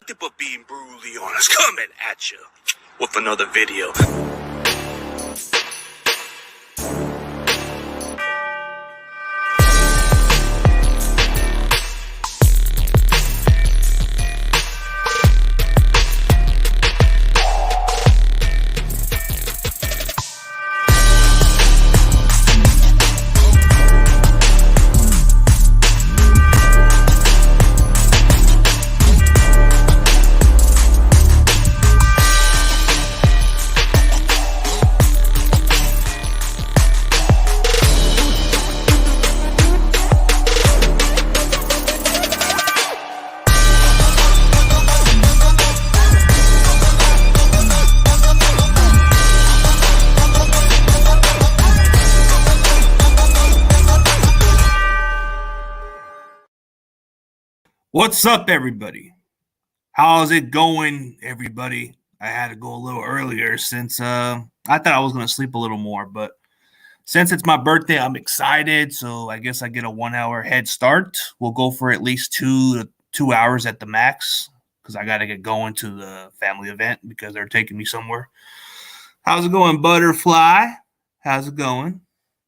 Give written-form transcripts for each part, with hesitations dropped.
But being brutally honest, coming at you with another video. What's up, everybody? How's it going, everybody? I had to go a little earlier since I thought I was going to sleep a little more, but since it's my birthday, I'm excited, so I guess I get a 1 hour head start. We'll go for at least 2 hours at the max because I got to get going to the family event because they're taking me somewhere. How's it going, Butterfly? How's it going?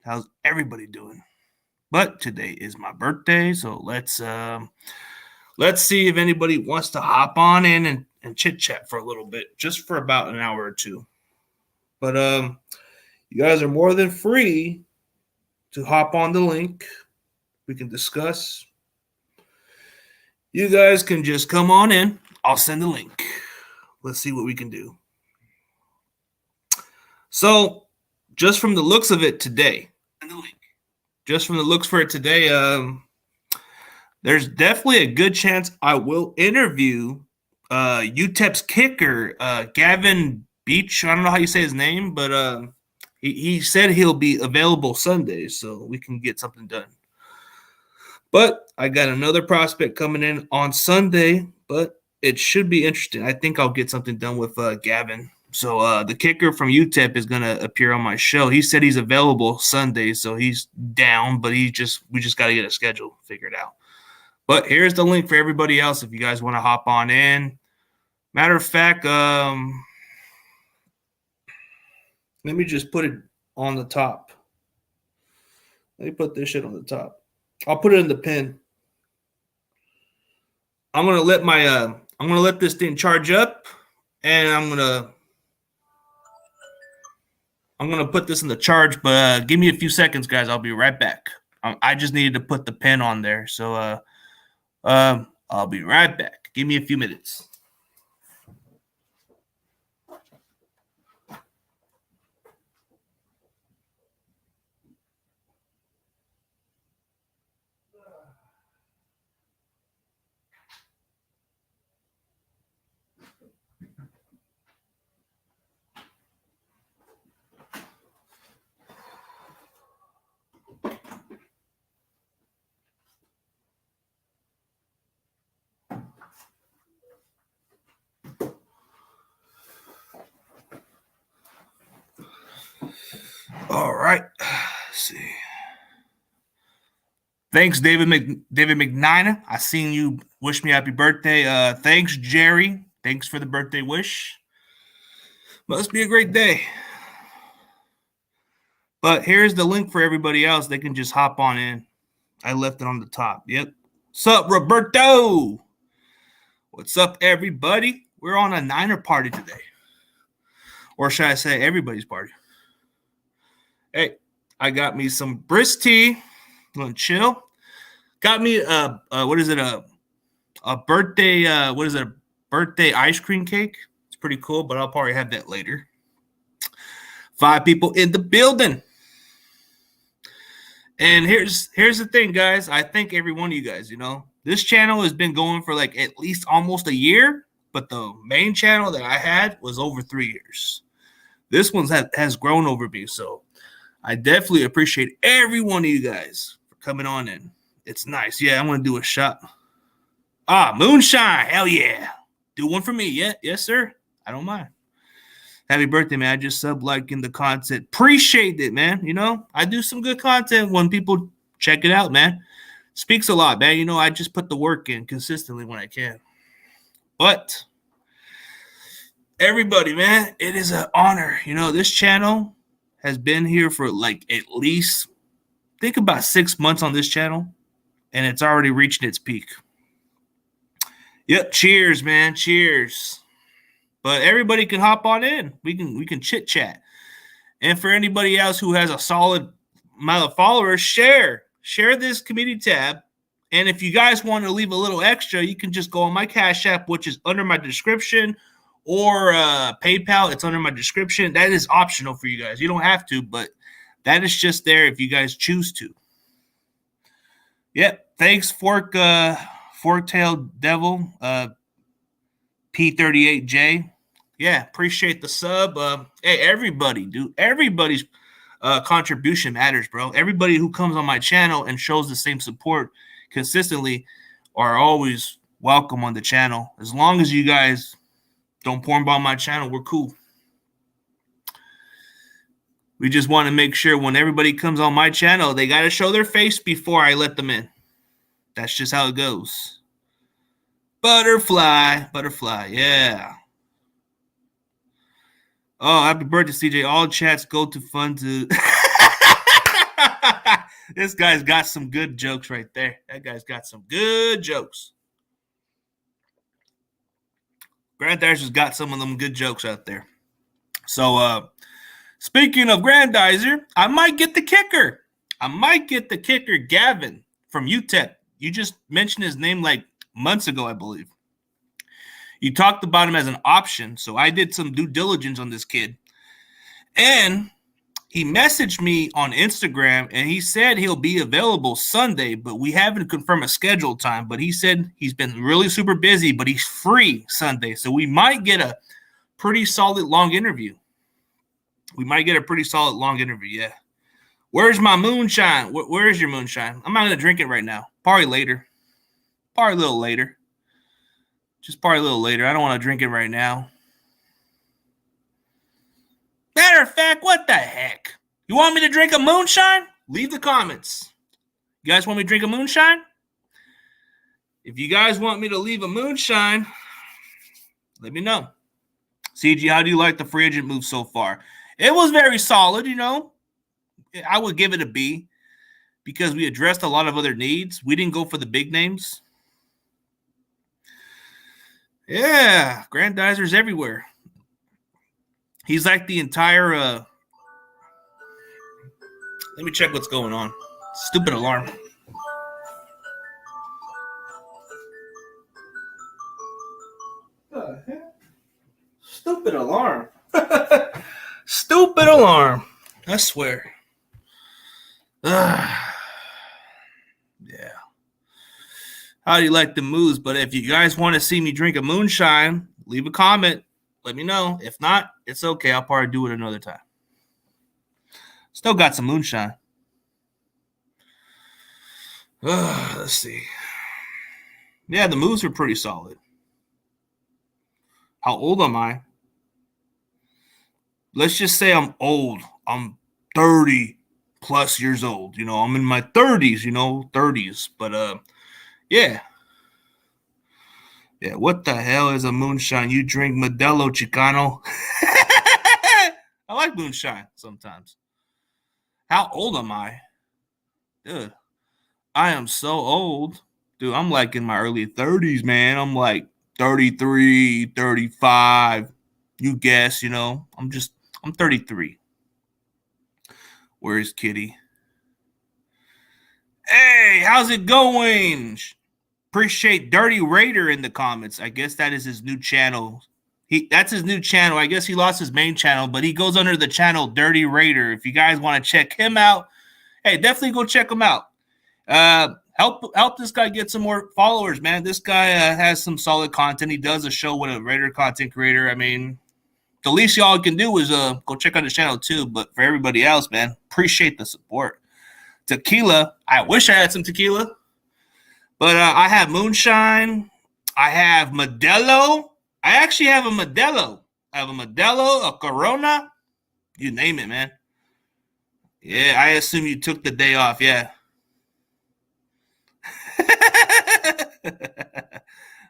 How's everybody doing? But today is my birthday, so let's see if anybody wants to hop on in and chit-chat for a little bit, just for about an hour or two. But you guys are more than free to hop on the link. We can discuss. You guys can just come on in. I'll send the link. Let's see what we can do. So, just from the looks of it today, there's definitely a good chance I will interview UTEP's kicker, Gavin Beach. I don't know how you say his name, but he said he'll be available Sunday, so we can get something done. But I got another prospect coming in on Sunday, but it should be interesting. I think I'll get something done with Gavin. So the kicker from UTEP is going to appear on my show. He said he's available Sunday, so he's down, but we just got to get a schedule figured out. But here's the link for everybody else if you guys want to hop on in. Matter of fact, let me just put it on the top. Let me put this shit on the top. I'll put it in the pin. I'm gonna let this thing charge up, and I'm gonna put this in the charge. But give me a few seconds, guys. I'll be right back. I just needed to put the pin on there, so I'll be right back. Give me a few minutes. All right. Let's see. Thanks, David McNina. I seen you wish me happy birthday. Thanks, Jerry. Thanks for the birthday wish. Must be a great day. But here's the link for everybody else. They can just hop on in. I left it on the top. Yep. What's up, Roberto? What's up, everybody? We're on a Niner party today. Or should I say everybody's party? Hey, I got me some brisk tea. Gonna chill. Got me a birthday a birthday ice cream cake. It's pretty cool, but I'll probably have that later. 5 people in the building. And here's the thing, guys. I thank every one of you guys, This channel has been going for like at least almost a year, but the main channel that I had was over 3 years. This one has grown over me, so I definitely appreciate every one of you guys for coming on in. It's nice. Yeah, I'm going to do a shot. Moonshine. Hell yeah. Do one for me. Yeah, yes, sir. I don't mind. Happy birthday, man. I just sub-liking the content. Appreciate it, man. I do some good content when people check it out, man. Speaks a lot, man. I just put the work in consistently when I can. But everybody, man, it is an honor. This channel has been here for like at least, think about 6 months on this channel, and it's already reached its peak. Yep, cheers, man, cheers. But everybody can hop on in. We can chit chat. And for anybody else who has a solid amount of followers, share this community tab. And if you guys want to leave a little extra, you can just go on my Cash App, which is under my description, or PayPal. It's under my description. That is optional for you guys. You don't have to, but that is just there if you guys choose to. Yep. Thanks, Forktail Devil, P38J. Yeah, appreciate the sub. Hey, everybody, dude. Everybody's contribution matters, bro. Everybody who comes on my channel and shows the same support consistently are always welcome on the channel. As long as you guys don't porn bomb my channel, we're cool. We just want to make sure when everybody comes on my channel, they got to show their face before I let them in. That's just how it goes. Butterfly, yeah. Oh, happy birthday, CJ. All chats go to fun to... This guy's got some good jokes right there. That guy's got some good jokes. Grandizer's got some of them good jokes out there. So, speaking of Grandizer, I might get the kicker. Gavin from UTEP. You just mentioned his name like months ago, I believe. You talked about him as an option, so I did some due diligence on this kid. And he messaged me on Instagram, and he said he'll be available Sunday, but we haven't confirmed a scheduled time. But he said he's been really super busy, but he's free Sunday. So we might get a pretty solid long interview. Yeah. Where's my moonshine? Where's your moonshine? I'm not going to drink it right now. Probably later. Probably a little later. I don't want to drink it right now. Matter of fact, what the heck? You want me to drink a moonshine? Leave the comments. You guys want me to drink a moonshine? If you guys want me to leave a moonshine, let me know. CG, how do you like the free agent move so far? It was very solid, I would give it a B because we addressed a lot of other needs. We didn't go for the big names. Yeah, Grandizer's everywhere. He's like the entire... Let me check what's going on. Stupid alarm. What the heck? Stupid alarm. Stupid alarm. I swear. Yeah. How do you like the moves? But if you guys want to see me drink a moonshine, leave a comment. Let me know. If not, it's okay. I'll probably do it another time. Still got some moonshine. Let's see. Yeah, the moves are pretty solid. How old am I? Let's just say I'm old. I'm 30 plus years old. I'm in my 30s, 30s. But, yeah. Yeah, what the hell is a moonshine? You drink Modelo Chicano? I like moonshine sometimes. How old am I? Dude, I am so old. Dude, I'm like in my early 30s, man. I'm like 33, 35. You guess, I'm 33. Where's Kitty? Hey, how's it going? Appreciate Dirty Raider in the comments. I guess that is his new channel. That's his new channel. I guess he lost his main channel, but he goes under the channel Dirty Raider. If you guys want to check him out, hey, definitely go check him out. Help this guy get some more followers, man. This guy has some solid content. He does a show with a Raider content creator. I mean, the least y'all can do is go check out his channel too. But for everybody else, man, appreciate the support. Tequila. I wish I had some tequila. But I have moonshine. I have Modelo. I actually have a Modelo. I have a Modelo, a Corona. You name it, man. Yeah, I assume you took the day off. Yeah.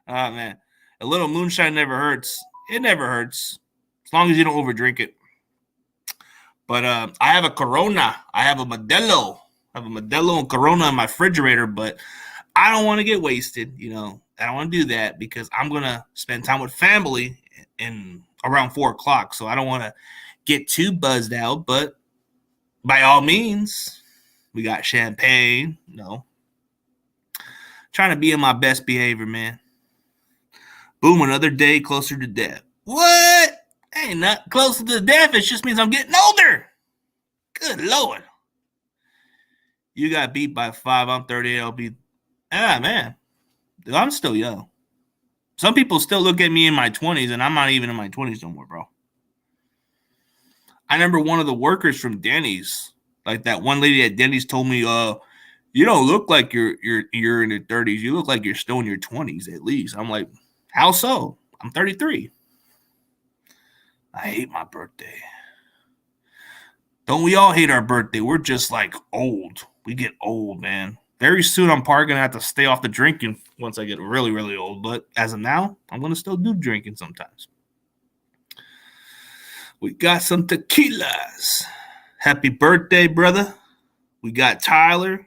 Oh, man. A little moonshine never hurts. It never hurts as long as you don't overdrink it. But I have a Corona. I have a Modelo. I have a Modelo and Corona in my refrigerator, but I don't want to get wasted. You know, I don't want to do that because I'm going to spend time with family in around 4 o'clock. So I don't want to get too buzzed out. But by all means, we got champagne. You know, trying to be in my best behavior, man. Boom, another day closer to death. What? Ain't not closer to death. It just means I'm getting older. Good Lord. You got beat by 5. I'm 30. I'll be. Man. Dude, I'm still young. Some people still look at me in my 20s, and I'm not even in my 20s no more, bro. I remember one of the workers from Denny's, like that one lady at Denny's told me, you don't look like you're in your 30s. You look like you're still in your 20s at least. I'm like, how so? I'm 33. I hate my birthday. Don't we all hate our birthday? We're just like old. We get old, man. Very soon I'm probably going to have to stay off the drinking once I get really, really old. But as of now, I'm going to still do drinking sometimes. We got some tequilas. Happy birthday, brother. We got Tyler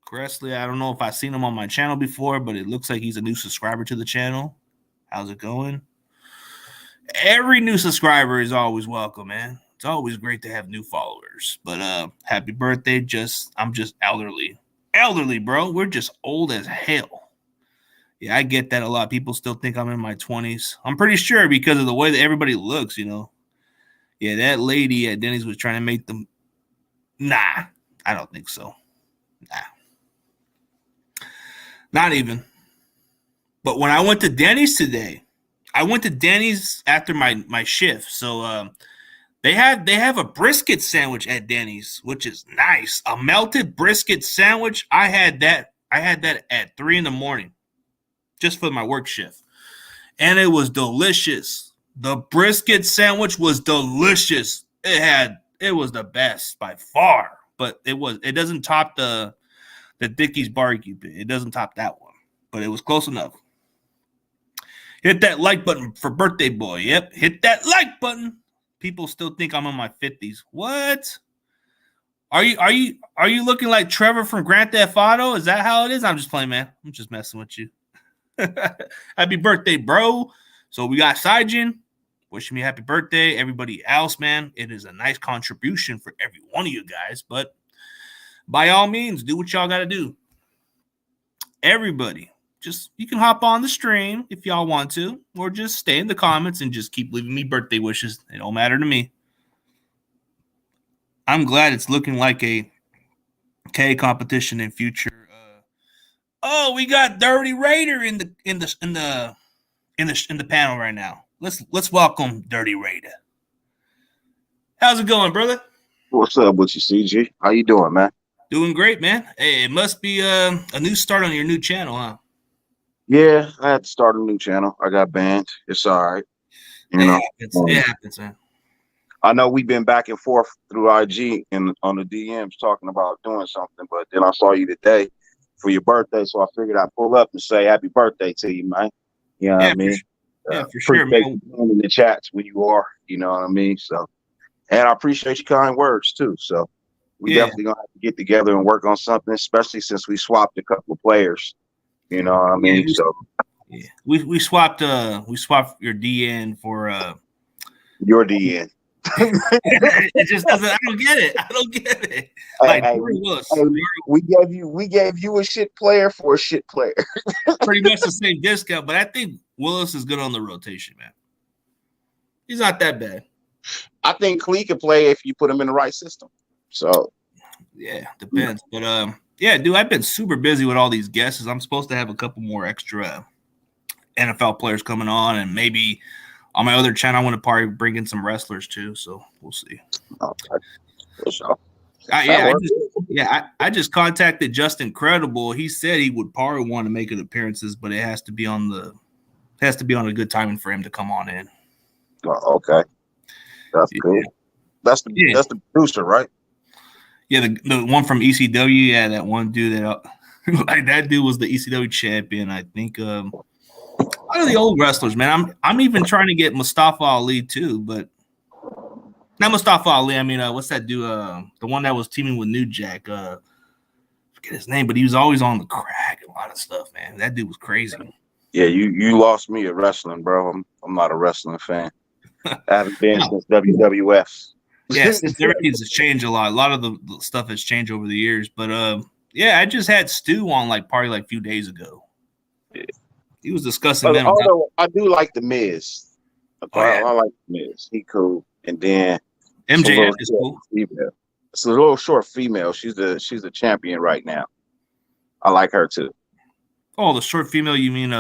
Cressley. I don't know if I've seen him on my channel before, but it looks like he's a new subscriber to the channel. How's it going? Every new subscriber is always welcome, man. It's always great to have new followers. But happy birthday. I'm just elderly. Elderly, bro. We're just old as hell. Yeah, I get that a lot. People still think I'm in my 20s. I'm pretty sure because of the way that everybody looks, you know. Yeah, that lady at Denny's was trying to make them. Nah, I don't think so. Nah. Not even. But when I went to Denny's today, I went to Denny's after my shift. So they have a brisket sandwich at Denny's, which is nice. A melted brisket sandwich. I had that at 3 a.m. just for my work shift. And it was delicious. The brisket sandwich was delicious. It was the best by far. But it doesn't top the Dickey's barbecue pit. It doesn't top that one. But it was close enough. Hit that like button for birthday boy. Yep, hit that like button. People still think I'm in my 50s. What? Are you looking like Trevor from Grand Theft Auto? Is that how it is? I'm just playing, man. I'm just messing with you. Happy birthday, bro. So we got Saijin. Wishing me happy birthday. Everybody else, man. It is a nice contribution for every one of you guys. But by all means, do what y'all got to do. Everybody. Just you can hop on the stream if y'all want to, or just stay in the comments and just keep leaving me birthday wishes. It don't matter to me. I'm glad it's looking like a K competition in future. We got Dirty Raider in the panel right now. Let's welcome Dirty Raider. How's it going, brother? What's up with you, CG? How you doing, man? Doing great, man. Hey, it must be a new start on your new channel, huh? Yeah, I had to start a new channel. I got banned. It's all right. It happens, man. I know we've been back and forth through IG and on the DMs talking about doing something, but then I saw you today for your birthday, so I figured I'd pull up and say happy birthday to you, man. You know what I mean? For sure, man. In the chats when you are, you know what I mean? So, and I appreciate your kind words too. So we definitely gonna have to get together and work on something, especially since we swapped a couple of players. You know what I mean? We swapped your DN for your DN. It just doesn't. I don't get it. We gave you a shit player for a shit player. Pretty much the same discount, but I think Willis is good on the rotation, man. He's not that bad. I think Klee can play if you put him in the right system. So yeah, depends. But yeah, dude, I've been super busy with all these guesses. I'm supposed to have a couple more extra NFL players coming on, and maybe on my other channel, I want to probably bring in some wrestlers too. So we'll see. Okay. I just contacted Justin Credible. He said he would probably want to make an appearances, but it has to be on a good timing for him to come on in. Oh, okay, that's cool. That's the producer, right? Yeah, the one from ECW. Yeah, that one dude that like that dude was the ECW champion. I think lot of the old wrestlers, man. I'm even trying to get Mustafa Ali too, but not Mustafa Ali. I mean, what's that dude? The one that was teaming with New Jack. Forget his name, but he was always on the crack and a lot of stuff, man. That dude was crazy. Yeah, you lost me at wrestling, bro. I'm not a wrestling fan. I haven't been since WWF. Yes, everything's changed a lot. A lot of the stuff has changed over the years. But yeah, I just had Stu on probably a few days ago. Yeah. He was discussing. Although I do like the Miz. Yeah. I like the Miz. He cool. And then MJF is cool. Female. It's a little short female. She's a champion right now. I like her too. Oh, the short female. You mean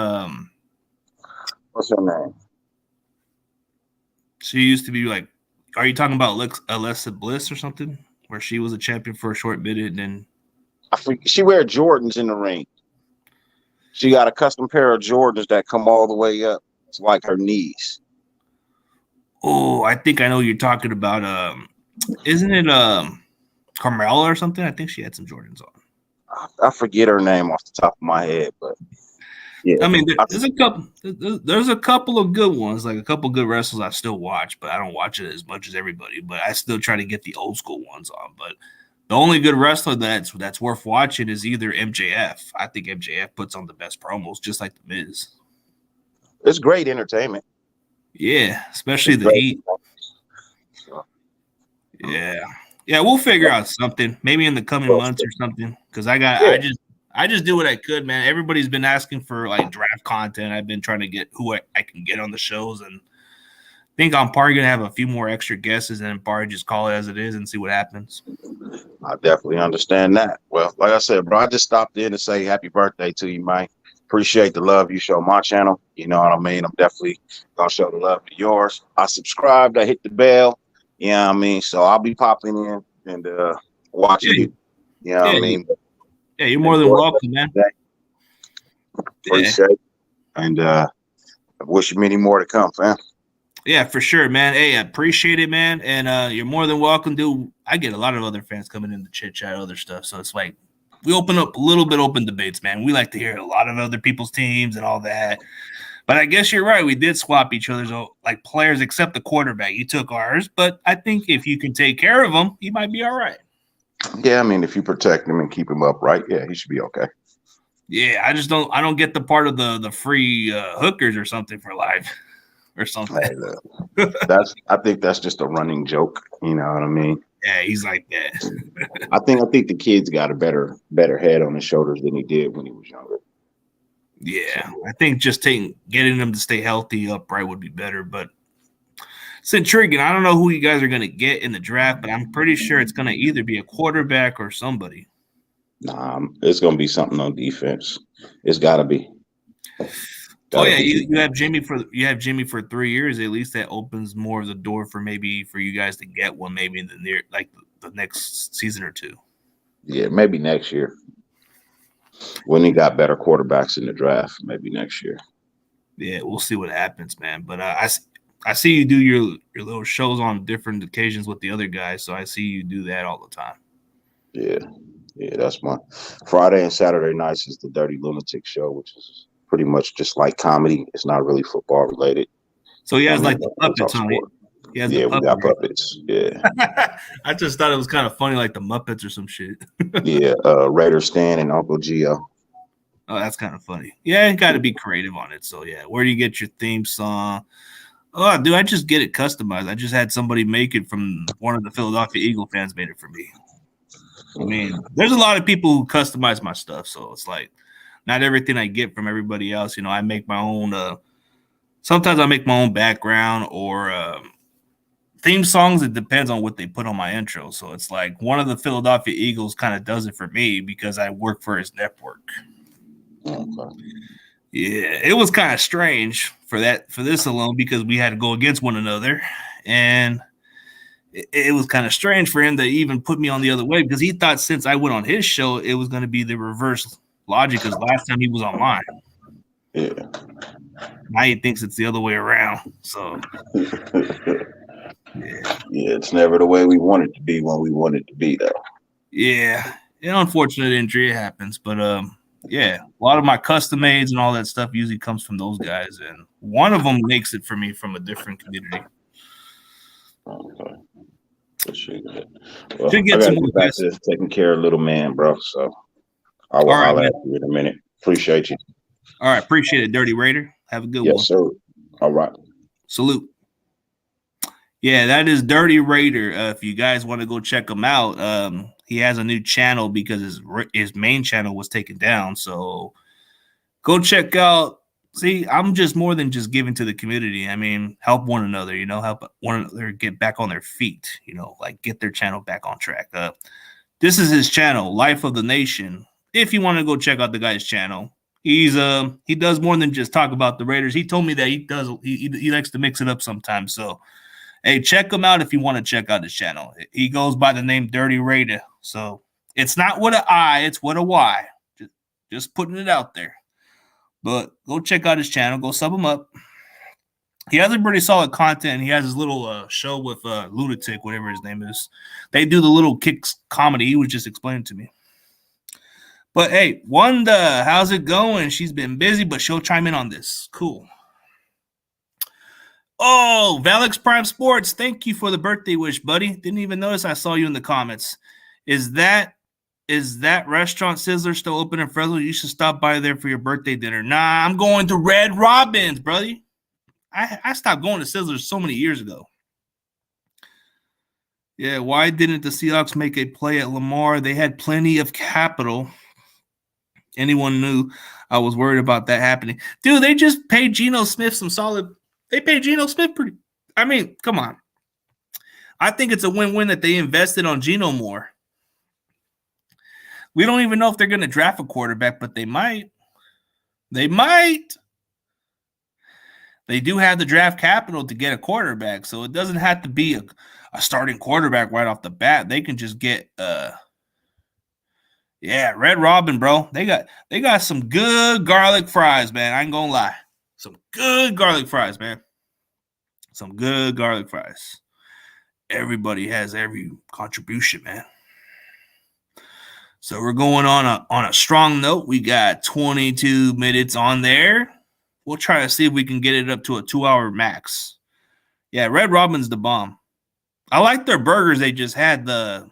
what's her name? She used to be like. Are you talking about Alexa Bliss or something? Where she was a champion for a short bit and then I think she wear Jordans in the ring. She got a custom pair of Jordans that come all the way up. It's like her knees. Oh, I think I know what you're talking about. Isn't it Carmella or something? I think she had some Jordans on. I forget her name off the top of my head, but yeah. I mean, there's a couple of good ones, like a couple good wrestlers I still watch, but I don't watch it as much as everybody. But I still try to get the old school ones on. But the only good wrestler that's worth watching is either MJF. I think MJF puts on the best promos, just like the Miz. It's great entertainment. Yeah, especially the heat. Yeah, we'll figure out something maybe in the coming months or something. Because I just do what I could, man. Everybody's been asking for like draft content. I've been trying to get who I can get on the shows, and I think I'm probably gonna have a few more extra guesses and probably just call it as it is and see what happens. I definitely understand that. Well, like I said, bro, I just stopped in to say happy birthday to you, Mike. Appreciate the love you show my channel. You know what I mean? I'm definitely gonna show the love to yours. I subscribed. I hit the bell. You know what I mean? So I'll be popping in and watching you. You know what I mean? Yeah, you're more than welcome, man. Appreciate it. And I wish you many more to come, fam. Yeah, for sure, man. Hey, I appreciate it, man. And you're more than welcome, dude. I get a lot of other fans coming in to chit chat other stuff. So it's like we open up a little bit open debates, man. We like to hear a lot of other people's teams and all that. But I guess you're right. We did swap each other's like players except the quarterback. You took ours, but I think if you can take care of him, he might be all right. Yeah, I mean, if you protect him and keep him upright, yeah, he should be okay. Yeah, I don't get the part of the free hookers or something for life or something. I think that's just a running joke. You know what I mean? Yeah, he's like that. I think the kid's got a better head on his shoulders than he did when he was younger. Yeah, I think just getting them to stay healthy upright would be better, but it's intriguing. I don't know who you guys are going to get in the draft, but I'm pretty sure it's going to either be a quarterback or somebody. Nah, it's going to be something on defense. It's got to be. You have Jimmy for 3 years. At least that opens more of the door for you guys to get one maybe in the next season or two. Yeah, maybe next year. When he got better quarterbacks in the draft, maybe next year. Yeah, we'll see what happens, man. But I see you do your little shows on different occasions with the other guys, so I see you do that all the time. Yeah, that's my Friday and Saturday nights is the Dirty Lunatic show, which is pretty much just like comedy. It's not really football related. So he has like the puppets on it. We got puppets. Yeah. I just thought it was kind of funny, like the Muppets or some shit. Yeah, Raider Stan and Uncle Gio. Oh, that's kind of funny. Yeah, you got to be creative on it. So yeah, where do you get your theme song? Oh, dude, I just get it customized. I just had somebody make it from one of the Philadelphia Eagle fans made it for me. I mean, there's a lot of people who customize my stuff, so it's like not everything I get from everybody else. You know, I make my own. Sometimes I make my own background or theme songs. It depends on what they put on my intro. So it's like one of the Philadelphia Eagles kind of does it for me because I work for his network. Okay. Yeah, it was kind of strange for this alone because we had to go against one another, and it was kind of strange for him to even put me on the other way because he thought since I went on his show, it was going to be the reverse logic because last time he was on mine. Yeah. Now he thinks it's the other way around. So yeah, it's never the way we want it to be when we want it to be, though. Yeah, an unfortunate injury happens, but Yeah, a lot of my custom mades and all that stuff usually comes from those guys, and one of them makes it for me from a different community. Okay. Appreciate that. Well, Should I get gotta some more get back guys. to taking care of little man, bro. So I will All right, holler man. at you in a minute. Appreciate you. All right, appreciate it, Dirty Raider. Have a good one. Yes, sir. All right. Salute. Yeah, that is Dirty Raider. If you guys want to go check him out, he has a new channel because his main channel was taken down. So go check out. See, I'm just more than just giving to the community. I mean, help one another. Help one another get back on their feet. Like get their channel back on track. This is his channel, Life of the Nation. If you want to go check out the guy's channel, he does more than just talk about the Raiders. He told me that he likes to mix it up sometimes. So hey, check him out if you want to check out his channel. He goes by the name Dirty Raider. So it's not with an I, it's with a Y. Just putting it out there. But go check out his channel. Go sub him up. He has a pretty solid content. He has his little show with Lunatic, whatever his name is. They do the little kicks comedy. He was just explaining to me. But hey, Wanda, how's it going? She's been busy, but she'll chime in on this. Cool. Oh, Valix Prime Sports, thank you for the birthday wish, buddy. Didn't even notice I saw you in the comments. Is that restaurant Sizzler still open in Fresno? You should stop by there for your birthday dinner. Nah, I'm going to Red Robin's, buddy. I stopped going to Sizzler so many years ago. Yeah, why didn't the Seahawks make a play at Lamar? They had plenty of capital. Anyone knew I was worried about that happening. Dude, they just paid Geno Smith some solid. They paid Geno Smith pretty. I mean, come on. I think it's a win-win that they invested on Geno more. We don't even know if they're going to draft a quarterback, but they might. They might. They do have the draft capital to get a quarterback, so it doesn't have to be a starting quarterback right off the bat. They can just get Red Robin, bro. They got some good garlic fries, man. I ain't gonna lie. Some good garlic fries, man. Some good garlic fries. Everybody has every contribution, man. So we're going on a strong note. We got 22 minutes on there. We'll try to see if we can get it up to a 2-hour max. Yeah, Red Robin's the bomb. I like their burgers. They just had the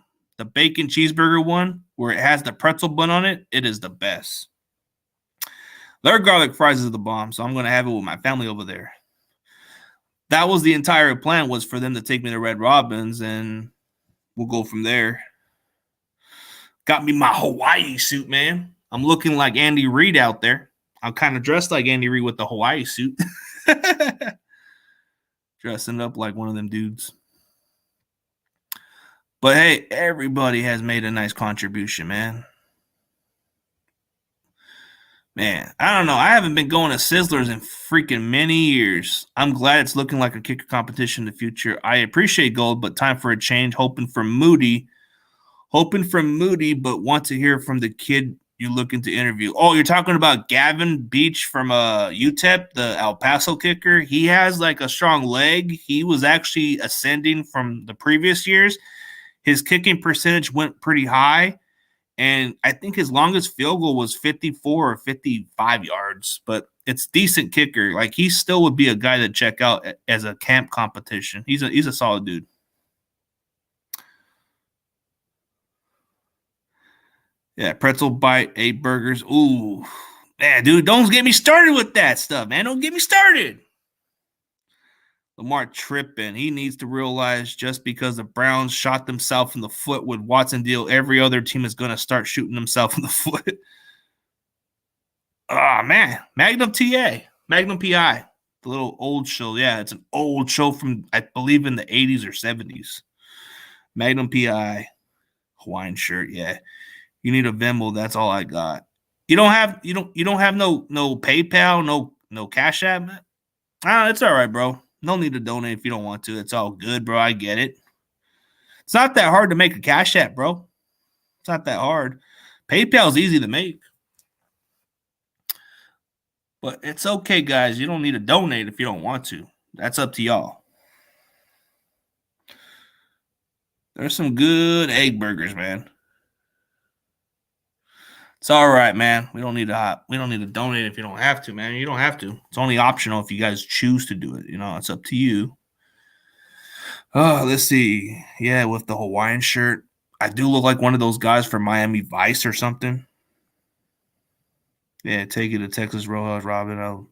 bacon cheeseburger one where it has the pretzel bun on it. It is the best. Their garlic fries is the bomb, so I'm going to have it with my family over there. That was the entire plan, was for them to take me to Red Robin's, and we'll go from there. Got me my Hawaii suit, man. I'm looking like Andy Reid out there. I'm kind of dressed like Andy Reid with the Hawaii suit. Dressing up like one of them dudes. But hey, everybody has made a nice contribution, man. Man, I don't know. I haven't been going to Sizzlers in freaking many years. I'm glad it's looking like a kicker competition in the future. I appreciate gold, but time for a change. Hoping for Moody, but want to hear from the kid you're looking to interview. Oh, you're talking about Gavin Beach from UTEP, the El Paso kicker. He has like a strong leg. He was actually ascending from the previous years. His kicking percentage went pretty high, and I think his longest field goal was 54 or 55 yards, but it's decent kicker. Like, he still would be a guy to check out as a camp competition. He's a solid dude. Yeah, pretzel bite, 8 burgers. Ooh, man, dude, don't get me started with that stuff, man. Don't get me started. Lamar tripping. He needs to realize just because the Browns shot themselves in the foot with Watson deal, every other team is going to start shooting themselves in the foot. Oh, man. Magnum PI. The little old show. Yeah, it's an old show from, I believe, in the 80s or 70s. Magnum PI. Hawaiian shirt, yeah. You need a Venmo. That's all I got. You don't have no PayPal, no Cash App, man? It's all right, bro. No need to donate if you don't want to. It's all good, bro. I get it. It's not that hard to make a Cash App, bro. It's not that hard. PayPal's easy to make. But it's okay, guys. You don't need to donate if you don't want to. That's up to y'all. There's some good egg burgers, man. It's all right, man. We don't need to donate if you don't have to, man. You don't have to. It's only optional if you guys choose to do it. It's up to you. Oh, let's see. Yeah, with the Hawaiian shirt, I do look like one of those guys from Miami Vice or something. Yeah, take it to Texas Roadhouse, Robin.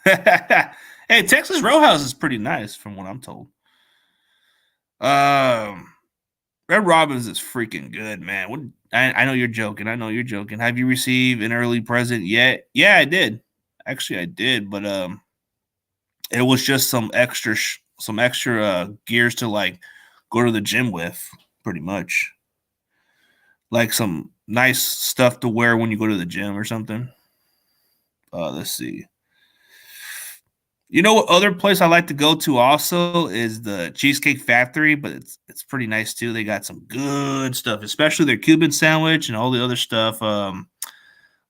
Hey, Texas Roadhouse is pretty nice from what I'm told. Red Robin's is freaking good, man. I know you're joking. Have you received an early present yet? Yeah, I did. Actually, I did, but it was just some extra gears to like go to the gym with, pretty much. Like some nice stuff to wear when you go to the gym or something. Let's see. You know what other place I like to go to also is the Cheesecake Factory, but it's pretty nice too. They got some good stuff, especially their Cuban sandwich and all the other stuff.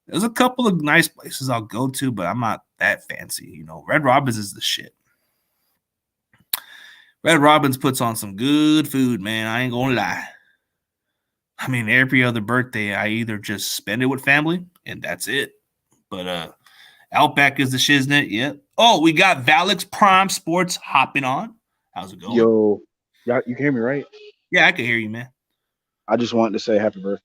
There's a couple of nice places I'll go to, but I'm not that fancy. Red Robin's is the shit. Red Robin's puts on some good food, man. I ain't gonna lie. I mean, every other birthday, I either just spend it with family, and that's it. But Outback is the shiznit. Yep. Oh, we got Valix Prime Sports hopping on. How's it going? Yo, you can hear me, right? Yeah, I can hear you, man. I just wanted to say happy birthday.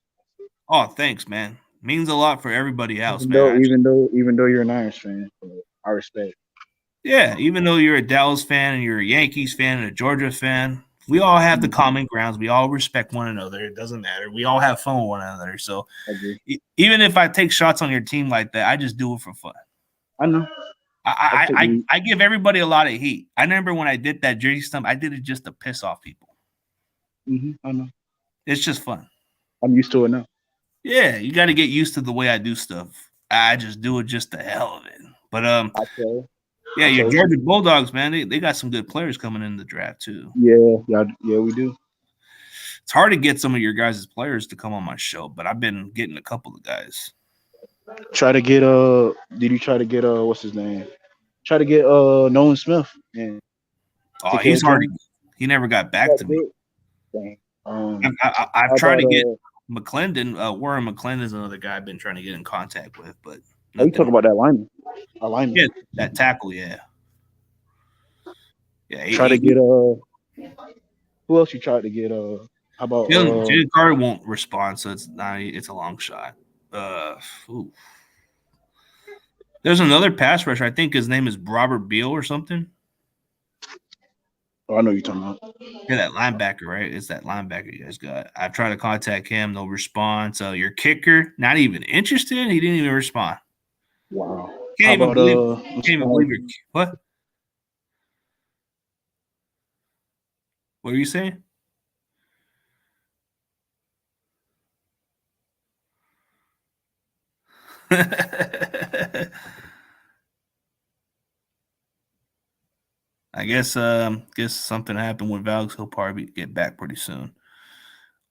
Oh, thanks, man. Means a lot for everybody else, even though you're an Irons fan, I respect. Yeah, even though you're a Dallas fan and you're a Yankees fan and a Georgia fan, we all have the common grounds. We all respect one another. It doesn't matter. We all have fun with one another. So even if I take shots on your team like that, I just do it for fun. I know. I give everybody a lot of heat. I remember when I did that jersey stump, I did it just to piss off people. I know. It's just fun. I'm used to it now. Yeah, you got to get used to the way I do stuff. I just do it just the hell of it. But yeah, your Georgia Bulldogs, man, they got some good players coming in the draft too. Yeah, we do. It's hard to get some of your guys' players to come on my show, but I've been getting a couple of guys. Try to get did you try to get what's his name? Try to get Nolan Smith. Yeah. Oh, he's hard. He never got back to me. I've tried to get McClendon. Warren McClendon is another guy I've been trying to get in contact with, but you talking about that lineman? Alignment. Yeah, that tackle, yeah. Yeah. Try to get who else you tried to get? How about Jalen Carter won't respond, so it's a long shot. There's another pass rusher. I think his name is Robert Beal or something. Oh, I know you're talking about. Yeah, that linebacker, right? It's that linebacker you guys got. I've tried to contact him, no response. Your kicker, not even interested. He didn't even respond. Wow. Can't even believe it. What? What were you saying? I guess something happened with Valix. He'll probably get back pretty soon.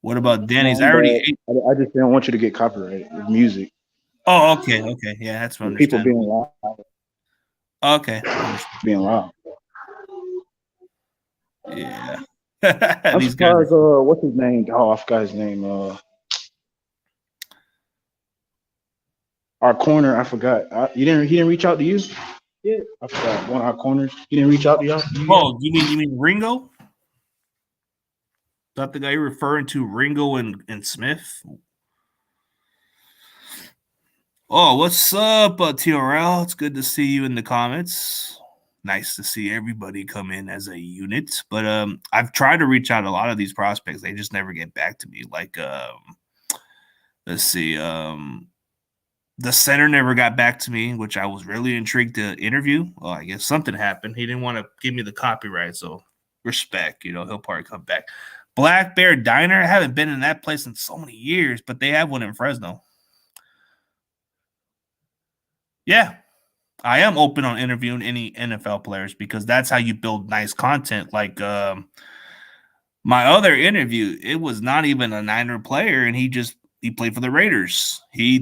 What about Danny's? I just didn't want you to get copyrighted with music. Oh, okay. Yeah, that's what people being loud. Okay. Being loud. Yeah. I'm surprised, what's his name? Oh, I forgot his name. Our corner, I forgot. He didn't reach out to you? Yeah. I forgot. One of our corners. He didn't reach out to y'all? Oh, you mean Ringo? Is that the guy you're referring to, Ringo and Smith? Oh, what's up, TRL? It's good to see you in the comments. Nice to see everybody come in as a unit. But I've tried to reach out to a lot of these prospects. They just never get back to me. Like, let's see. The center never got back to me, which I was really intrigued to interview. Well, I guess something happened. He didn't want to give me the copyright, so respect. He'll probably come back. Black Bear Diner. I haven't been in that place in so many years, but they have one in Fresno. Yeah, I am open on interviewing any NFL players because that's how you build nice content. Like my other interview, it was not even a Niner player, and he played for the Raiders. He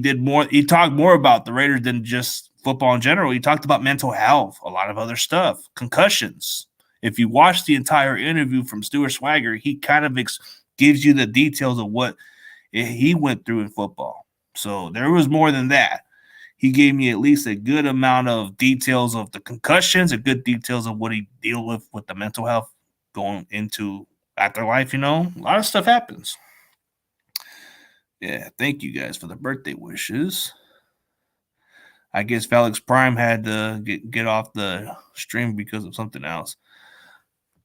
talked more about the Raiders than just football in general. He talked about mental health, a lot of other stuff, concussions. If you watch the entire interview from Stuart Swagger, he kind of gives you the details of what he went through in football. So there was more than that. He gave me at least a good amount of details of the concussions, a good details of what he deal with the mental health going into afterlife. You know, a lot of stuff happens. Yeah, thank you guys for the birthday wishes. I guess Felix Prime had to get off the stream because of something else.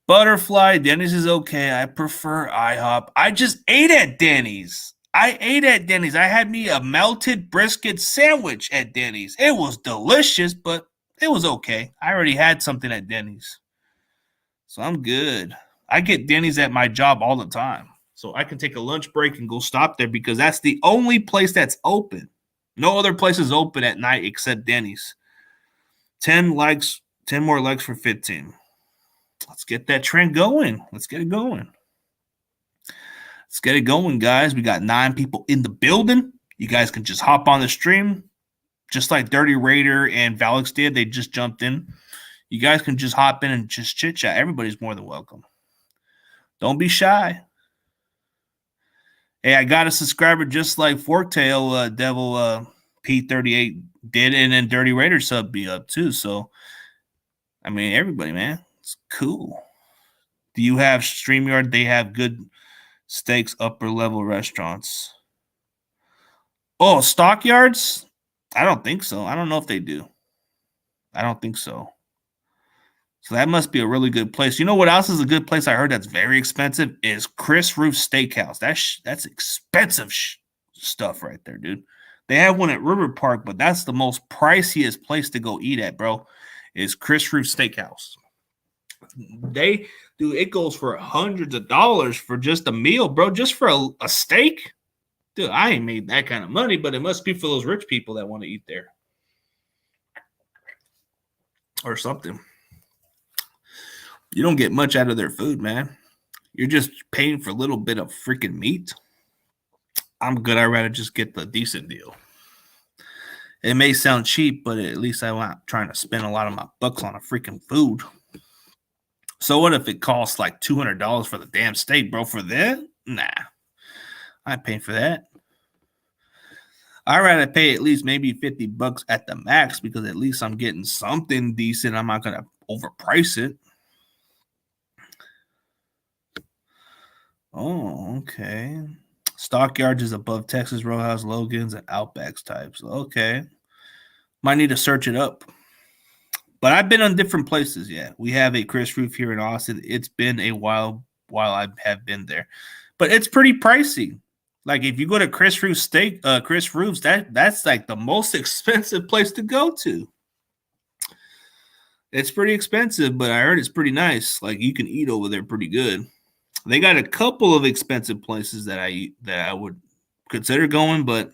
Butterfly, Denny's is okay. I prefer IHOP. I just ate at Denny's. I had me a melted brisket sandwich at Denny's. It was delicious, but it was okay. I already had something at Denny's. So I'm good. I get Denny's at my job all the time. So I can take a lunch break and go stop there because that's the only place that's open. No other place is open at night except Denny's. 10 more likes for 15. Let's get that trend going. Let's get it going. Let's get it going, guys. We got 9 people in the building. You guys can just hop on the stream, just like Dirty Raider and Valix did. They just jumped in. You guys can just hop in and just chit-chat. Everybody's more than welcome. Don't be shy. Hey, I got a subscriber just like Forktail Devil P38 did, and then Dirty Raider sub be up too. So, I mean, everybody, man. It's cool. Do you have StreamYard? They have good steaks, upper level restaurants. Oh, Stockyards? I don't think so. I don't know if they do. I don't think so. So that must be a really good place. You know what else is a good place I heard that's very expensive is Chris Roof Steakhouse. That's expensive stuff right there, dude. They have one at River Park, but that's the most priciest place to go eat at, bro, is Chris Roof Steakhouse. It goes for hundreds of dollars for just a meal, bro, just for a steak. Dude, I ain't made that kind of money, but it must be for those rich people that want to eat there. Or something. You don't get much out of their food, man. You're just paying for a little bit of freaking meat. I'm good. I'd rather just get the decent deal. It may sound cheap, but at least I'm not trying to spend a lot of my bucks on a freaking food. So what if it costs like $200 for the damn steak, bro? For that? Nah. I ain't paying for that. I'd rather pay at least maybe $50 at the max because at least I'm getting something decent. I'm not going to overprice it. Oh, okay. Stockyards is above Texas Roadhouse, Logan's, and Outback's types. Okay. Might need to search it up. But I've been on different places, yeah. We have a Chris Roof here in Austin. It's been a while I have been there. But it's pretty pricey. Like if you go to Chris Roof's, that's like the most expensive place to go to. It's pretty expensive, but I heard it's pretty nice. Like you can eat over there pretty good. They got a couple of expensive places that I would consider going, but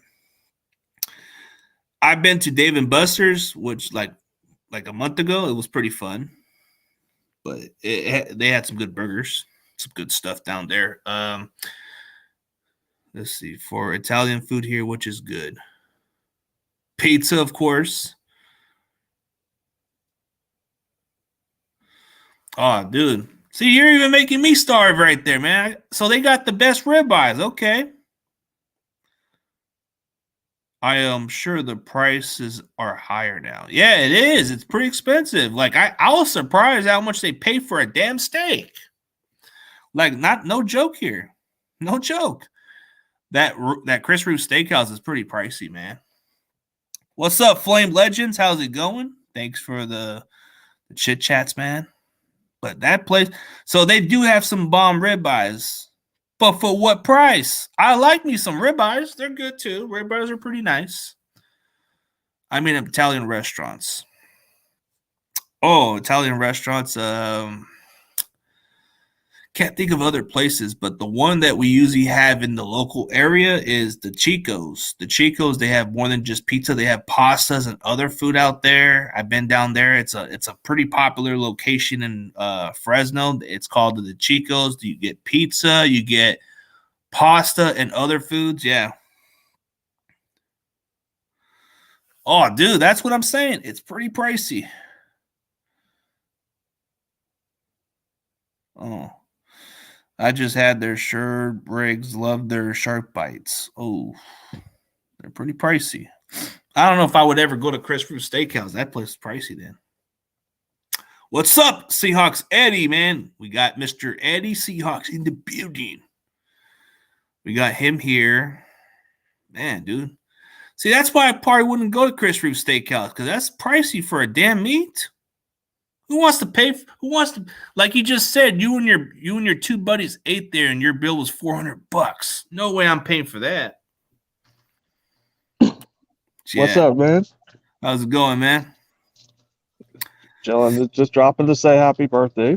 I've been to Dave & Buster's, which like a month ago. It was pretty fun, but they had some good burgers, some good stuff down there. Let's see, for Italian food here, which is good. Pizza, of course. Oh, dude. See, you're even making me starve right there, man. So they got the best ribeyes. Okay. I am sure the prices are higher now. Yeah, it is. It's pretty expensive. Like I was surprised how much they pay for a damn steak. Like no joke here. No joke. That Chris Roof Steakhouse is pretty pricey, man. What's up, Flame Legends? How's it going? Thanks for the chit chats, man. But that place, so they do have some bomb ribeyes. But for what price? I like me some ribeyes. They're good too. Ribeyes are pretty nice. I mean, Italian restaurants. Oh, Italian restaurants. Can't think of other places, but the one that we usually have in the local area is the Chico's. The Chico's, they have more than just pizza. They have pastas and other food out there. I've been down there. It's a pretty popular location in Fresno. It's called the Chico's. You get pizza, you get pasta and other foods. Yeah. Oh, dude, that's what I'm saying. It's pretty pricey. Oh. I just had their Sure Briggs. Love their shark bites. Oh, they're pretty pricey. I don't know if I would ever go to Chris Fruit Steakhouse. That place is pricey then. What's up, Seahawks Eddie, man? We got Mr. Eddie Seahawks in the building. We got him here. Man, dude. See, that's why I probably wouldn't go to Chris Fruit Steakhouse, because that's pricey for a damn meat. Who wants to pay? Who wants to, like you just said, you and your two buddies ate there and your bill was $400. No way I'm paying for that. What's up, man? How's it going, man? Chilling, just dropping to say happy birthday.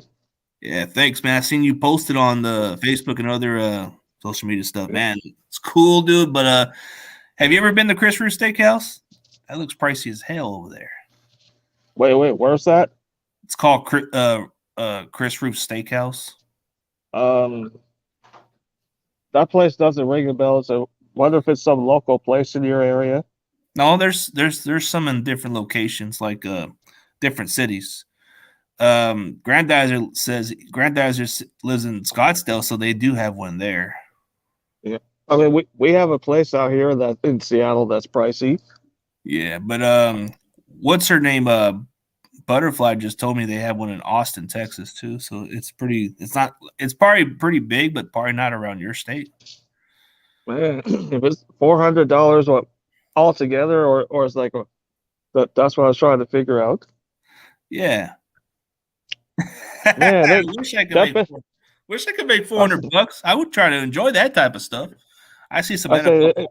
Yeah, thanks, man. I seen you posted on the Facebook and other social media stuff, man. It's cool, dude. But have you ever been to Chris Fruit Steakhouse? That looks pricey as hell over there. Wait, where's that? It's called Chris Fruit Steakhouse. That place doesn't ring a bell. So wonder if it's some local place in your area. No, there's some in different locations, like different cities. Grandizer lives in Scottsdale, so they do have one there. Yeah, I mean we have a place out here that in Seattle that's pricey. Yeah, but what's her name? Butterfly just told me they have one in Austin, Texas too. So it's probably pretty big, but probably not around your state. Man, if it's $400 what altogether, or it's like that's what I was trying to figure out. Yeah. Man, I wish I could make $400. I would try to enjoy that type of stuff. I see some NFL.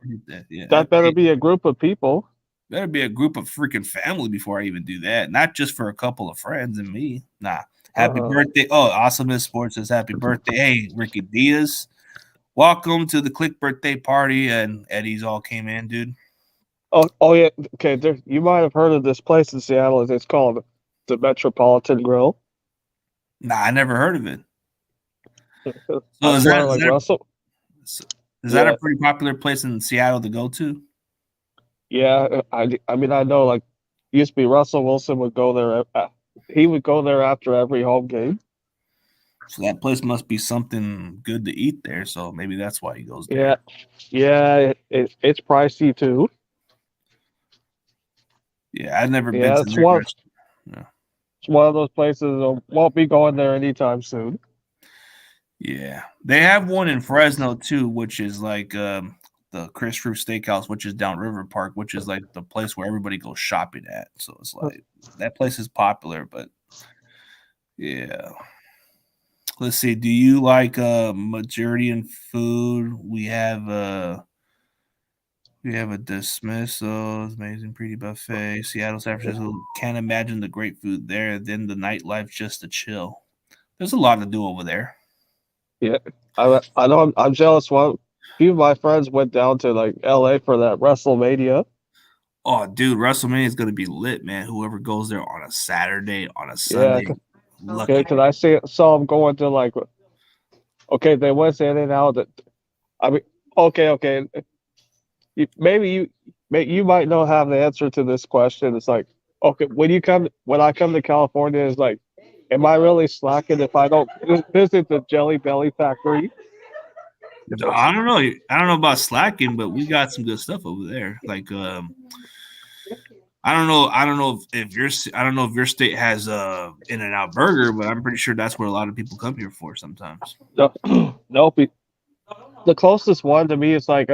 That better be a group of people. Better be a group of freaking family before I even do that. Not just for a couple of friends and me. Nah. Happy birthday. Oh, Awesomeness Sports says happy birthday. Hey, Ricky Diaz. Welcome to the Click birthday party. And Eddie's all came in, dude. Oh yeah. Okay. You might have heard of this place in Seattle. It's called the Metropolitan Grill. Nah, I never heard of it. So is that a pretty popular place in Seattle to go to? Yeah, I mean I know, like, used to be Russell Wilson would go there. He would go there after every home game. So that place must be something good to eat there. So maybe that's why he goes there. Yeah, it's pricey too. Yeah, I've never been to it's one of those places that won't be going there anytime soon. Yeah, they have one in Fresno too, which is like the Chris Fruit Steakhouse, which is down River Park, which is like the place where everybody goes shopping at. So it's like that place is popular, but yeah. Let's see. Do you like Majorian food? We have a dismissal, amazing pretty buffet. Seattle, San Francisco. Can't imagine the great food there. Then the nightlife just to chill. There's a lot to do over there. Yeah, I know. I'm jealous. One, a few of my friends went down to like LA for that WrestleMania. Oh, dude, WrestleMania is gonna be lit, man. Whoever goes there on a Saturday, on a Sunday. Okay, because I saw them going to like. Okay, they went in and out. I mean, okay. Maybe you might not have the answer to this question. It's like, okay, when I come to California, it's like, am I really slacking if I don't visit the Jelly Belly factory? I don't know. I don't know about slacking, but we got some good stuff over there. Like, I don't know if your state has In-N-Out Burger, but I'm pretty sure that's where a lot of people come here for sometimes. Nope. The closest one to me is like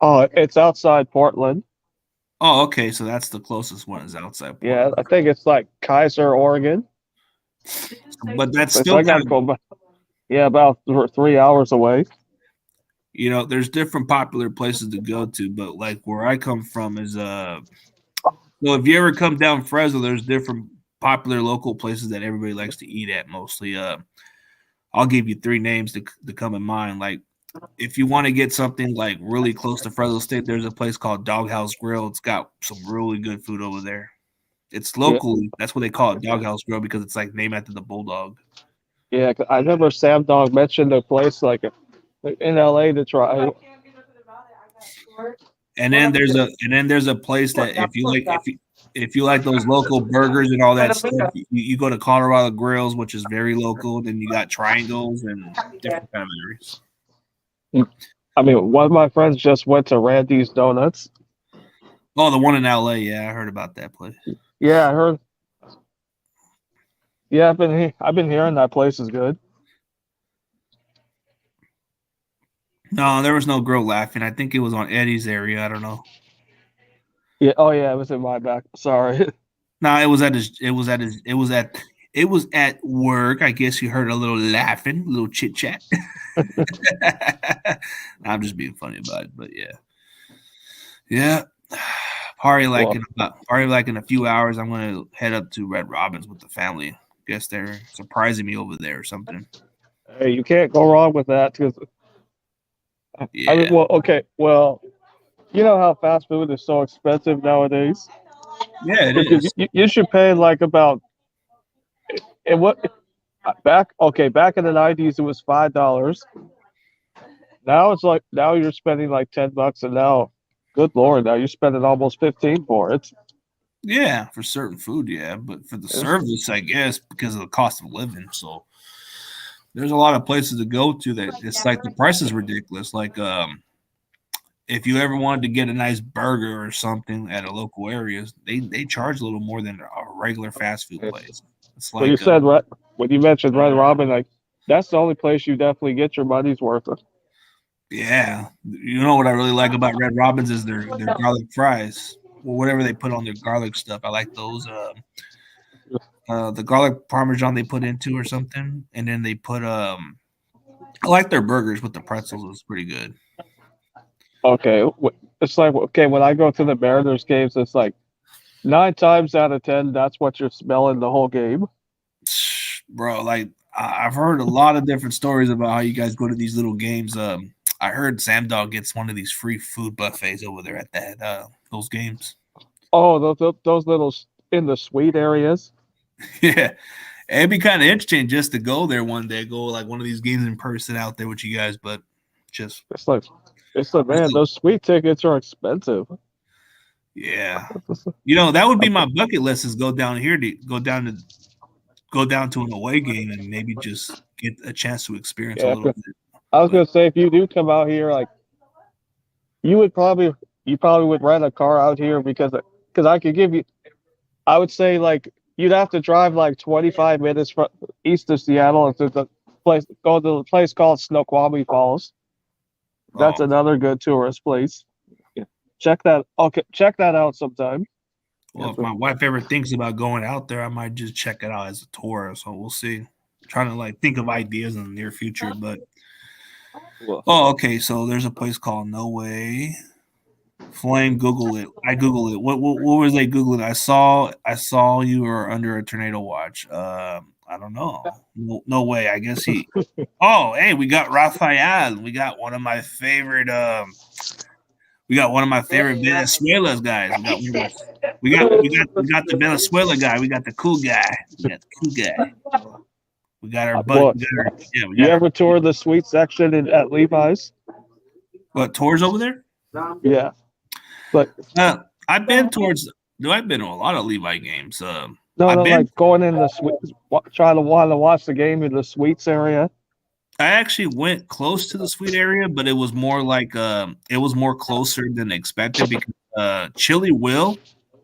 it's outside Portland. Oh, okay. So that's the closest one is outside Portland. Yeah, I think it's like Kaiser, Oregon. But that's still about 3 hours away. You know, there's different popular places to go to, but like where I come from is well, if you ever come down Fresno, there's different popular local places that everybody likes to eat at mostly. I'll give you 3 names to come in mind. Like, if you want to get something like really close to Fresno State, there's a place called Doghouse Grill. It's got some really good food over there. It's locally. Yeah. That's what they call it, Doghouse Grill, because it's like named after the bulldog. Yeah, I remember Sam Dog mentioned a place like in LA to try. And then there's a place that if you like those local burgers and all that stuff, you go to Colorado Grills, which is very local. Then you got Triangles and different kind of areas. I mean, one of my friends just went to Randy's Donuts. Oh, the one in LA. Yeah, I heard about that place. Yeah, I heard. Yeah, I've been hearing that place is good. No, there was no girl laughing. I think it was on Eddie's area. I don't know. Yeah. Oh yeah, it was in my back. Sorry. No, it was at work. I guess you heard a little laughing, a little chit chat. I'm just being funny about it, but yeah. Probably like in a few hours, I'm gonna head up to Red Robin's with the family. Guess they're surprising me over there or something. Hey, you can't go wrong with that because Yeah, I mean, well, okay, well, you know how fast food is so expensive nowadays. yeah, it is. You should pay like about and what back in the 90s it was $5. Now it's like now you're spending like $10 and now good lord, now you're spending almost 15 for it. Yeah, for certain food, yeah, but for the service, I guess because of the cost of living. So there's a lot of places to go to that it's like the price is ridiculous. Like if you ever wanted to get a nice burger or something at a local area, they charge a little more than a regular fast food place. It's like Well, you said when you mentioned Red Robin, like that's the only place you definitely get your money's worth. yeah, you know what I really like about Red Robin's is their garlic fries. Well, whatever they put on their garlic stuff, I like those. The garlic parmesan they put into or something, and then they put I like their burgers with the pretzels. It's pretty good. Okay, it's like okay when I go to the Mariners games, it's like 9 times out of 10 that's what you're smelling the whole game. Bro, like I've heard a lot of different stories about how you guys go to these little games. I heard Sam Dog gets one of these free food buffets over there at that those games. Oh, those little in the suite areas. Yeah, it'd be kind of interesting just to go there one day, go like one of these games in person out there with you guys. But just It's like man, those suite tickets are expensive. yeah, that would be my bucket list is go down here to go down to an away game and maybe just get a chance to experience a little bit. I was gonna say if you do come out here, like you probably would rent a car out here because I could give you. I would say like you'd have to drive like 25 minutes from east of Seattle to the place. Go to the place called Snoqualmie Falls. That's another good tourist place. Check that out sometime. Well, if my wife ever thinks about going out there, I might just check it out as a tour. So we'll see. I'm trying to like think of ideas in the near future, but okay. So there's a place called No Way. Flame, Google it. I Google it. What was they Googling? I saw you were under a tornado watch. I don't know. No way. I guess he. Oh, hey, we got Rafael. We got one of my favorite. Venezuela's guys. We got the Venezuela guy. We got the cool guy. We got our buddy. You ever tour the suite section at Levi's? What tours over there? Yeah. But I've been to a lot of Levi games. Like going in the suite, trying to want to watch the game in the suites area. I actually went close to the suite area, but it was more like it was more closer than expected because Chili Will,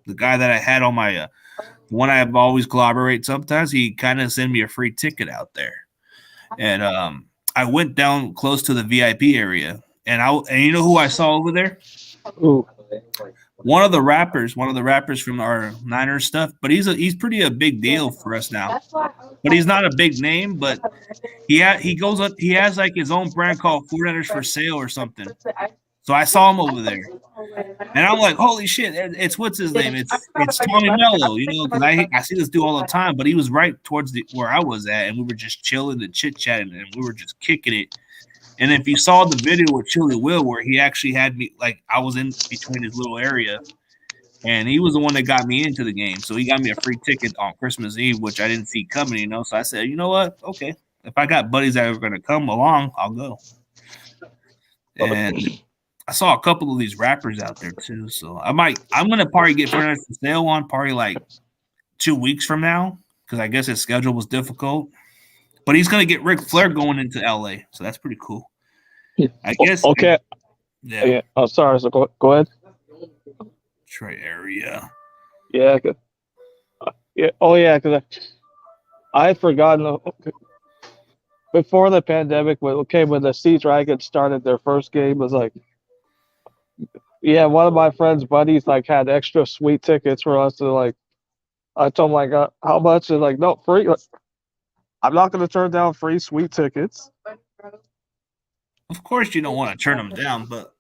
the guy that I had on my the one I've always collaborate sometimes, he kind of sent me a free ticket out there, and I went down close to the VIP area, and you know who I saw over there? Ooh. One of the rappers from our Niners stuff, but he's pretty a big deal for us now. But he's not a big name, but he has like his own brand called 49ers for Sale or something. So I saw him over there, and I'm like, holy shit! It's what's his name? It's Tommy Mello, because I see this dude all the time. But he was right towards where I was at, and we were just chilling and chit chatting, and we were just kicking it. And if you saw the video with Chili Will, where he actually had me, like I was in between his little area, and he was the one that got me into the game. So he got me a free ticket on Christmas Eve, which I didn't see coming, So I said, you know what? Okay, if I got buddies that are going to come along, I'll go. And I saw a couple of these rappers out there too. So I'm gonna probably get Fernandez for sale on probably like 2 weeks from now because I guess his schedule was difficult. But he's gonna get Ric Flair going into LA, so that's pretty cool. I guess. Okay. Yeah. Oh, sorry. So go ahead. Detroit area. Yeah. Yeah. Oh, yeah. Because I had forgotten before the pandemic. When the Sea Dragons started their first game, was like, yeah, one of my friends' buddies like had extra sweet tickets for us to like. I told him like, how much? And like, no, free. Like, I'm not going to turn down free sweet tickets. Of course, you don't want to turn them down, but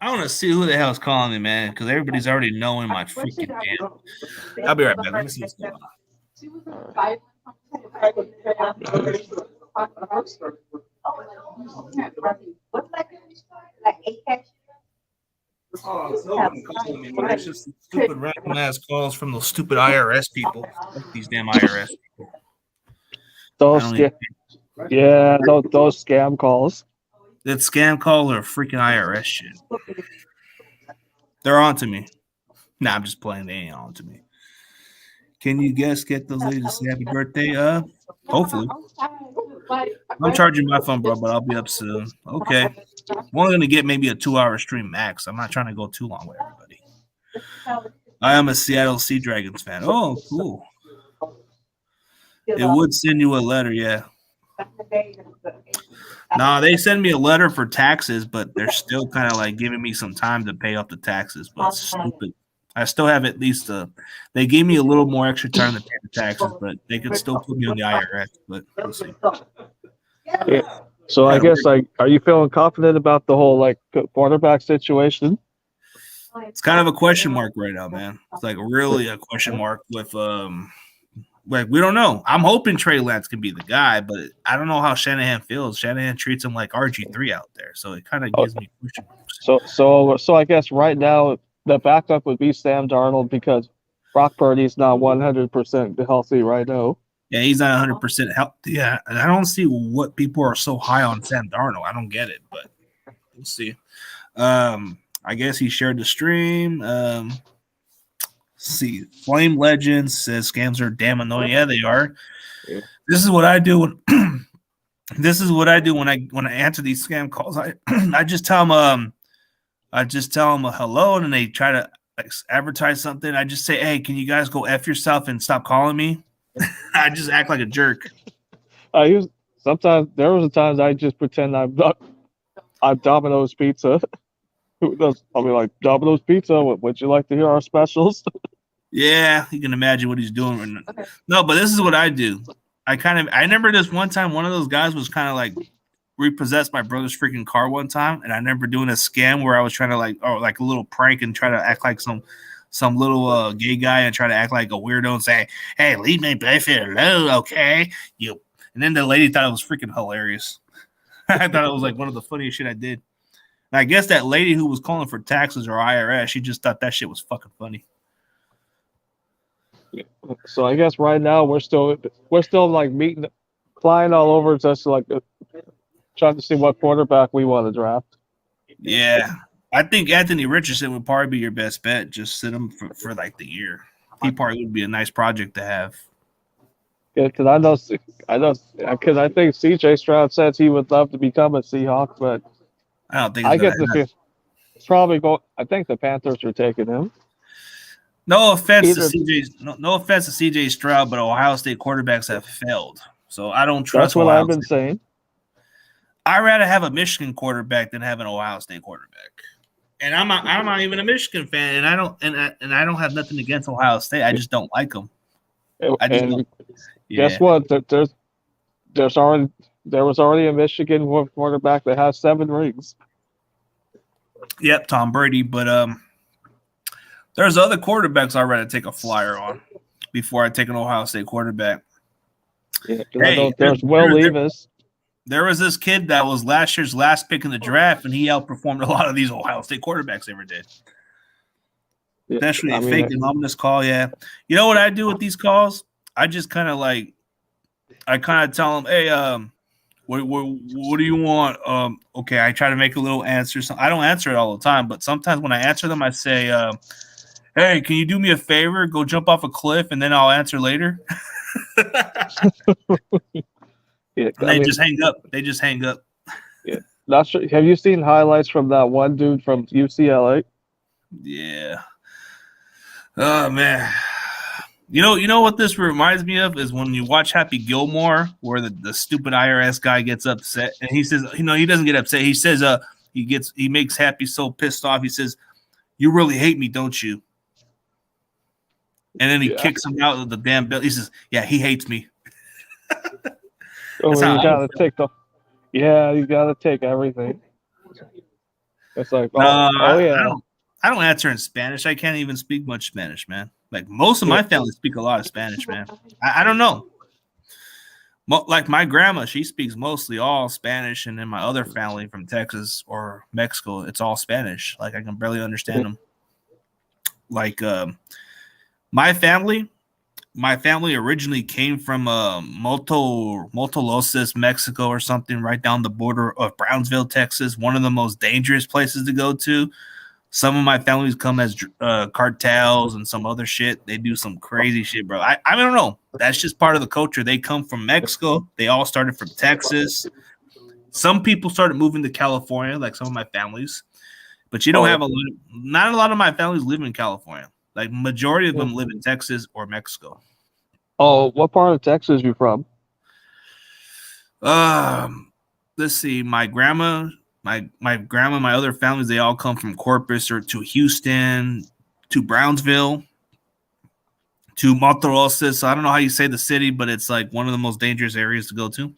I want to see who the hell's calling me, man, because everybody's already knowing my freaking damn. I'll be right back. Let me see what's going on. Oh, so calling me, man. It's just stupid random ass calls from those stupid IRS people. Fuck these damn IRS people. Those scam calls. That scam call or freaking IRS shit. They're on to me. Nah, I'm just playing. They ain't on to me. Can you guess? Get those ladies to say happy birthday? Hopefully. I'm charging my phone, bro, but I'll be up soon. Okay. I'm only gonna get maybe a 2-hour stream max. I'm not trying to go too long with everybody. I am a Seattle Sea Dragons fan. Oh, cool. It would send you a letter, yeah. Nah, they send me a letter for taxes, but they're still kind of like giving me some time to pay off the taxes. But it's stupid. I still have at least they gave me a little more extra time to pay the taxes, but they could still put me on the IRS. But we'll see. Yeah. So I guess like, are you feeling confident about the whole like quarterback situation? It's kind of a question mark right now, man. It's like really a question mark with like we don't know. I'm hoping Trey Lance can be the guy, but I don't know how Shanahan feels. Shanahan treats him like RG3 out there, so it kind of gives me question marks. So I guess right now the backup would be Sam Darnold because Brock Purdy's not 100% healthy right now. Yeah, he's not 100% healthy. Yeah, and I don't see what people are so high on Sam Darnold. I don't get it, but we'll see. I guess he shared the stream. See, Flame Legends says scams are damn annoying. Yeah, they are. Yeah. This is what I do when I answer these scam calls. I just tell them hello, and then they try to advertise something. I just say, hey, can you guys go F yourself and stop calling me? I just act like a jerk. Sometimes there was times I just pretend I'm Domino's Pizza. I'll be like, Domino's Pizza, would you like to hear our specials? Yeah, you can imagine what he's doing. Okay. No, but this is what I do. I remember this one time, one of those guys was kind of like repossessed my brother's freaking car one time, and I remember doing a scam where I was trying to like a little prank and try to act like some little gay guy and try to act like a weirdo and say, hey, leave me boyfriend alone, okay? And then the lady thought it was freaking hilarious. I thought it was like one of the funniest shit I did. And I guess that lady who was calling for taxes or IRS, she just thought that shit was fucking funny. So I guess right now we're still like flying all over just like trying to see what quarterback we want to draft. Yeah. I think Anthony Richardson would probably be your best bet. Just sit him for like the year. He probably would be a nice project to have. Yeah, because I know, because I think C.J. Stroud says he would love to become a Seahawk, but I don't think I get the feel it's probably go. I think the Panthers are taking him. No offense to CJ Stroud, but Ohio State quarterbacks have failed, so I don't trust. That's what I've been saying. I'd rather have a Michigan quarterback than have an Ohio State quarterback. And I'm not even a Michigan fan, and I don't have nothing against Ohio State. I just don't like them. Guess what? There was already a Michigan quarterback that has 7 rings. Yep, Tom Brady. But there's other quarterbacks I'd rather take a flyer on before I take an Ohio State quarterback. Yeah, hey, there's Will Levis. There was this kid that was last year's last pick in the draft, and he outperformed a lot of these Ohio State quarterbacks ever did. Yeah, especially a fake anonymous call. Yeah, you know what I do with these calls? I just kind of tell them, hey, What do you want? Okay, I try to make a little answer. So I don't answer it all the time, but sometimes when I answer them, I say, "Hey, can you do me a favor? Go jump off a cliff, and then I'll answer later." Yeah, And they just hang up. They just hang up. yeah. Not sure. Have you seen highlights from that one dude from UCLA? Yeah. Oh man. You know what this reminds me of is when you watch Happy Gilmore, where the stupid IRS guy gets upset, and he says, he doesn't get upset. He says, he makes Happy so pissed off. He says, "You really hate me, don't you?" And then he kicks him out of the damn bill. He says, "Yeah, he hates me." Oh, That's how you I gotta take you gotta take everything. It's like, No, yeah. I don't answer in Spanish. I can't even speak much Spanish, man. Like most of my family speak a lot of Spanish, man. I don't know. Like my grandma, she speaks mostly all Spanish, and then my other family from Texas or Mexico, it's all Spanish. Like I can barely understand them. Like my family originally came from Motoloses, Mexico, or something, right down the border of Brownsville, Texas. One of the most dangerous places to go to. Some of my families come as cartels and some other shit. They do some crazy shit, bro. I don't know. That's just part of the culture. They come from Mexico. They all started from Texas. Some people started moving to California, like some of my families. But you don't have not a lot of my families live in California. Like majority of them live in Texas or Mexico. Oh, what part of Texas you from? Let's see. My grandma, my other families, they all come from Corpus or to Houston, to Brownsville, to Motorosis. I don't know how you say the city, but it's like one of the most dangerous areas to go to.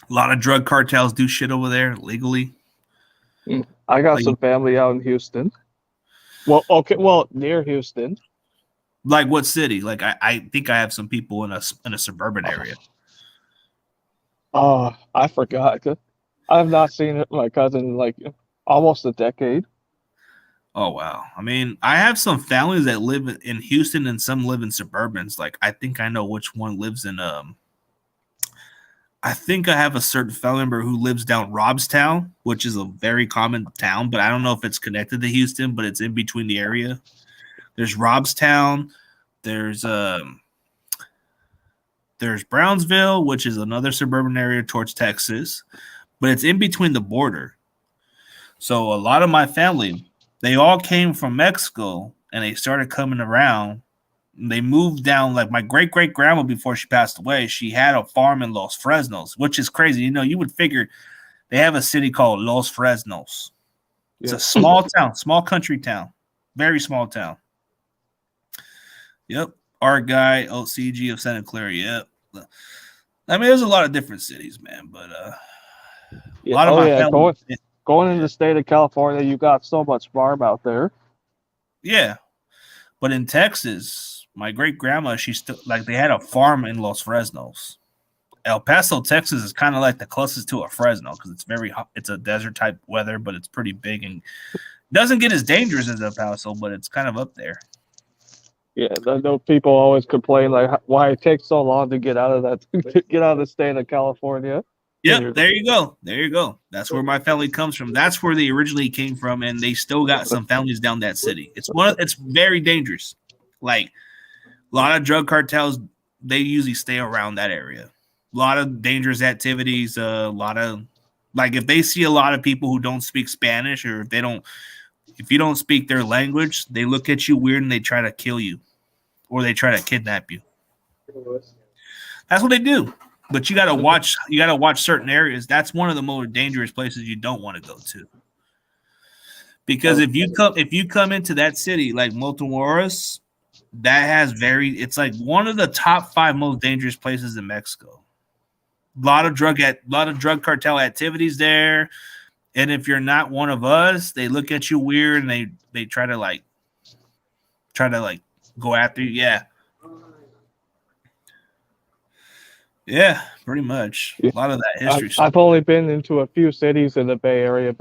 A lot of drug cartels do shit over there legally. I got some family out in Houston. Well, near Houston. Like what city? Like I think I have some people in a suburban area. Oh, I forgot. I have not seen my cousin in like almost a decade. Oh wow! I mean, I have some families that live in Houston and some live in suburbans. Like I think I know which one lives in I think I have a certain family member who lives down Robstown, which is a very common town, but I don't know if it's connected to Houston, but it's in between the area. There's Robstown. There's Brownsville, which is another suburban area towards Texas, but it's in between the border. So a lot of my family, they all came from Mexico and they started coming around. They moved down, like my great-great-grandma before she passed away, she had a farm in Los Fresnos, which is crazy. You would figure they have a city called Los Fresnos. It's a small town, small country town, very small town. Yep. Our guy, OCG of Santa Clara. Yep. I mean, there's a lot of different cities, man, but a lot of my family. Going in the state of California, you got so much farm out there. Yeah. But in Texas, my great grandma, she still they had a farm in Los Fresnos. El Paso, Texas is kind of like the closest to a Fresno because it's very hot. It's a desert type weather, but it's pretty big and doesn't get as dangerous as El Paso, but it's kind of up there. Yeah, I know people always complain like why it takes so long to get out of the state of California. Yep, there you go. There you go. That's where my family comes from. That's where they originally came from, and they still got some families down that city. It's very dangerous. Like a lot of drug cartels, they usually stay around that area. A lot of dangerous activities. A lot of if they see a lot of people who don't speak Spanish, or if you don't speak their language, they look at you weird and they try to kill you, or they try to kidnap you. That's what they do. But you gotta watch certain areas. That's one of the more dangerous places you don't want to go to. Because if you come into that city like Motorosis, it's like one of the top 5 most dangerous places in Mexico. A lot of drug cartel activities there. And if you're not one of us, they look at you weird and they try to go after you. Yeah. Yeah, pretty much. A lot of that history. I've only been into a few cities in the Bay Area,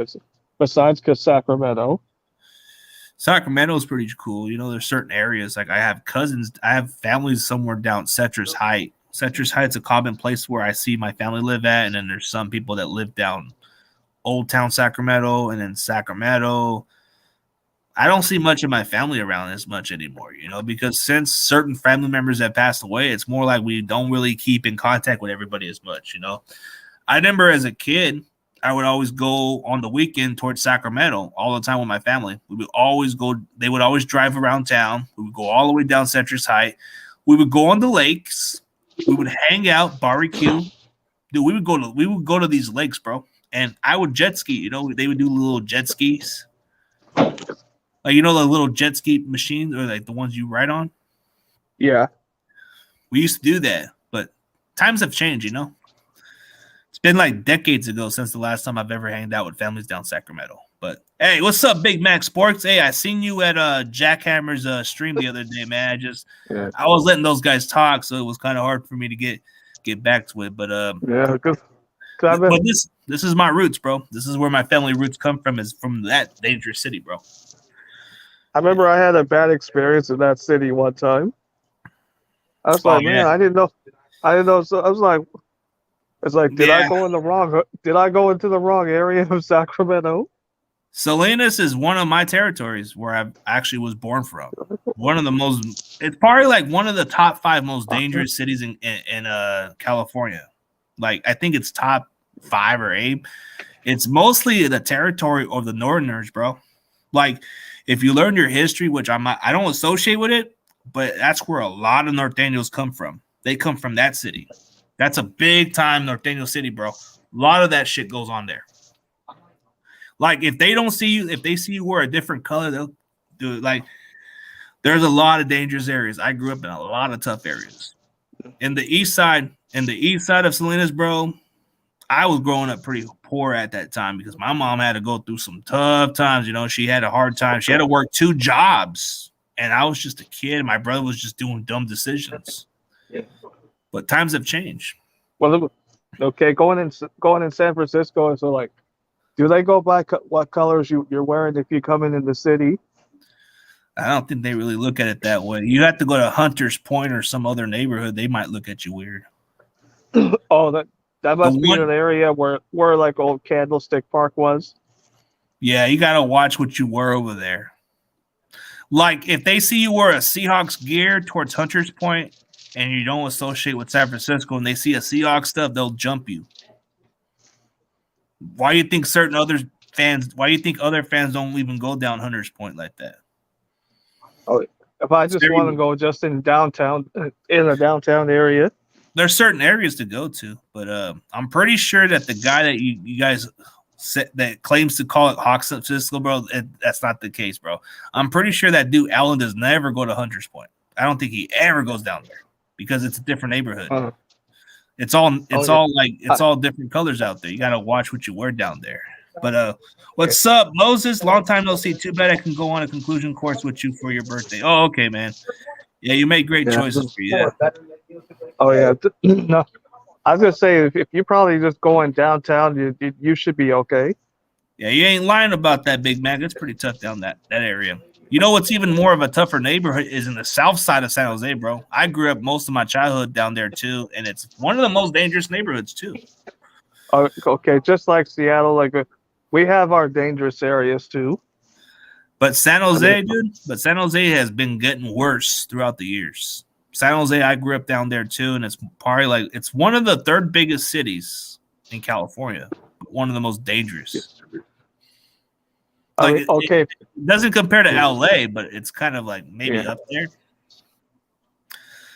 besides Sacramento. Sacramento is pretty cool. There's certain areas. Like I have families somewhere down Citrus Heights. Citrus Heights, a common place where I see my family live at, and then there's some people that live down Old Town Sacramento, and then Sacramento. I don't see much of my family around as much anymore, because since certain family members have passed away, it's more like we don't really keep in contact with everybody as much, I remember as a kid, I would always go on the weekend towards Sacramento all the time with my family. We would always go, they would always drive around town. We would go all the way down Citrus Heights. We would go on the lakes. We would hang out, barbecue. Dude, we would go to these lakes, bro. And I would jet ski, they would do little jet skis. Like, the little jet ski machines, or like the ones you ride on. Yeah. We used to do that, but times have changed, It's been like decades ago since the last time I've ever hanged out with families down Sacramento. But hey, what's up, Big Mac Sports? Hey, I seen you at Jackhammer's stream the other day, man. I was letting those guys talk, so it was kind of hard for me to get back to it. But because but this is my roots, bro. This is where my family roots come from, is from that dangerous city, bro. I remember I had a bad experience in that city one time. I was like, man, I didn't know. So I was like, did I go into the wrong area of Sacramento? Salinas is one of my territories where I actually was born from. It's probably like one of the top 5 most dangerous cities in California. Like, I think it's top 5 or 8. It's mostly the territory of the Northerners, bro. Like, if you learn your history, which I don't associate with it, but that's where a lot of Norteños come from. They come from that city. That's a big time Norteño city, bro. A lot of that shit goes on there. Like, if they see you wear a different color, they'll do it. Like, there's a lot of dangerous areas. I grew up in a lot of tough areas. In the east side of Salinas, bro, I was growing up pretty poor at that time because my mom had to go through some tough times. She had a hard time. She had to work 2 jobs, and I was just a kid. My brother was just doing dumb decisions. But times have changed. Well, okay, going in San Francisco, so like, do they go by what colors you're wearing if you come in the city? I don't think they really look at it that way. You have to go to Hunters Point or some other neighborhood. They might look at you weird. Oh, that must be an area where like old Candlestick Park was. Yeah, you got to watch what you wear over there. Like, if they see you wear a Seahawks gear towards Hunters Point and you don't associate with San Francisco and they see a Seahawks stuff, they'll jump you. Why do you think other fans don't even go down Hunters Point like that? Oh, if I just want to go just in a downtown area. There's certain areas to go to, but I'm pretty sure that the guy that you guys said that claims to call it Hawks San Francisco, bro, that's not the case, bro. I'm pretty sure that dude Allen does never go to Hunters Point. I don't think he ever goes down there because it's a different neighborhood. It's all different colors out there. You got to watch what you wear down there. But what's up, Moses? Long time no see. Too bad I can go on a conclusion course with you for your birthday. Oh, okay, man. Yeah, you made great choices for you. Oh yeah, no. I was gonna say if you're probably just going downtown, you should be okay. Yeah, you ain't lying about that, Big Mac. It's pretty tough down that area. You know what's even more of a tougher neighborhood is in the south side of San Jose, bro. I grew up most of my childhood down there too, and it's one of the most dangerous neighborhoods too. Oh, okay, just like Seattle, like we have our dangerous areas too. But San Jose has been getting worse throughout the years. San Jose, I grew up down there too, and it's probably it's one of the 3rd biggest cities in California, one of the most dangerous. It doesn't compare to LA, but it's kind of like maybe up there.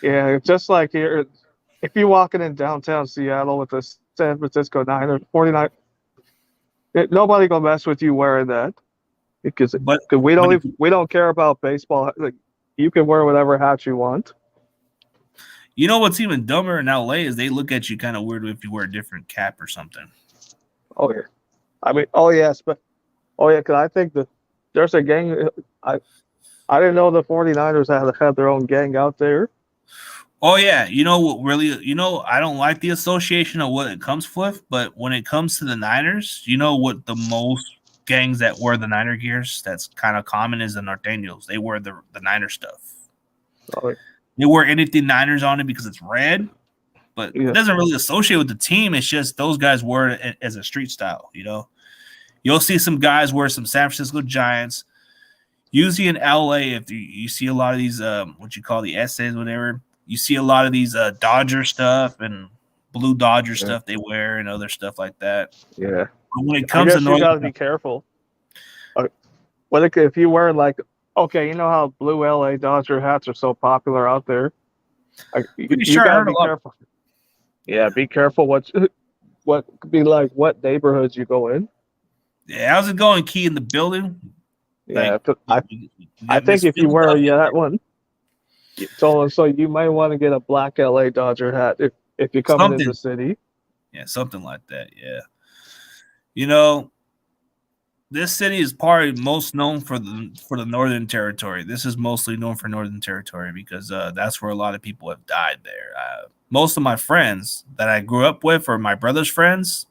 Yeah, it's just like here. If you're walking in downtown Seattle with the San Francisco 49, nobody gonna mess with you wearing that because we don't care about baseball. Like, you can wear whatever hat you want. You know what's even dumber in LA is they look at you kind of weird if you wear a different cap or something. Oh yeah, because I think there's a gang. I didn't know the 49ers had their own gang out there. Oh yeah, you know what? Really, I don't like the association of what it comes with, but when it comes to the Niners, you know what the most gangs that wear the Niner gears that's kind of common is the Norteños. They wear the Niner stuff. Oh, yeah. They wear anything Niners on it because it's red. but Yeah. it doesn't really associate with the team. It's just those guys wear it as a street style. You know, you'll see some guys wear some San Francisco Giants. Usually in LA, if you see a lot of these, what you call the essays, whatever, you see a lot of these Dodger stuff and blue Dodger stuff they wear and other stuff like that. Yeah. But when it I comes guess to you got to Northern, be careful. If you wear like, okay, you know how blue LA Dodger hats are so popular out there. You sure I got to heard be a lot. careful. Yeah, be careful what could be like what neighborhoods you go in. yeah, how's it going, Key, in the building? Yeah, Like, I think if you wear that one, so you might want to get a black LA Dodger hat if you're coming in the city. Yeah, something like that. Yeah, you know, this city is probably most known for the Northern Territory. This is mostly known for Northern Territory because that's where a lot of people have died there. Most of my friends that I grew up with, or my brother's friends,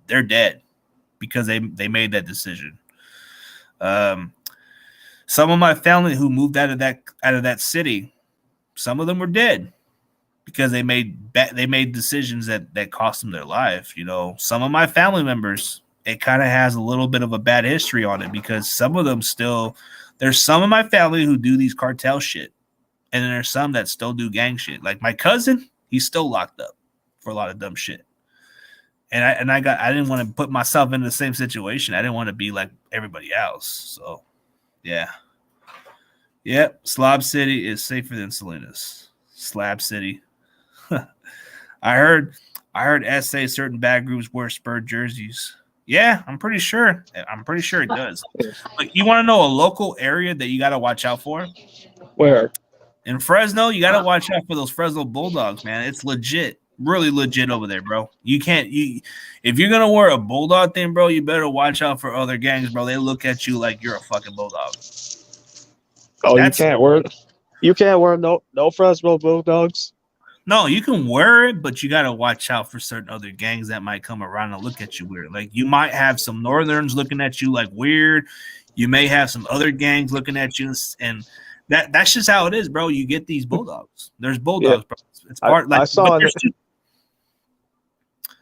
they're dead because they made that decision. Some of my family who moved out of that city, some of them were dead because they made decisions that cost them their life. You know, some of my family members, it kind of has a little bit of a bad history on it because some of them there's some of my family who do these cartel shit, and then there's some that still do gang shit. Like my cousin, he's still locked up for a lot of dumb shit. And I didn't want to put myself in the same situation. I didn't want to be like everybody else. So yeah. Yep, Slob City is safer than Salinas. Slab City. I heard SA certain bad groups wear Spur jerseys. Yeah, I'm pretty sure. It does. But you want to know a local area that you got to watch out for? Where? In Fresno, you got to watch out for those Fresno Bulldogs, man. It's legit. Really legit over there, bro. If you're going to wear a Bulldog thing, bro, you better watch out for other gangs, bro. They look at you like you're a fucking Bulldog. Oh, you can't wear no Fresno Bulldogs? No, you can wear it, but you got to watch out for certain other gangs that might come around and look at you weird. Like you might have some Northerns looking at you like weird. You may have some other gangs looking at you, and that's just how it is, bro. You get these Bulldogs. There's Bulldogs, bro. It's part I saw it.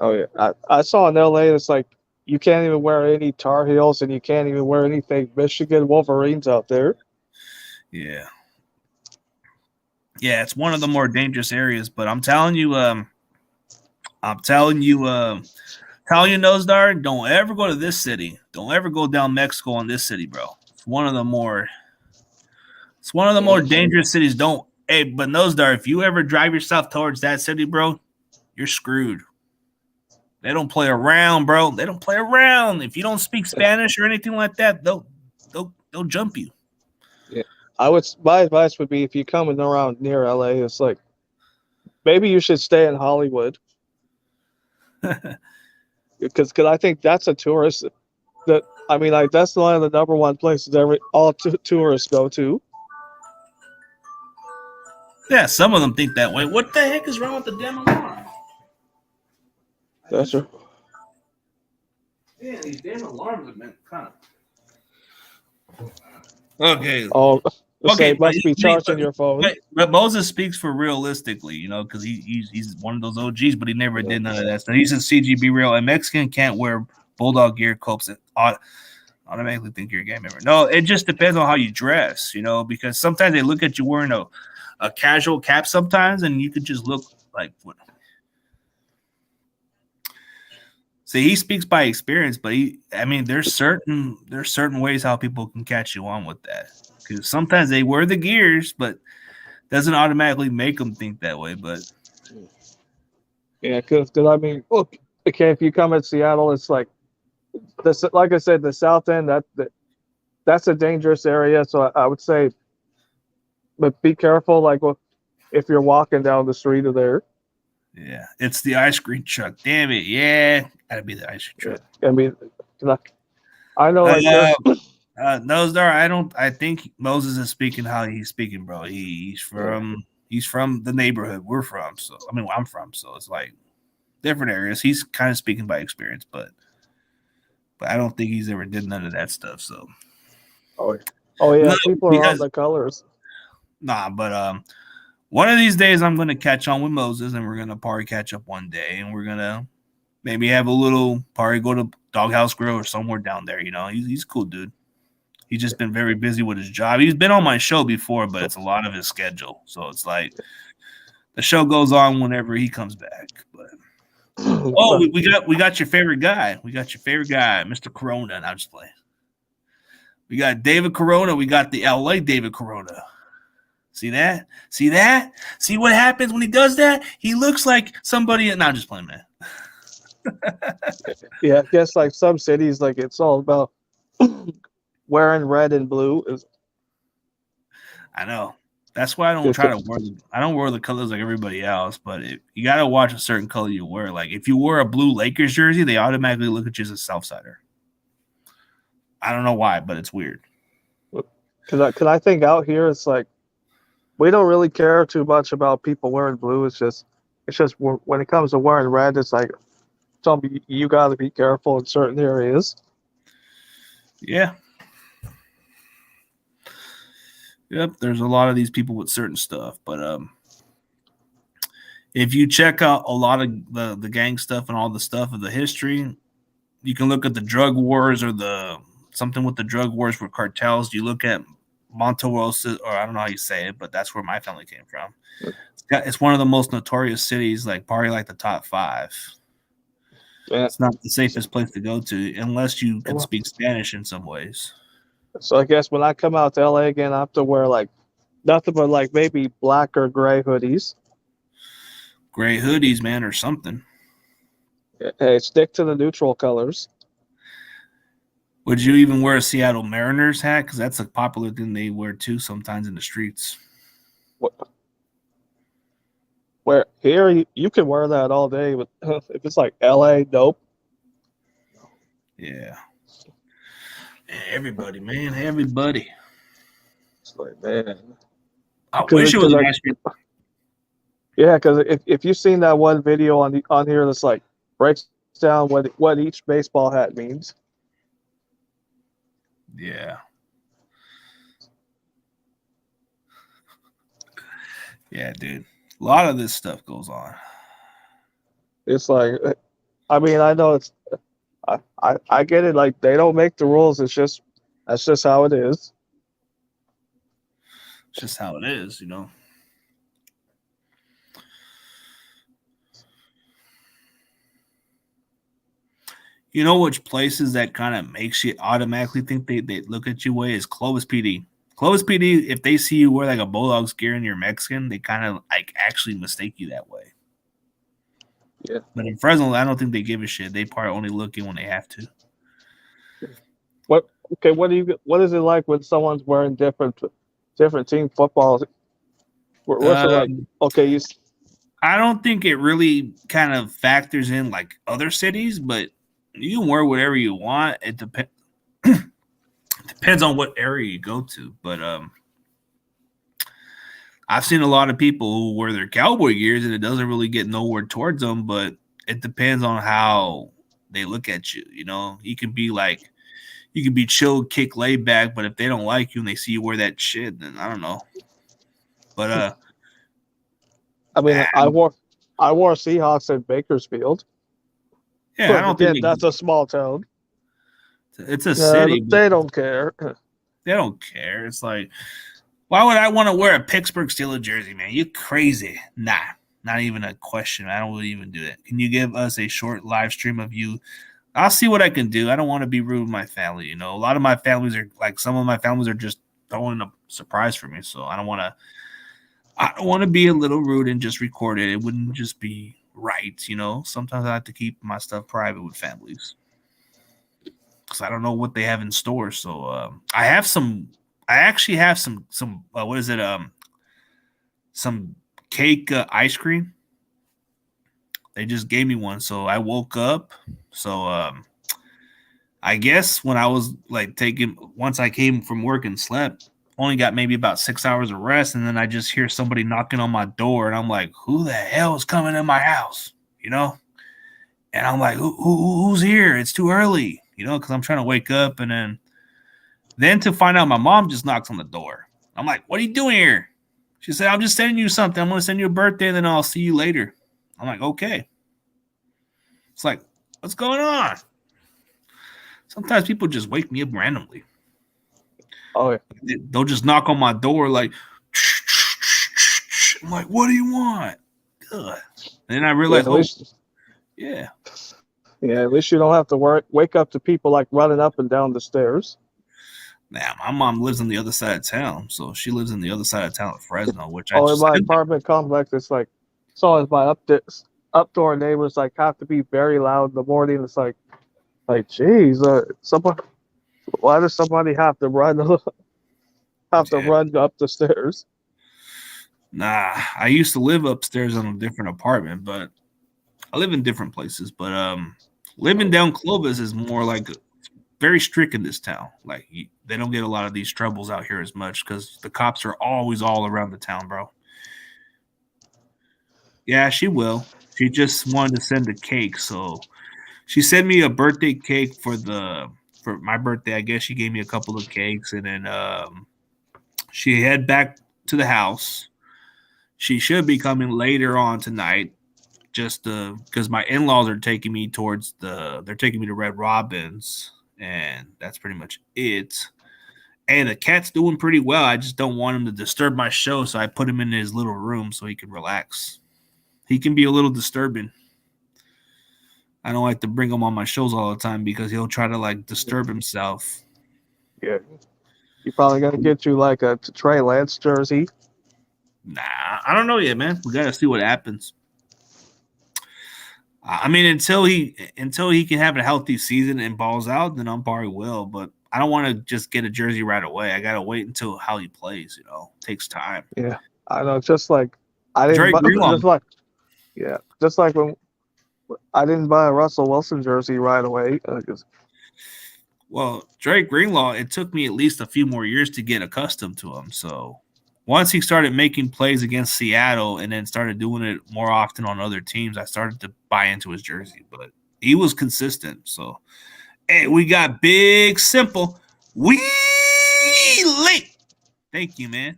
Oh yeah, I saw in LA. It's like you can't even wear any Tar Heels, and you can't even wear anything Michigan Wolverines out there. Yeah. Yeah, it's one of the more dangerous areas, but I'm telling you, Nosdar, don't ever go to this city. Don't ever go down Mexico in this city, bro. It's one of the more dangerous cities. But Nosdar, if you ever drive yourself towards that city, bro, you're screwed. They don't play around, bro. They don't play around. If you don't speak Spanish or anything like that, they'll jump you. My advice would be if you're coming around near LA, it's like maybe you should stay in Hollywood because I think that's a tourist that's one of the number one places all tourists go to. Yeah, some of them think that way. What the heck is wrong with the damn alarm? That's true. Yeah, these damn alarms have been kind of okay. Oh. Okay, it must be charging your phone. But Moses speaks for realistically, you know, because he's one of those OGs, but he never did none of that stuff. He says CGB real, and Mexican can't wear Bulldog gear copes and automatically think you're a gang member. No, it just depends on how you dress, you know, because sometimes they look at you wearing a casual cap sometimes, and you could just look like what. See, he speaks by experience, but there's certain ways how people can catch you on with that. Because sometimes they wear the gears, but doesn't automatically make them think that way. But yeah, because look, okay, if you come in Seattle, it's like I said, the South End that's a dangerous area. So I would say, but be careful. Like, if you're walking down the street of there. Yeah, it's the ice cream truck. Damn it! Yeah, gotta be the ice cream truck. I know. Nosdar, I think Moses is speaking how he's speaking, bro. He's from the neighborhood we're from. So I'm from. So it's like different areas. He's kind of speaking by experience, but I don't think he's ever did none of that stuff. So. Oh yeah, people are on the colors. Nah, but One of these days, I'm going to catch on with Moses, and we're going to party catch up one day, and we're going to maybe have a little party, go to Doghouse Grill or somewhere down there. You know, he's a cool dude. He's just been very busy with his job. He's been on my show before, but it's a lot of his schedule. So it's like the show goes on whenever he comes back. But we got your favorite guy. We got your favorite guy, Mr. Corona. And I'm just playing. We got David Corona. We got the LA David Corona. See that? See that? See what happens when he does that? He looks like somebody. No, I'm just playing, man. Yeah, I guess like some cities, like it's all about wearing red and blue. I know. That's why I don't try to wear. I don't wear the colors like everybody else. But you got to watch a certain color you wear. Like if you wear a blue Lakers jersey, they automatically look at you as a Southsider. I don't know why, but it's weird. Because I think out here it's like we don't really care too much about people wearing blue. It's just when it comes to wearing red, it's like you got to be careful in certain areas. Yeah. Yep, there's a lot of these people with certain stuff, but if you check out a lot of the gang stuff and all the stuff of the history, you can look at the drug wars or something with the drug wars with cartels. You look at Monterosa, or I don't know how you say it, but that's where my family came from. It's one of the most notorious cities, like probably like the top 5. Yeah. It's not the safest place to go to unless you can speak Spanish in some ways. So I guess when I come out to LA again, I have to wear like nothing but like maybe black or gray hoodies. Gray hoodies, man, or something. Hey, stick to the neutral colors. Would you even wear a Seattle Mariners hat? Because that's a popular thing they wear too sometimes in the streets. Where here you can wear that all day, but if it's like LA, nope. Yeah. Everybody, man, everybody. It's like, man. I wish it was Yeah, because if you've seen that one video on here that's like breaks down what each baseball hat means. Yeah. Yeah, dude. A lot of this stuff goes on. It's like, I mean, I know it's, I get it. Like they don't make the rules. That's just how it is. It's just how it is, you know. You know which places that kind of makes you automatically think they look at you way is Clovis PD. Clovis PD, if they see you wear like a Bulldogs gear and you're Mexican, they kind of like actually mistake you that way. Yeah. But in Fresno, I don't think they give a shit. They probably only look in when they have to. What is it like when someone's wearing different team footballs? What's it like? Okay, I don't think it really kind of factors in like other cities, but you can wear whatever you want. It depends on what area you go to. But I've seen a lot of people who wear their cowboy gears and it doesn't really get nowhere towards them, but it depends on how they look at you. You know, you can be chill, kick, laid back, but if they don't like you and they see you wear that shit, then I don't know. But I mean, I wore Seahawks in Bakersfield. Yeah, I don't think that's a small town. It's a city. They don't care. They don't care. It's like, why would I want to wear a Pittsburgh Steelers jersey, man? You crazy? Nah, not even a question. I don't really even do that. Can you give us a short live stream of you? I'll see what I can do. I don't want to be rude with my family. You know, a lot of my families are like, some of my families are just throwing a surprise for me. So I don't want to be a little rude and just record it. It wouldn't just be right. You know, sometimes I have to keep my stuff private with families because I don't know what they have in store. So I actually have some what is it? Some cake ice cream. They just gave me one. So I woke up. So I guess when I was like once I came from work and slept, only got maybe about 6 hours of rest. And then I just hear somebody knocking on my door. And I'm like, who the hell is coming in my house? You know? And I'm like, who's here? It's too early, you know, because I'm trying to wake up. And then to find out my mom just knocks on the door. I'm like, what are you doing here? She said, I'm just sending you something. I'm going to send you a birthday, and then I'll see you later. I'm like, okay. It's like, what's going on? Sometimes people just wake me up randomly. Oh, They'll just knock on my door like, I'm like, what do you want? Good. And then I realized, at least, yeah. yeah, at least you don't have to wake up to people like running up and down the stairs. Nah, my mom lives on the other side of town, so she lives in the other side of town at Fresno, which In my apartment complex, it's like, it's always my updoor neighbors like have to be very loud in the morning. It's like, geez, why does somebody have to run run up the stairs? Nah, I used to live upstairs in a different apartment, but I live in different places. But living down Clovis is more like very strict in this town. Like they don't get a lot of these troubles out here as much because the cops are always all around the town, bro. Yeah, she will. She just wanted to send a cake, so she sent me a birthday cake for my birthday. I guess she gave me a couple of cakes, and then she head back to the house. She should be coming later on tonight, just because my in-laws are taking me they're taking me to Red Robin's, and that's pretty much it. And the cat's doing pretty well. I just don't want him to disturb my show, so I put him in his little room so he can relax. He can be a little disturbing. I don't like to bring him on my shows all the time because he'll try to like disturb himself. Yeah, you probably got to get you like a Trey Lance jersey. Nah, I don't know yet, man. We gotta see what happens. I mean, until he can have a healthy season and balls out, then I'm probably will. But I don't want to just get a jersey right away. I gotta wait until how he plays. It takes time. Yeah, I know. Just like I didn't. Just like when I didn't buy a Russell Wilson jersey right away. Well, Drake Greenlaw, it took me at least a few more years to get accustomed to him. So once he started making plays against Seattle and then started doing it more often on other teams, I started to buy into his jersey. But he was consistent. So, hey, we got Big Simple. We late. Thank you, man.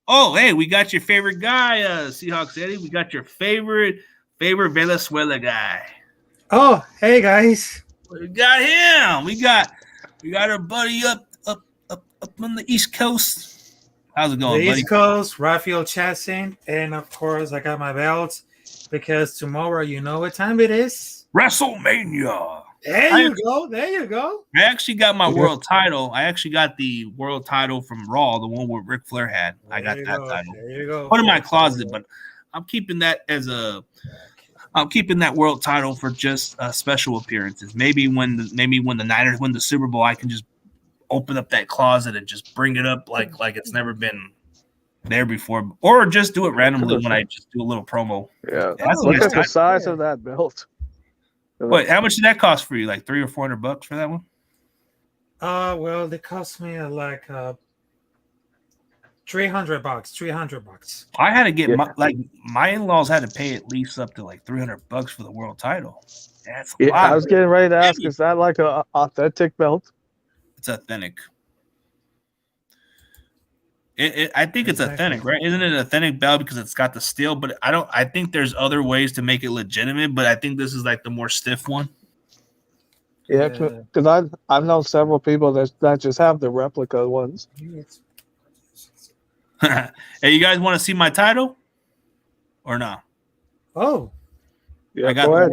Oh, hey, we got your favorite guy, Seahawks Eddie. We got your favorite Venezuela guy. Oh, hey guys. We got him. We got our buddy up on the East Coast. How's it going, buddy? East Coast, Rafael Chassin, and of course I got my belts because tomorrow you know what time it is. WrestleMania. There you go. I actually got my world title. I actually got the world title from Raw, the one where Ric Flair had. I got that title. There you go. Put in my closet, but I'm keeping that world title for just special appearances. Maybe when the Niners win the Super Bowl, I can just open up that closet and just bring it up like it's never been there before, or just do it randomly when I just do a little promo. Yeah, look at the size of that belt. Wait, how much did that cost for you? Like $300 or $400 for that one? Well, they cost me like $300. $300. I had to get my in-laws had to pay at least up to like $300 for the world title. That's a lot. I was getting ready to ask, is that like an authentic belt? It's authentic. I think it's authentic, right? Isn't it an authentic belt because it's got the steel? But I think there's other ways to make it legitimate, but I think this is like the more stiff one. Yeah, because I've known several people that just have the replica ones. Hey, you guys want to see my title or not? Oh, yeah, go ahead.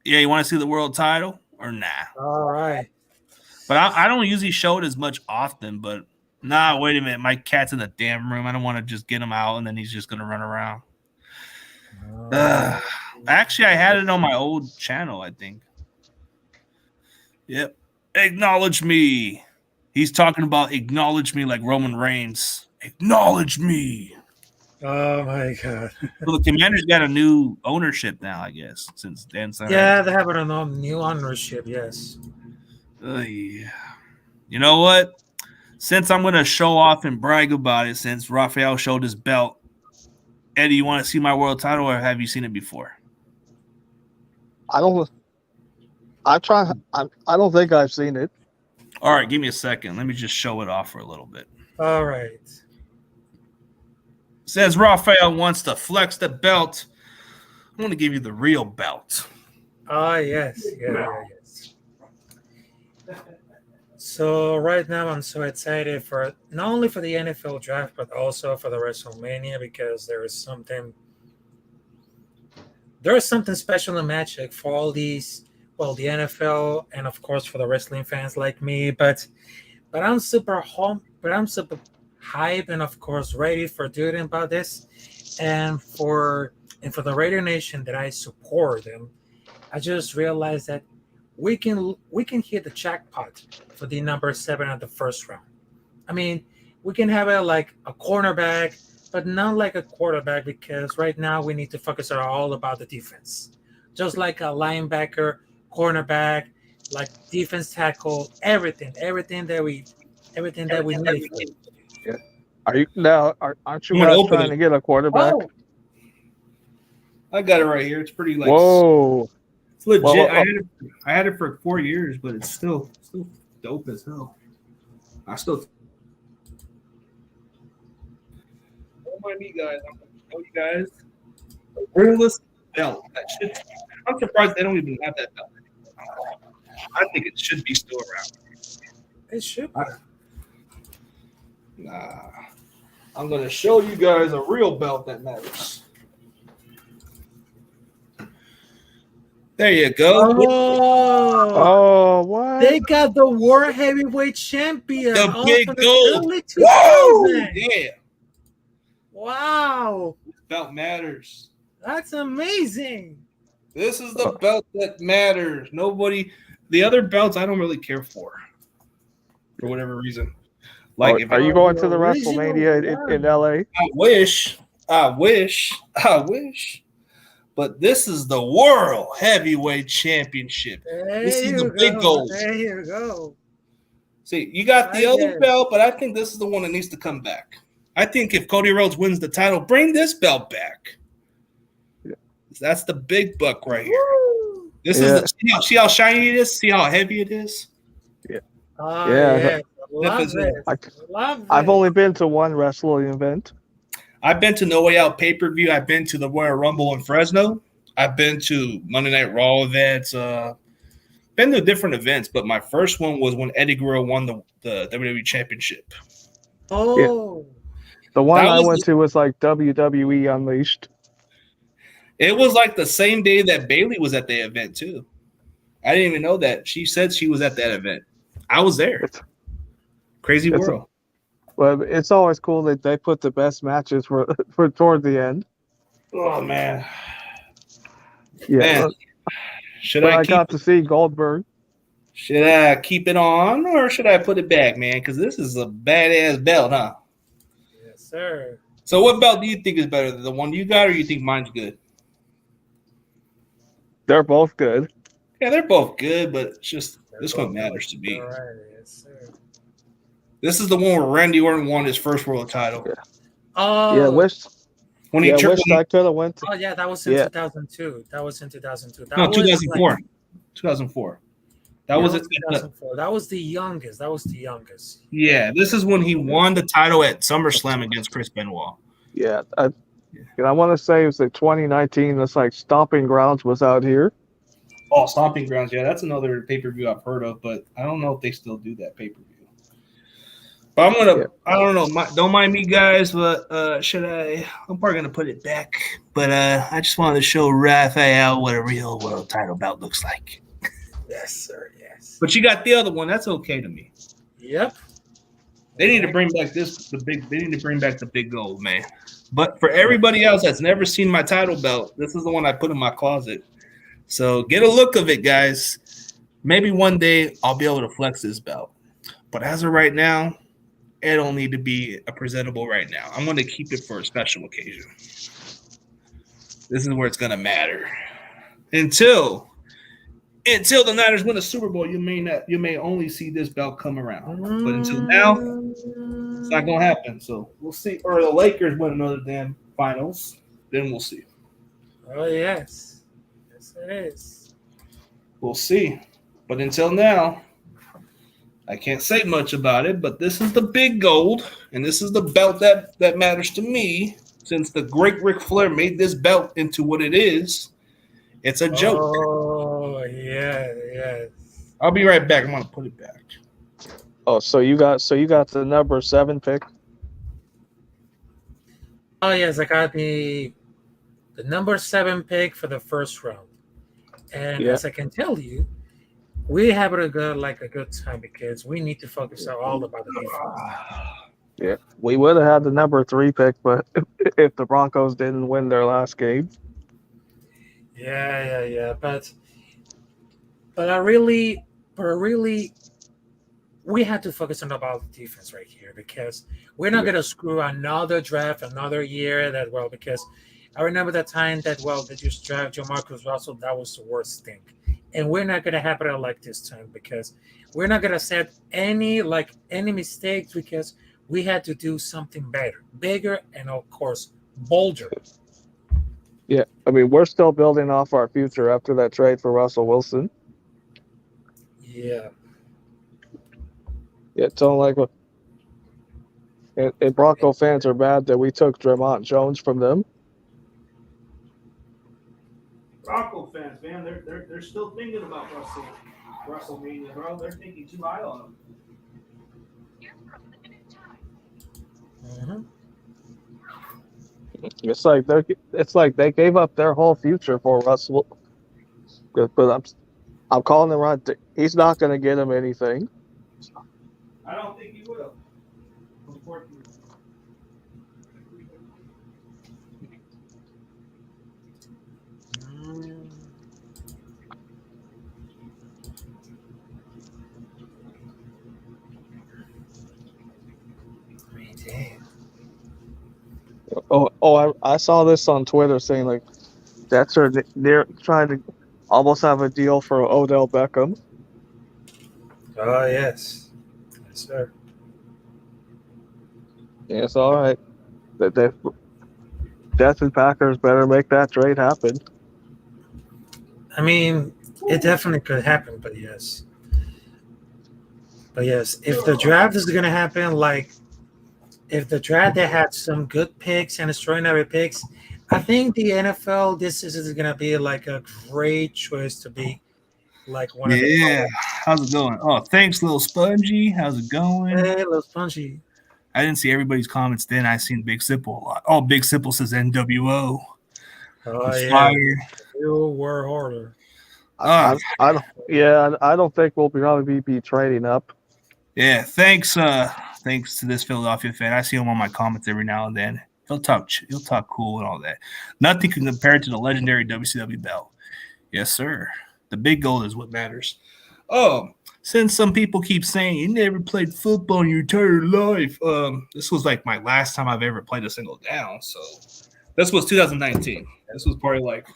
Yeah, you want to see the world title or nah? All right. But I don't usually show it as much often, but nah, wait a minute. My cat's in the damn room. I don't want to just get him out and then he's just going to run around. Actually, I had it on my old channel, I think. Yep. Acknowledge me. He's talking about acknowledge me like Roman Reigns. Acknowledge me. Oh, my God. Well, the Commanders got a new ownership now, I guess, since Dan Snyder. Yeah, they have a new ownership, yes. You know what? Since I'm going to show off and brag about it, since Rafael showed his belt, Eddie, you want to see my world title or have you seen it before? I don't think I've seen it. All right, give me a second. Let me just show it off for a little bit. All right. Says Raphael wants to flex the belt. I'm going to give you the real belt. Ah, yes. Yes. So right now I'm so excited for not only for the NFL draft, but also for the WrestleMania because there's something special in Magic for all these, well, the NFL and of course for the wrestling fans like me. But I'm super hyped and of course ready for doing about this, and for the Raider Nation that I support them. I just realized that we can hit the jackpot for the number 7 at the first round. I mean, we can have it like a cornerback, but not like a quarterback because right now we need to focus on all about the defense. Just like a linebacker, cornerback, like defense tackle, everything that we need. Yeah. Are you now? Aren't you I'm gonna guys open trying it. to get a quarterback? Oh, I got it right here. It's pretty like Whoa! it's legit. Well, I had it for 4 years, but it's still dope as hell. I still don't mind me, guys. I'm gonna show you guys the realest belt. That shit. I'm surprised they don't even have that belt anymore. I think it should be still around. it should. Nah. I'm gonna show you guys a real belt that matters. There you go. Oh, Oh, what? they got the World Heavyweight Champion. The all big from gold. early Whoa! 2000s. Yeah. Wow, This belt matters. that's amazing. This is the belt that matters. The other belts I don't really care for whatever reason. Like, Are you going to the the original WrestleMania in LA? I wish. But this is the World Heavyweight Championship. This is the big gold. There you go. See, you got the I other get it. belt, but I think this is the one that needs to come back. I think if Cody Rhodes wins the title, bring this belt back. Yeah. That's the big buck right here. Woo! This Yeah. is see how shiny it is? See how heavy it is? Oh, Yeah. yeah. Love That's it. I- Love I've it. only been to one wrestling event. I've been to No Way Out pay-per-view. I've been to the Royal Rumble in Fresno. I've been to Monday Night Raw events. Been to different events, but my first one was when Eddie Guerrero won the WWE Championship. Oh, The one That I was went to was like WWE Unleashed. It was like the same day that Bailey was at the event too. I didn't even know that. She said she was at that event. I was there. Crazy it's- world. But it's always cool that they put the best matches for toward the end. Oh man. Yeah, Man. Should but I got to see Goldberg. should I keep it on or should I put it back, man? Because this is a badass belt, huh? yes, sir. So what belt do you think is better? The one you got or you think mine's good? They're both good. Yeah, they're both good, but it's just this one matters to me. All right, yes, sir. This is the one where Randy Orton won his first world title. Yeah. Oh, Yeah, wish When he yeah, turned wish I could have went to. oh, yeah, that was in Yeah. 2002. That was in 2002. That no, was 2004. like- 2004. That was it. 2004. That was the youngest. Yeah, this is when he won the title at SummerSlam against Chris Benoit. Yeah, I want to say it was like 2019. It's like Stomping Grounds was out here. Oh, Stomping Grounds. Yeah, that's another pay-per-view I've heard of, but I don't know if they still do that pay-per-view. But I'm gonna, Yeah. I don't know, don't mind me, guys, but should I? I'm probably gonna put it back. But I just wanted to show Raphael what a real world title belt looks like. Yes, sir. Yes. But you got the other one. That's okay to me. Yep. They need to bring back They need to bring back the big gold, man. But for everybody else that's never seen my title belt, this is the one I put in my closet. So get a look of it, guys. Maybe one day I'll be able to flex this belt. But as of right now, it don't need to be a presentable right now. I'm going to keep it for a special occasion. This is where it's going to matter. Until the Niners win a Super Bowl, you may only see this belt come around. But until now, it's not going to happen. So we'll see. Or the Lakers win another damn finals. Then we'll see. Oh, yes. Yes, it is. We'll see. But until now, I can't say much about it. But this is the big gold. And this is the belt that matters to me. since the great Ric Flair made this belt into what it is, it's a joke. Oh yeah. I'll be right back. I'm gonna put it back. Oh, so you got the number 7 pick. Oh yes, I got the number 7 pick for the first round. And Yeah. as I can tell you, we have a good time because we need to focus all about the defense. Yeah, we would have had the number 3 pick, but if the Broncos didn't win their last game, Yeah. But I really, we have to focus on about the defense right here because we're not going to screw another draft another year because I remember that time that just draft Jamarcus Russell. That was the worst thing. And we're not going to happen like this time because we're not going to set any mistakes because we had to do something better, bigger, and of course, bolder. yeah, I mean we're still building off our future after that trade for Russell Wilson. Yeah. Yeah, don't like what. And Bronco fans are mad that we took Draymond Jones from them. Bronco fans, man, they're still thinking about WrestleMania, bro. They're thinking too high on him. Mhm. It's like they gave up their whole future for Russell. But I'm calling him right. He's not going to get him anything. I don't think he will. Unfortunately. I mean, damn. I saw this on Twitter saying like they're trying to almost have a deal for Odell Beckham. Oh yes, sir. Yeah, it's all right. That Jets and Packers better make that trade happen. I mean, it definitely could happen, but yes. If the draft is going to happen, if the draft they had some good picks and extraordinary picks, I think the NFL this is going to be like a great choice to be like one of the. Yeah, how's it going? Oh, thanks, little Spongy. How's it going? Hey, little Spongy. I didn't see everybody's comments then. I seen Big Sipple a lot. Oh, Big Sipple says NWO. Oh yeah, Fire. you were harder. I don't think we'll probably be trading up. Yeah, thanks to this Philadelphia fan. I see him on my comments every now and then. He'll talk cool and all that. Nothing can compare to the legendary WCW belt. Yes, sir. The big gold is what matters. Oh, since some people keep saying you never played football in your entire life, this was like my last time I've ever played a single down. So this was 2019. This was probably like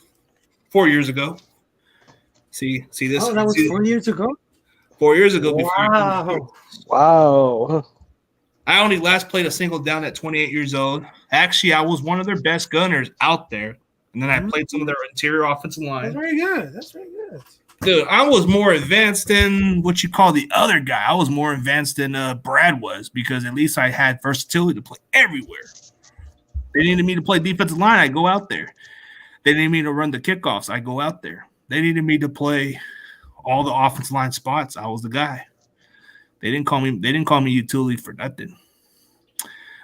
4 years ago. See this? Oh, that was 4 years ago. 4 years ago. Wow. I only last played a single down at 28 years old. Actually, I was one of their best gunners out there. And then I played some of their interior offensive line. That's very good. That's very good. Dude, I was more advanced than what you call the other guy. I was more advanced than Brad was because at least I had versatility to play everywhere. They needed me to play defensive line. I go out there. They needed me to run the kickoffs. I go out there. They needed me to play all the offensive line spots. I was the guy. They didn't call me utility for nothing.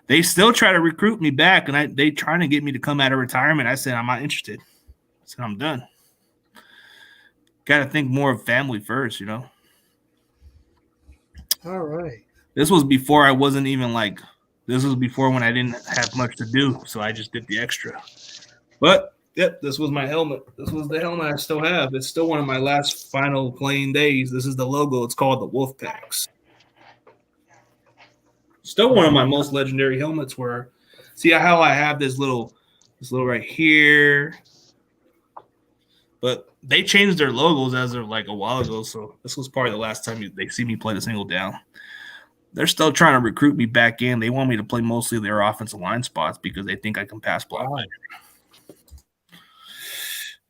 They still try to recruit me back, and they trying to get me to come out of retirement. I said I'm not interested. I said I'm done. Got to think more of family first, you know. All right. This was before I wasn't even like. This was before when I didn't have much to do, so I just did the extra. But yep, this was my helmet. This was the helmet I still have. It's still one of my last final playing days. This is the logo. It's called the Wolfpacks. Still one of my most legendary helmets. Where see how I have this little right here, but they changed their logos as of like a while ago. So this was probably the last time they see me play the single down. They're still trying to recruit me back in. They want me to play mostly their offensive line spots because they think I can pass block.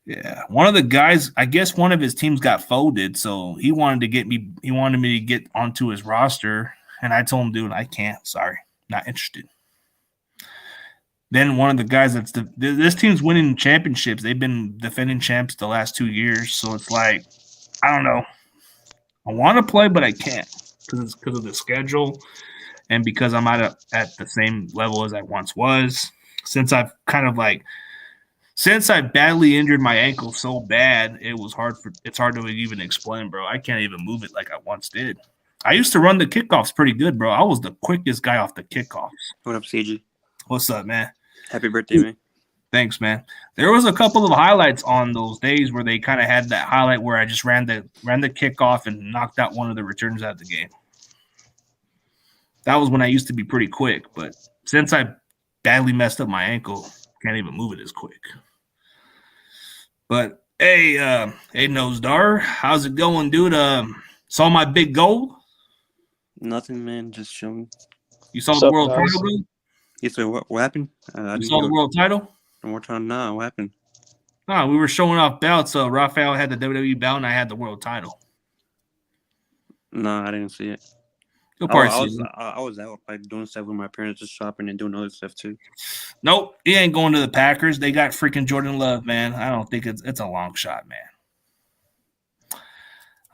Yeah, one of the guys, I guess one of his teams got folded, so he wanted me to get onto his roster, and I told him, dude, I can't. Sorry, not interested. then one of the guys this team's winning championships. They've been defending champs the last 2 years, so it's like I don't know. I want to play, but I can't because of the schedule and because I'm at the same level as I once was. Since I badly injured my ankle so bad, it's hard to even explain, bro. I can't even move it like I once did. I used to run the kickoffs pretty good, bro. I was the quickest guy off the kickoffs. What up, CG? What's up, man? Happy birthday, man. Thanks, man. There was a couple of highlights on those days where they kind of had that highlight where I just ran the kickoff and knocked out one of the returns out of the game. That was when I used to be pretty quick, but since I badly messed up my ankle, can't even move it as quick. But hey, Nosedar, how's it going, dude? Saw my big goal? Nothing, man. Just showing. You saw the Sup, world guys? title, bro? You said what happened? I You didn't saw hear the world title? one more time. Nah, what happened? No, we were showing off belts. So Rafael had the WWE belt, and I had the world title. Nah, I didn't see it. You'll I, probably I see was it. I was out like doing stuff with my parents, just shopping and doing other stuff too. Nope, he ain't going to the Packers. They got freaking Jordan Love, man. I don't think it's a long shot, man.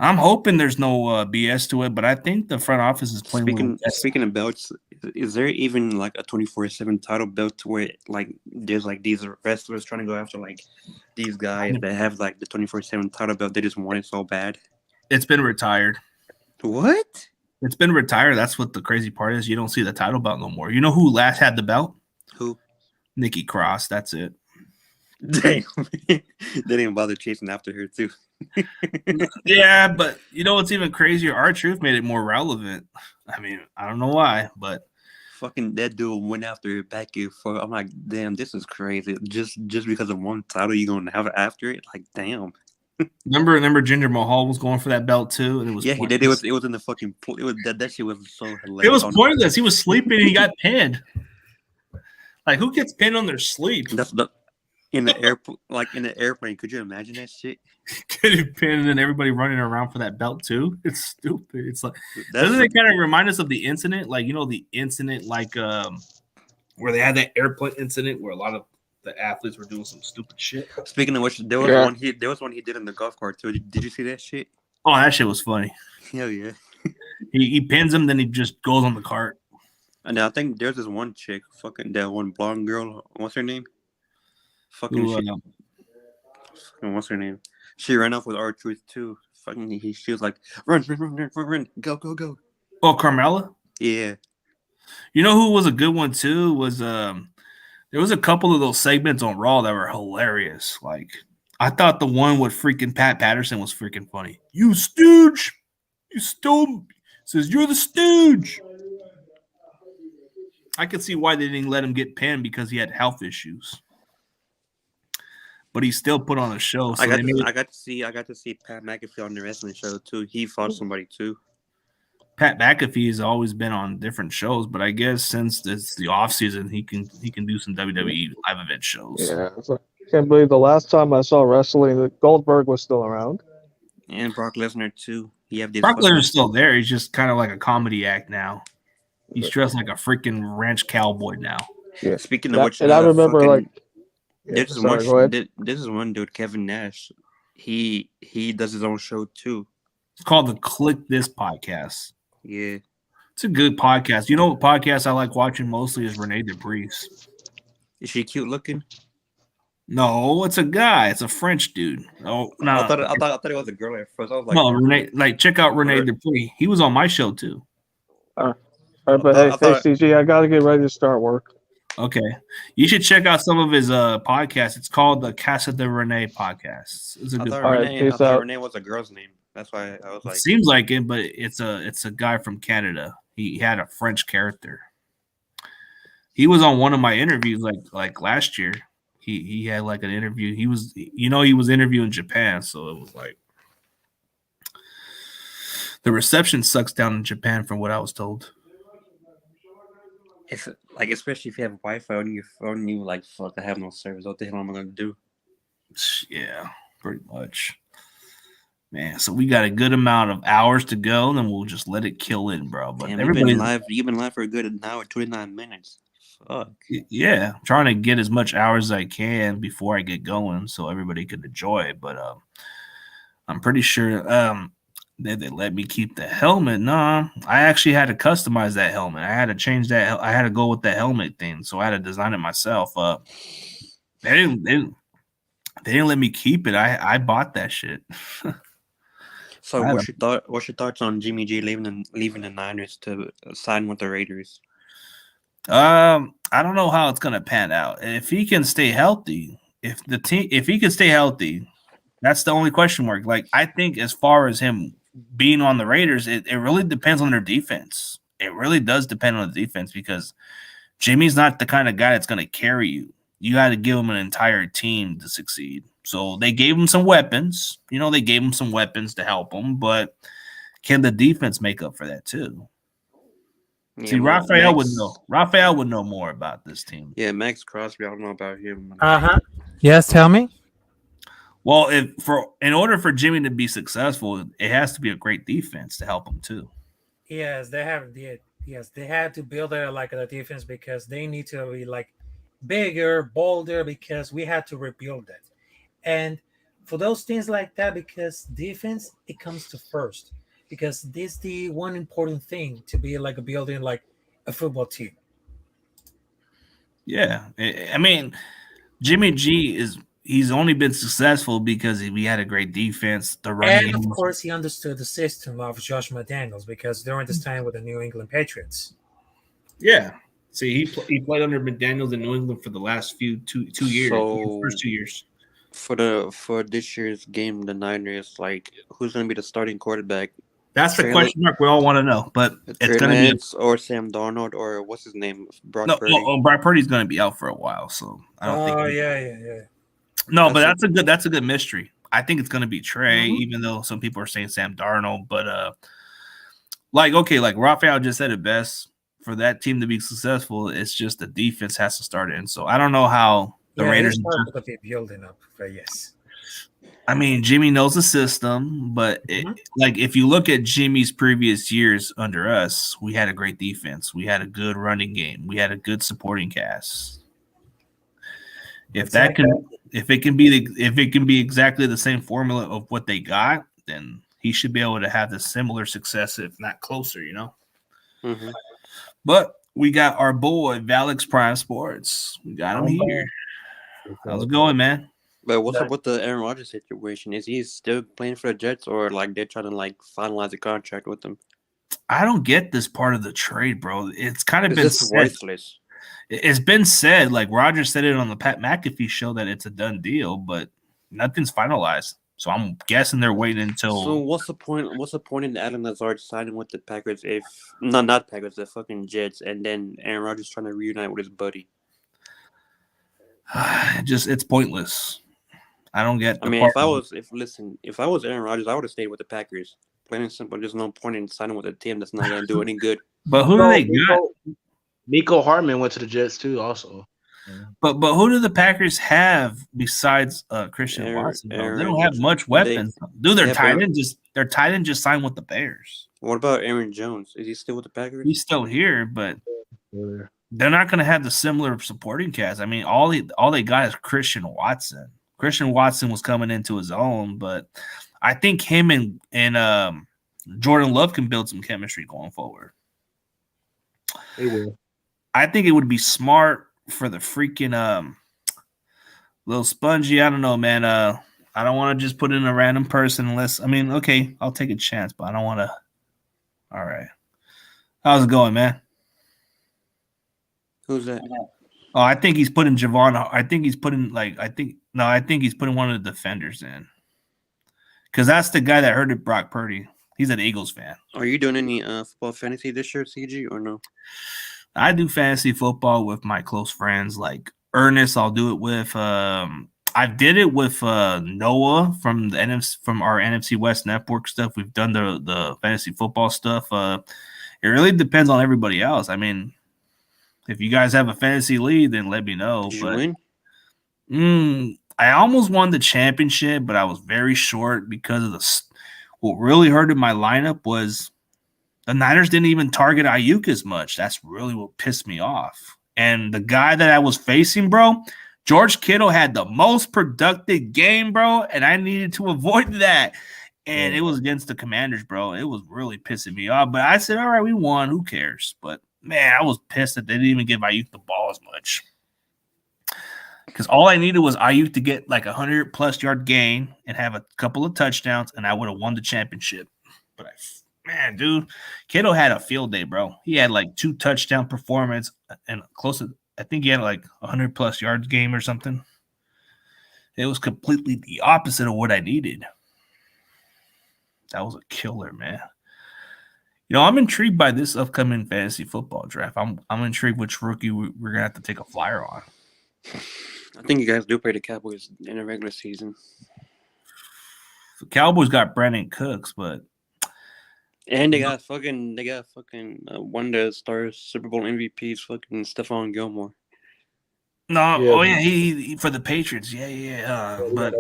I'm hoping there's no BS to it, but I think the front office is playing. Speaking of belts, is there even like a 24/7 title belt to where like there's like these wrestlers trying to go after like these guys that have like the 24/7 title belt? They just want it so bad. It's been retired. What? It's been retired. That's what the crazy part is. You don't see the title belt no more. You know who last had the belt? Who? Nikki Cross. That's it. Damn. They didn't bother chasing after her too. Yeah, but you know what's even crazier? R-Truth made it more relevant. I mean, I don't know why, but Fucking that dude went after her back and forth. I'm like, damn, this is crazy. Just because of one title you're gonna have after it? Like, damn. remember Jinder Mahal was going for that belt too, and it was Yeah, he did. pointless. It was in the fucking. It was that shit was so hilarious. It was pointless. He was sleeping and he got pinned. Like, who gets pinned on their sleep? That's the in the airport, like in the airplane. Could you imagine that shit? Getting pinned and everybody running around for that belt too. It's stupid. It's like, That's doesn't it kind of remind us of the incident? Like, you know, the incident like where they had that airplane incident where a lot of the athletes were doing some stupid shit. Speaking of which, there was one he did in the golf cart too. Did you see that shit? Oh, that shit was funny. Hell yeah. He pins him, then he just goes on the cart. And I think there's this one chick, fucking that one blonde girl. What's her name? Fucking what's her name? She ran off with R-Truth too. Fucking she was like, run, go. Oh, Carmella? Yeah. You know who was a good one too? Was there was a couple of those segments on Raw that were hilarious. Like, I thought the one with freaking Pat Patterson was freaking funny. You stooge! You stole. Says you're the stooge. I could see why they didn't let him get pinned because he had health issues. But he still put on a show. So I got to see Pat McAfee on the wrestling show too. He fought somebody too. Pat McAfee has always been on different shows, but I guess since it's the off season, he can do some WWE live event shows. Yeah, I can't believe the last time I saw wrestling, that Goldberg was still around. And Brock Lesnar too. He have this. Brock Lesnar's still there. He's just kind of like a comedy act now. He's dressed like a freaking ranch cowboy now. Yeah. Speaking of which, and I remember fucking, like this is one dude, Kevin Nash. He does his own show too. It's called the Click This Podcast. Yeah. It's a good podcast. You know what podcast I like watching mostly is Renee DePriest. Is she cute looking? No, it's a guy. It's a French dude. Oh no, I thought it was a girl at first. I was like, no, Renee. Like, check out Renee DePriest. He was on my show too. all right, but hey, CG, I gotta get ready to start work. Okay, you should check out some of his podcasts. It's called the Casa de Renee podcast. It's a good. All right, I peace thought out. Renee was a girl's name. That's why I was like, It seems like it, but it's a guy from Canada. He had a French character. He was on one of my interviews like last year. He had like an interview. He was interviewing Japan, so it was like the reception sucks down in Japan from what I was told. it's like, especially if you have Wi-Fi on your phone, you like, fuck, I have no service. What the hell am I gonna do? Yeah, pretty much. Man, so we got a good amount of hours to go, and then we'll just let it kill in, bro. But Damn, everybody's you've been live for a good hour, 29 minutes. Fuck. Yeah, I'm trying to get as much hours as I can before I get going, so everybody can enjoy. But I'm pretty sure they let me keep the helmet. No, I actually had to customize that helmet. I had to change that. I had to go with the helmet thing, so I had to design it myself. They didn't let me keep it. I bought that shit. So I what's your thought? What's your thoughts on Jimmy G leaving the Niners to sign with the Raiders? I don't know how it's gonna pan out. If he can stay healthy, if he can stay healthy, that's the only question mark. Like, I think as far as him being on the Raiders, it really depends on their defense. It really does depend on the defense because Jimmy's not the kind of guy that's gonna carry you. You got to give him an entire team to succeed. So they gave him some weapons. They gave him some weapons to help him, but can the defense make up for that too? Yeah, See, Raphael would know. Raphael would know more about this team. Yeah, Max Crosby. I don't know about him. Yes, tell me. Well, in order for Jimmy to be successful, it has to be a great defense to help him too. Yes, they have. Yes, they had to build a defense because they need to be like bigger, bolder, because we had to rebuild that. And for those things like that, because defense, it comes to first, because this is the one important thing to be like a building like a football team. Yeah, I mean, Jimmy G he's only been successful because we had a great defense. The running, and of course, he understood the system of Josh McDaniels because during this time with the New England Patriots. Yeah. See, he played under McDaniels in New England for the last two years, So, first 2 years. For this year's game, the Niners, like, who's going to be the starting quarterback? That's the Trey question mark we all want to know. But it's Trey going to be Lance or Sam Darnold or what's his name? Brock Purdy. Brock Purdy's going to be out for a while, so I don't think. Oh yeah. No, but that's a good mystery. I think it's going to be Trey, even though some people are saying Sam Darnold. But like Raphael just said it best. For that team to be successful, it's just the defense has to start in. So I don't know how the Raiders to be building up. But yes, I mean, Jimmy knows the system, but if you look at Jimmy's previous years under us, we had a great defense. We had a good running game. We had a good supporting cast. If it can be exactly the same formula of what they got, then he should be able to have the similar success, if not closer. Mm-hmm. But we got our boy Valix Prime Sports. We got him here. How's it going, man? But what's up with the Aaron Rodgers situation? Is he still playing for the Jets, or like they're trying to like finalize a contract with him? I don't get this part of the trade, bro. It's kind of been worthless. It's been said, like Rodgers said it on the Pat McAfee show, that it's a done deal, but nothing's finalized. So I'm guessing they're waiting until. So what's the point? What's the point in Adam Lazard signing with the Packers if not Packers, the fucking Jets, and then Aaron Rodgers trying to reunite with his buddy? It's pointless. I don't get. I mean, if I was Aaron Rodgers, I would have stayed with the Packers. Plain and simple. There's no point in signing with a team that's not going to do any good. But who do they got? Mecole Hardman went to the Jets too, also. But who do the Packers have besides Christian Watson? They don't have much weapons. Their tight end just signed with the Bears. What about Aaron Jones? Is he still with the Packers? He's still here, but they're not going to have the similar supporting cast. I mean, all they got is Christian Watson. Christian Watson was coming into his own, but I think him and Jordan Love can build some chemistry going forward. They will. I think it would be smart for the freaking little spongy. I don't know, man. I don't want to just put in a random person unless okay, I'll take a chance, but I don't want to. All right. How's it going, man? Who's that? Oh, I think he's putting Javon. I think he's putting he's putting one of the defenders in. Because that's the guy that hurted Brock Purdy. He's an Eagles fan. Are you doing any football fantasy this year, CG, or no? I do fantasy football with my close friends like Ernest. I'll do it with I did it with Noah from our NFC West Network stuff. We've done the fantasy football stuff. It really depends on everybody else. I mean, if you guys have a fantasy lead, then let me know. Did you win? I almost won the championship, but I was very short because of what really hurted my lineup was the Niners didn't even target Ayuk as much. That's really what pissed me off. And the guy that I was facing, bro, George Kittle had the most productive game, bro, and I needed to avoid that. And it was against the Commanders, bro. It was really pissing me off. But I said, all right, we won. Who cares? But, man, I was pissed that they didn't even give Ayuk the ball as much. Because all I needed was Ayuk to get like 100-plus yard gain and have a couple of touchdowns, and I would have won the championship. But, man, dude, Kittle had a field day, bro. He had like 2 touchdown performance and close to, I think he had like 100-plus yards game or something. It was completely the opposite of what I needed. That was a killer, man. You know, I'm intrigued by this upcoming fantasy football draft. I'm intrigued which rookie we're going to have to take a flyer on. I think you guys do play the Cowboys in a regular season. The Cowboys got Brandon Cooks, but And they got fucking one of the stars Super Bowl MVPs, fucking Stephon Gilmore. no, Yeah, yeah, he for the Patriots, but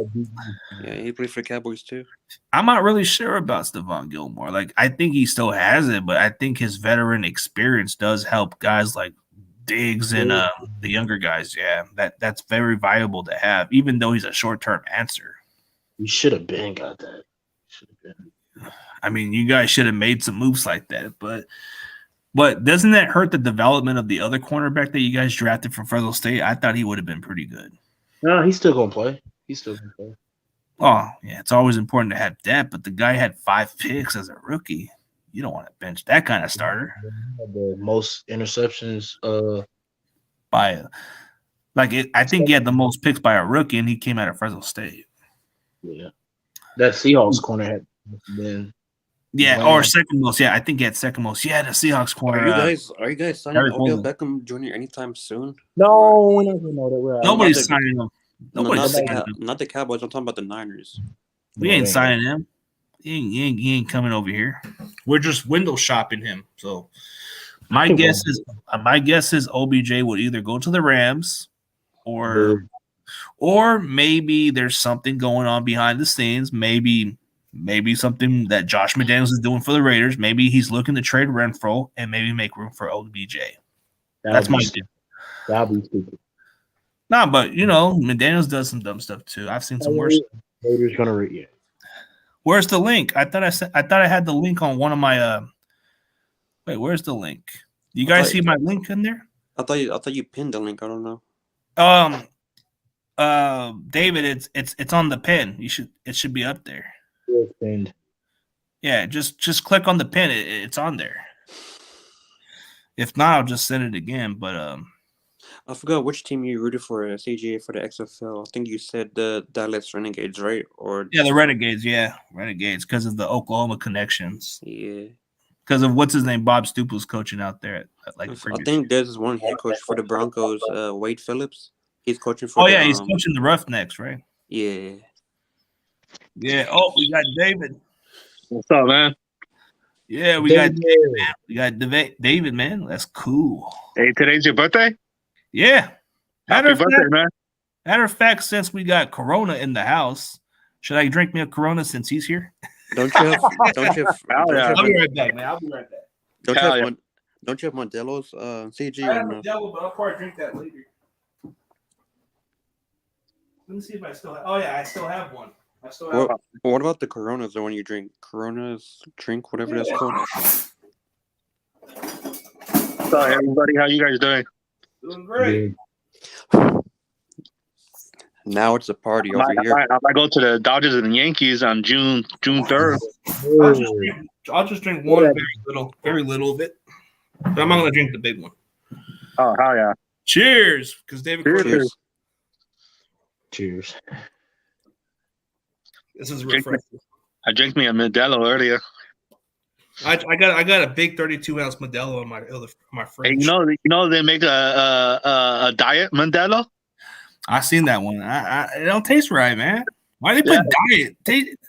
Yeah, he played for the Cowboys too. I'm not really sure about Stephon Gilmore. Like, I think he still has it, but I think his veteran experience does help guys like Diggs and the younger guys. Yeah, that's very valuable to have, even though he's a short-term answer. You should have been got that. Should have been. I mean, you guys should have made some moves like that, but doesn't that hurt the development of the other cornerback that you guys drafted from Fresno State? I thought he would have been pretty good. No, he's still gonna play. He's still gonna play. Oh, yeah, it's always important to have depth, but the guy had 5 picks as a rookie. You don't want to bench that kind of starter. The most interceptions. I think he had the most picks by a rookie, and he came out of Fresno State. Yeah, that Seahawks corner had been. Yeah, Wow. or second most. Yeah, I think he had second most. Yeah, the Seahawks corner. Are you guys signing Harry Odell Coleman. Beckham Jr. anytime soon? No, we're not gonna know that. We're Nobody's not the- signing him. No, Nobody's signing him. not the Cowboys. I'm talking about the Niners. We ain't signing him. He ain't coming over here. We're just window shopping him. So my guess is OBJ would either go to the Rams or maybe there's something going on behind the scenes. Maybe something that Josh McDaniels is doing for the Raiders. Maybe he's looking to trade Renfro and maybe make room for OBJ. That's my guess. That'd be stupid. Nah, but you know, McDaniels does some dumb stuff too. I've seen some worse. Raiders gonna rate you. Where's the link? I thought I had the link on one of my wait, where's the link? You guys see my link in there? I thought you pinned the link. I don't know. David, it's on the pin. It should be up there. And Yeah, just click on the pin. It's on there. If not, I'll just send it again. But I forgot which team you rooted for CGA for the XFL. I think you said the Dallas Renegades, right? Or yeah, the Renegades. Yeah, Renegades because of the Oklahoma connections. yeah. Because of what's his name, Bob Stoops coaching out there. I think there's one head coach for the Broncos, Wade Phillips. He's coaching for. Oh yeah, he's coaching the Roughnecks, right? Yeah. Yeah. Oh, we got David. What's up, man? Yeah, we got David, man. We got David, man. That's cool. Hey, today's your birthday? Yeah. Happy birthday, man. Matter of fact, since we got Corona in the house, should I drink me a Corona since he's here? Don't you have? I'll be right back, man. I'll be right back. Don't you have Modelo's CG? I have or no? Modelo, but I'll probably drink that later. Let me see if I still have. Oh yeah, I still have one. I still have. What about the Coronas? The one you drink? Coronas drink, whatever that's called. Sorry, everybody. How you guys doing? Doing great. Now it's a party over here. I might go to the Dodgers and the Yankees on June 3rd. I'll just drink one, very little of it. But I'm not gonna drink the big one. Oh, hell yeah! Cheers, because David. Cheers. cheers. This is refreshing. I drank me a Modelo earlier. I got a big 32-ounce Modelo in my fridge. Hey, you know they make a diet Modelo. I seen that one. It don't taste right, man. Why they put diet?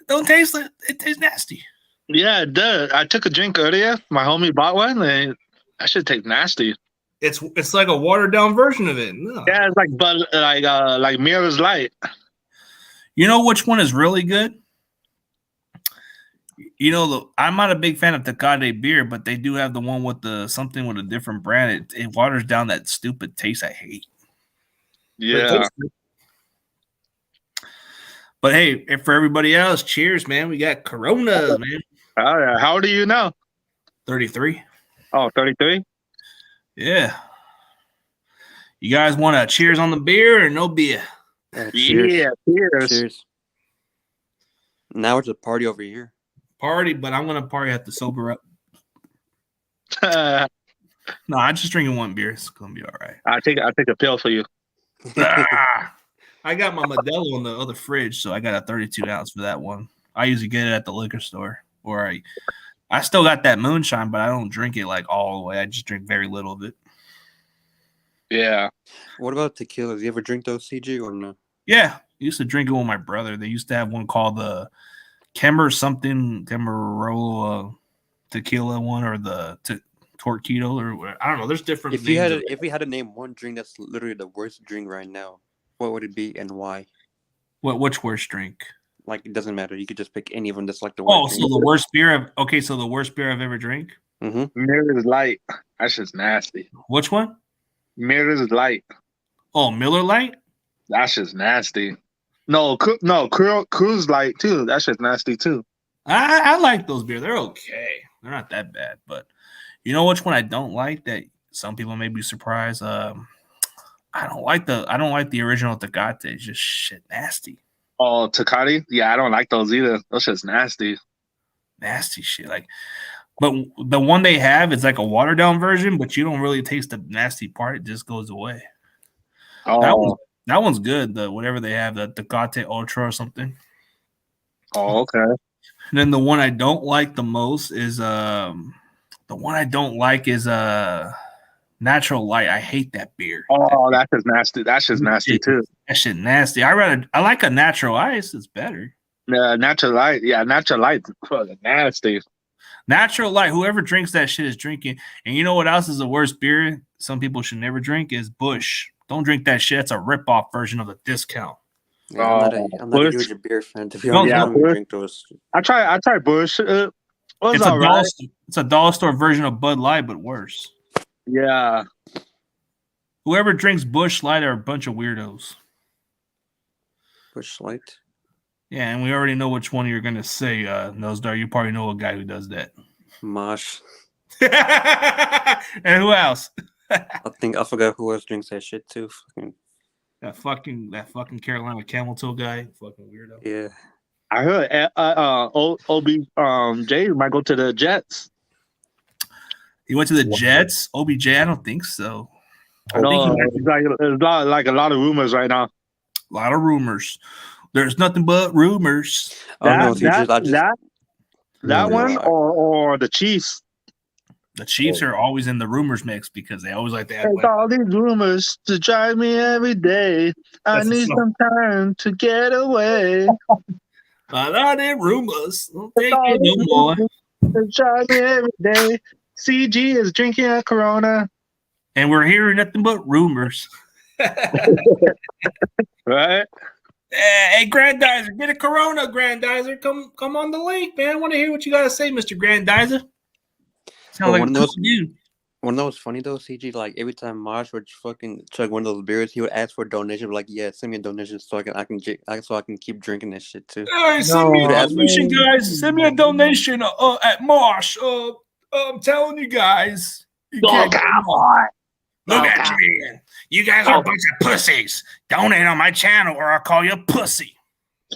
Don't taste like it tastes nasty. Yeah, it does. I took a drink earlier. My homie bought one, and that should taste nasty. It's like a watered down version of it. No. Yeah, it's like Mira's Light. You know which one is really good? I'm not a big fan of Tecate beer, but they do have the one with the something with a different brand. It waters down that stupid taste I hate. Yeah. But hey, and for everybody else, cheers, man. We got Coronas, man. All right. How old are you now? 33. Oh, 33? Yeah. You guys want to cheers on the beer or no beer? Cheers. Yeah, cheers. Cheers. Now it's a party over here. Party, but I'm gonna party have to sober up. I No, I'm just drinking one beer. It's gonna be all right. take a pill for you. I got my Modelo in the other fridge, so I got a 32 ounce for that one. I usually get it at the liquor store, or I still got that moonshine, but I don't drink it like all the way. I just drink very little of it. Yeah. What about tequila? Do you ever drink those, CG, or no? Yeah, I used to drink it with my brother. They used to have one called the Camarillo tequila one, or the Torquedo, or I don't know. There's different. If you had to name one drink that's literally the worst drink right now, what would it be and why? Which worst drink? Like, it doesn't matter. You could just pick any of them that's like the Oh, worst so the worst beer. So the worst beer I've ever drank. Mm-hmm. Mirror's Light. That's just nasty. Which one? Mirror's Light. Oh, Miller Lite. That's just nasty. No, Cruise Light too. That's just nasty too. I like those beers. They're okay. They're not that bad. But you know which one I don't like that some people may be surprised. I don't like the original Tecate. It's just shit nasty. Oh, Tecate? Yeah, I don't like those either. Those just nasty. Nasty shit. But the one they have is like a watered down version, but you don't really taste the nasty part. It just goes away. Oh, That one's good. The whatever they have, the Tecate Ultra or something. oh, okay. And then the one I don't like the most is Natural Light. I hate that beer. Oh, that's just nasty. That's just nasty too. That shit nasty. I like a natural ice. It's better. Natural Light. Yeah, Natural Light. Nasty. Natural Light. Whoever drinks that shit is drinking. And you know what else is the worst beer? Some people should never drink is Busch. Don't drink that shit. It's a rip-off version of a discount. Yeah, I'm not a Busch. huge beer fan, to be honest. yeah, I don't Busch. drink those. I tried Bush. It was It's all right. it's a dollar store version of Bud Light, but worse. Yeah. Whoever drinks Busch Light are a bunch of weirdos. Busch Light. Yeah, and we already know which one you're gonna say, Nosdar. You probably know a guy who does that. Mosh. And who else? I forgot who else drinks that shit too. That fucking Carolina Camel Toe guy. Fucking weirdo. Yeah. I heard OBJ might go to the Jets. He went to the Jets. OBJ, I don't think so. I No, think there's a lot of rumors right now. a lot of rumors. There's nothing but rumors. That one or the Chiefs. The Chiefs are always in the rumors mix because they always like to act There's like all these rumors to drive me every day. I That's need some time to get away. a lot of rumors. Don't take it no more. To drive me every day. CG is drinking a Corona. And we're hearing nothing but rumors. Right? Hey, Grandizer, get a Corona, Grandizer. Come on the link, man. I want to hear what you got to say, Mr. Grandizer. Sound like one a of cool dude. When that was funny though, CG, like every time Mosh would fucking chug one of those beers, he would ask for a donation. Be like, yeah, send me a donation so I can keep drinking this shit too. Hey, send me a donation, guys. Send me a donation at Marsh. I'm telling you guys. You can't get more. Look at you. You guys are a bunch of pussies. Donate on my channel or I'll call you a pussy.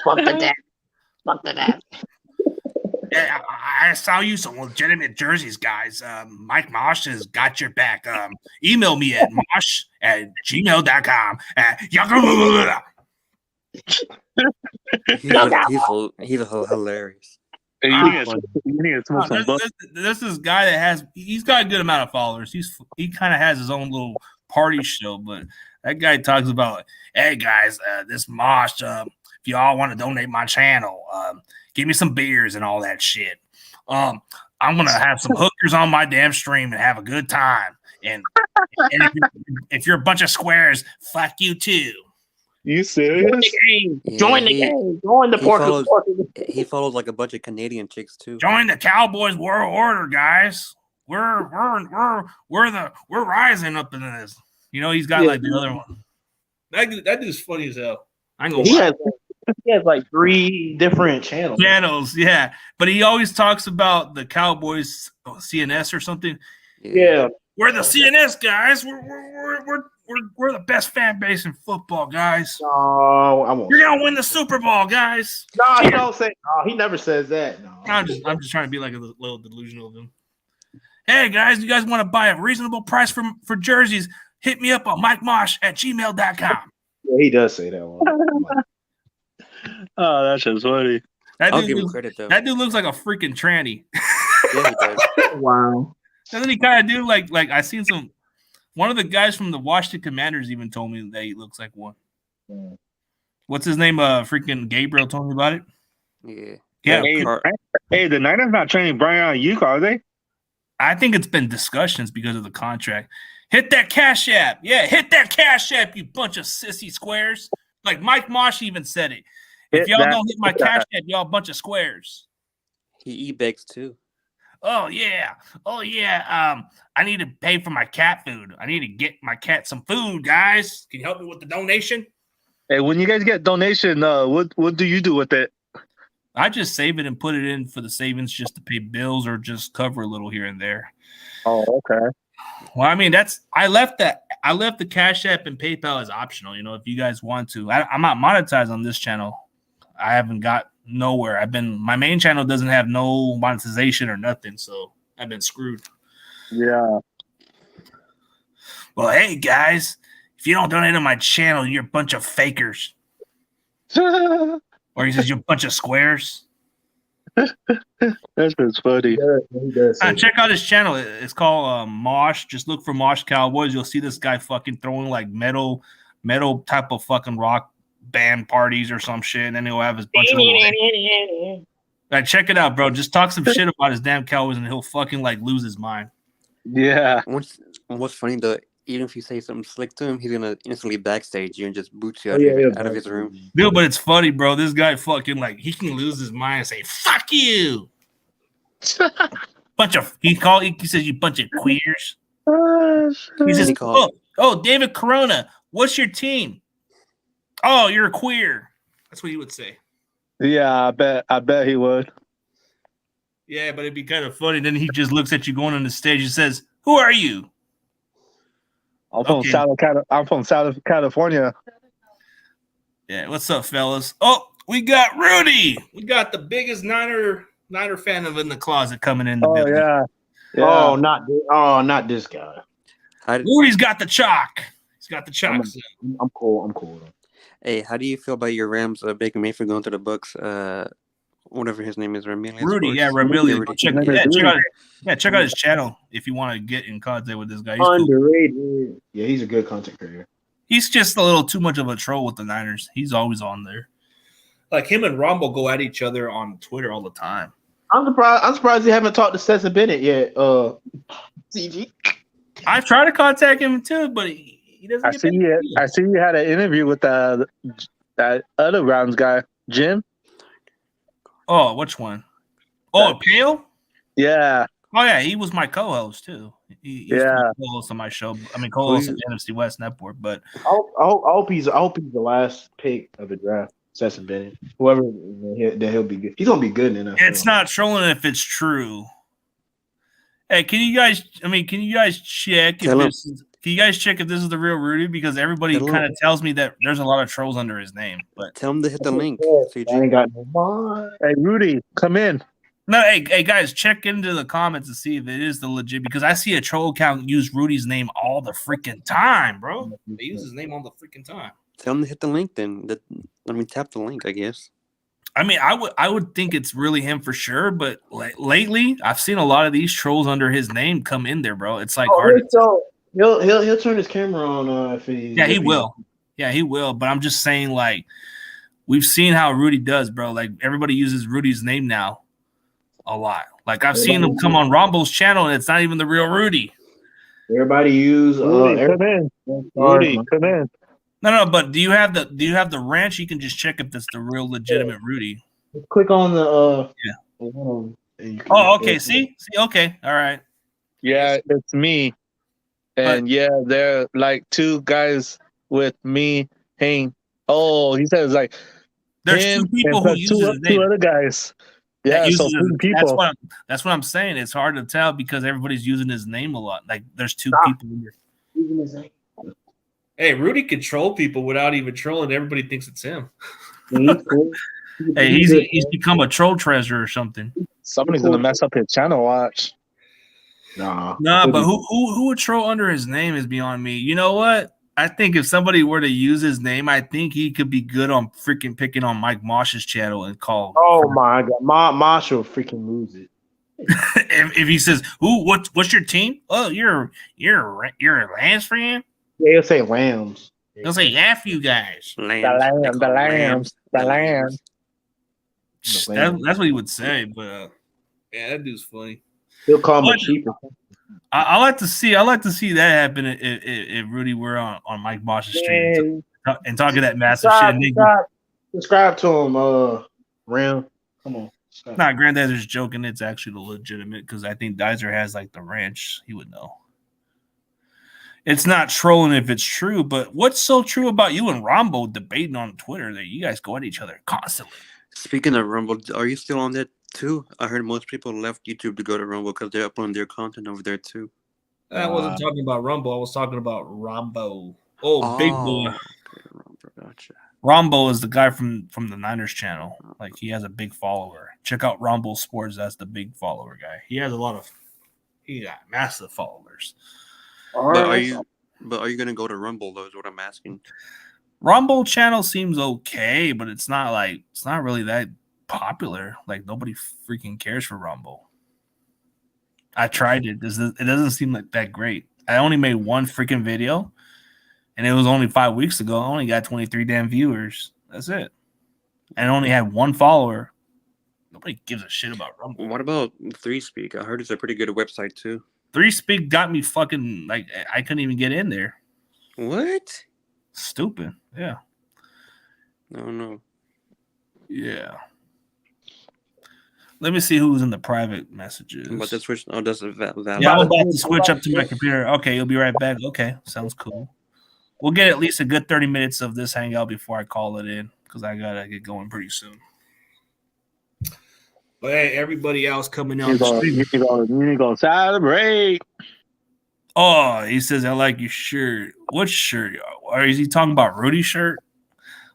Fuck the dad. Fuck the dad. Yeah, I saw you some legitimate jerseys, guys. Mike Mosh has got your back. Email me at mosh@gmail.com. He's hilarious. Hey, you need to smoke some books. This is a guy that he's got a good amount of followers. He kind of has his own little party show, but that guy talks about, hey guys, this Mosh, if y'all want to donate my channel, give me some beers and all that shit. I'm gonna have some hookers on my damn stream and have a good time. And if you're a bunch of squares, fuck you too. You Join serious? the game. Yeah, Join the game. Join the he pork. follows he follows like a bunch of Canadian chicks too. Join the Cowboys World Order, guys. We're rising up in this. You know, he's got like the other one. That dude's funny as hell. I ain't gonna lie. He has like 3 different channels. Channels, yeah. But he always talks about the Cowboys CNS or something. Yeah. We're the CNS guys. We're the best fan base in football, guys. No, I won't. You're gonna win the Super Bowl, guys. No, he don't say. No, he never says that. No. I'm just trying to be like a little delusional of him. Hey guys, you guys want to buy a reasonable price for jerseys? Hit me up on MikeMosh@gmail.com. Yeah, he does say that one. Oh, that's just funny. That I'll dude give him looks- credit though. That dude looks like a freaking tranny. Yeah, he does. Wow. Doesn't he kind of do like I seen some? One of the guys from the Washington Commanders even told me that he looks like one. What's his name? Freaking Gabriel told me about it. Yeah. Yeah, Hey, the Niners not training Brian Ayuk, are they? I think it's been discussions because of the contract. Hit that Cash App. Yeah, hit that Cash App, you bunch of sissy squares. Like Mike Mosh even said it. If Hit y'all that- don't hit my Cash App, y'all a bunch of squares. He e-begs too. Oh yeah. I need to pay for my cat food. I need to get my cat some food, guys. Can you help me with the donation? Hey, when you guys get donation, what do you do with it? I just save it and put it in for the savings just to pay bills or just cover a little here and there. Oh, okay. Well, I mean, I left the Cash App and PayPal as optional. You know, if you guys want to, I'm not monetized on this channel. I haven't got nowhere. My main channel doesn't have no monetization or nothing, so I've been screwed. Yeah. Well, hey guys, if you don't donate on my channel, you're a bunch of fakers. Or he says you're a bunch of squares. That's just funny. He does say Check out his channel. It's called Mosh. Just look for Mosh Cowboys. You'll see this guy fucking throwing like metal type of fucking rock band parties or some shit, and then he'll have his bunch of little... Like, check it out, bro. Just talk some shit about his damn Cowboys, and he'll fucking like lose his mind. Yeah. What's funny though, even if you say something slick to him, he's gonna instantly backstage you and just boot you Oh, out, yeah, out of his room. Dude, but it's funny, bro. This guy fucking like he can lose his mind and say "fuck you." He says you bunch of queers. He says, David Corona, what's your team? Oh, you're a queer. That's what he would say. Yeah, I bet he would. Yeah, but it'd be kind of funny. Then he just looks at you going on the stage and says, "Who are you?" I'm from South California. Yeah, what's up, fellas? Oh, we got Rudy. We got the biggest Niner fan in the closet coming in the building. Yeah. Oh, not this guy. Rudy's got the chalk. He's got the chalk. I'm cool. Hey, how do you feel about your Rams, Baker Mayfield going to the Bucks? Whatever his name is, Ramilius. Rudy, yeah, Ramilius. Check out his channel if you want to get in contact with this guy. He's Underrated. Cool. Yeah, he's a good content creator. He's just a little too much of a troll with the Niners. He's always on there. Like him and Rumble go at each other on Twitter all the time. I'm surprised you haven't talked to Stetson Bennett yet. CG. I tried to contact him too, but he doesn't. I see you had an interview with that other Rams guy, Jim. Oh, which one? Oh, Pale? Yeah. Oh, yeah, he was my co-host, too. He's co-host on my show. I mean, co-host of NFC West Network, but... I hope he's the last pick of the draft, Stetson Bennett. Whoever, he'll be good. He's going to be good in NFL. It's not trolling if it's true. Hey, can you guys check if this is the real Rudy? Because everybody kind of tells me that there's a lot of trolls under his name. But tell him to hit the link. I ain't got no mind. Hey, Rudy, come in. No, hey guys, check into the comments to see if it is the legit, because I see a troll account use Rudy's name all the freaking time, bro. They use his name all the freaking time. Tell him to hit the link then. Tap the link, I guess. I mean, I would think it's really him for sure, but lately I've seen a lot of these trolls under his name come in there, bro. It's like he'll turn his camera on if he. Yeah, he will. Yeah, he will. But I'm just saying, like, we've seen how Rudy does, bro. Like, everybody uses Rudy's name now a lot. Like, I've seen him come on Rumble's channel, and it's not even the real Rudy. Everybody use Rudy, come in. Rudy, come in. No, but do you have the ranch? You can just check if that's the real legitimate Rudy. Click on the Yeah. and you can- Oh, okay. See, okay, all right. Yeah, it's me. And yeah, they're like two guys with me hanging. Oh, he says like There's him two people and who plus use his two name. other guys. that Yeah, so uses three his- people. that's what I'm saying. It's hard to tell because everybody's using his name a lot. Like there's two people in here. Hey, Rudy can troll people without even trolling. Everybody thinks it's him. Hey, he's become a troll treasure or something. Somebody's gonna mess up his channel. Watch. Nah, but who would troll under his name is beyond me. You know what? I think if somebody were to use his name, I think he could be good on freaking picking on Mike Mosh's channel and call. Oh my god, Mosh will freaking lose it. if he says, what's your team? Oh, you're a Lambs fan? Yeah, he'll say Lambs. He'll say F you guys. The lambs. That's what he would say, but Yeah, that dude's funny. He'll call him a What? cheaper. I like to see that happen if Rudy were on Mike Mosh's stream and talking that massive shit. Subscribe to him, Ram. Come on. Nah, Granddad's joking. It's actually the legitimate because I think Dizer has like the ranch. He would know. It's not trolling if it's true, but what's so true about you and Rombo debating on Twitter that you guys go at each other constantly? Speaking of Rumble, are you still on that too? I heard most people left YouTube to go to Rumble because they're uploading their content over there too. I wasn't talking about Rumble. I was talking about Rombo. Oh, big boy. Okay, Rumble, gotcha. Rombo is the guy from the Niners channel. Like he has a big follower. Check out Rombo Sports. That's the big follower guy. He got massive followers. But are you gonna go to Rumble though? Is what I'm asking. Rumble channel seems okay, but it's not really that popular. Like nobody freaking cares for Rumble. I tried it. It doesn't seem like that great. I only made one freaking video, and it was only 5 weeks ago. I only got 23 damn viewers. That's it. And I only had one follower. Nobody gives a shit about Rumble. What about 3Speak? I heard it's a pretty good website too. 3Speak got me fucking like I couldn't even get in there. What? Stupid. Yeah. No. Yeah. Let me see who's in the private messages. But the switch. Oh, that's a valid. Yeah, I'm about to switch up to my computer. Okay, you'll be right back. Okay, sounds cool. We'll get at least a good 30 minutes of this hangout before I call it in because I gotta get going pretty soon. But hey, everybody else coming on the stream. You're gonna celebrate. Oh, he says I like your shirt. What shirt? Or is he talking about Rudy's shirt?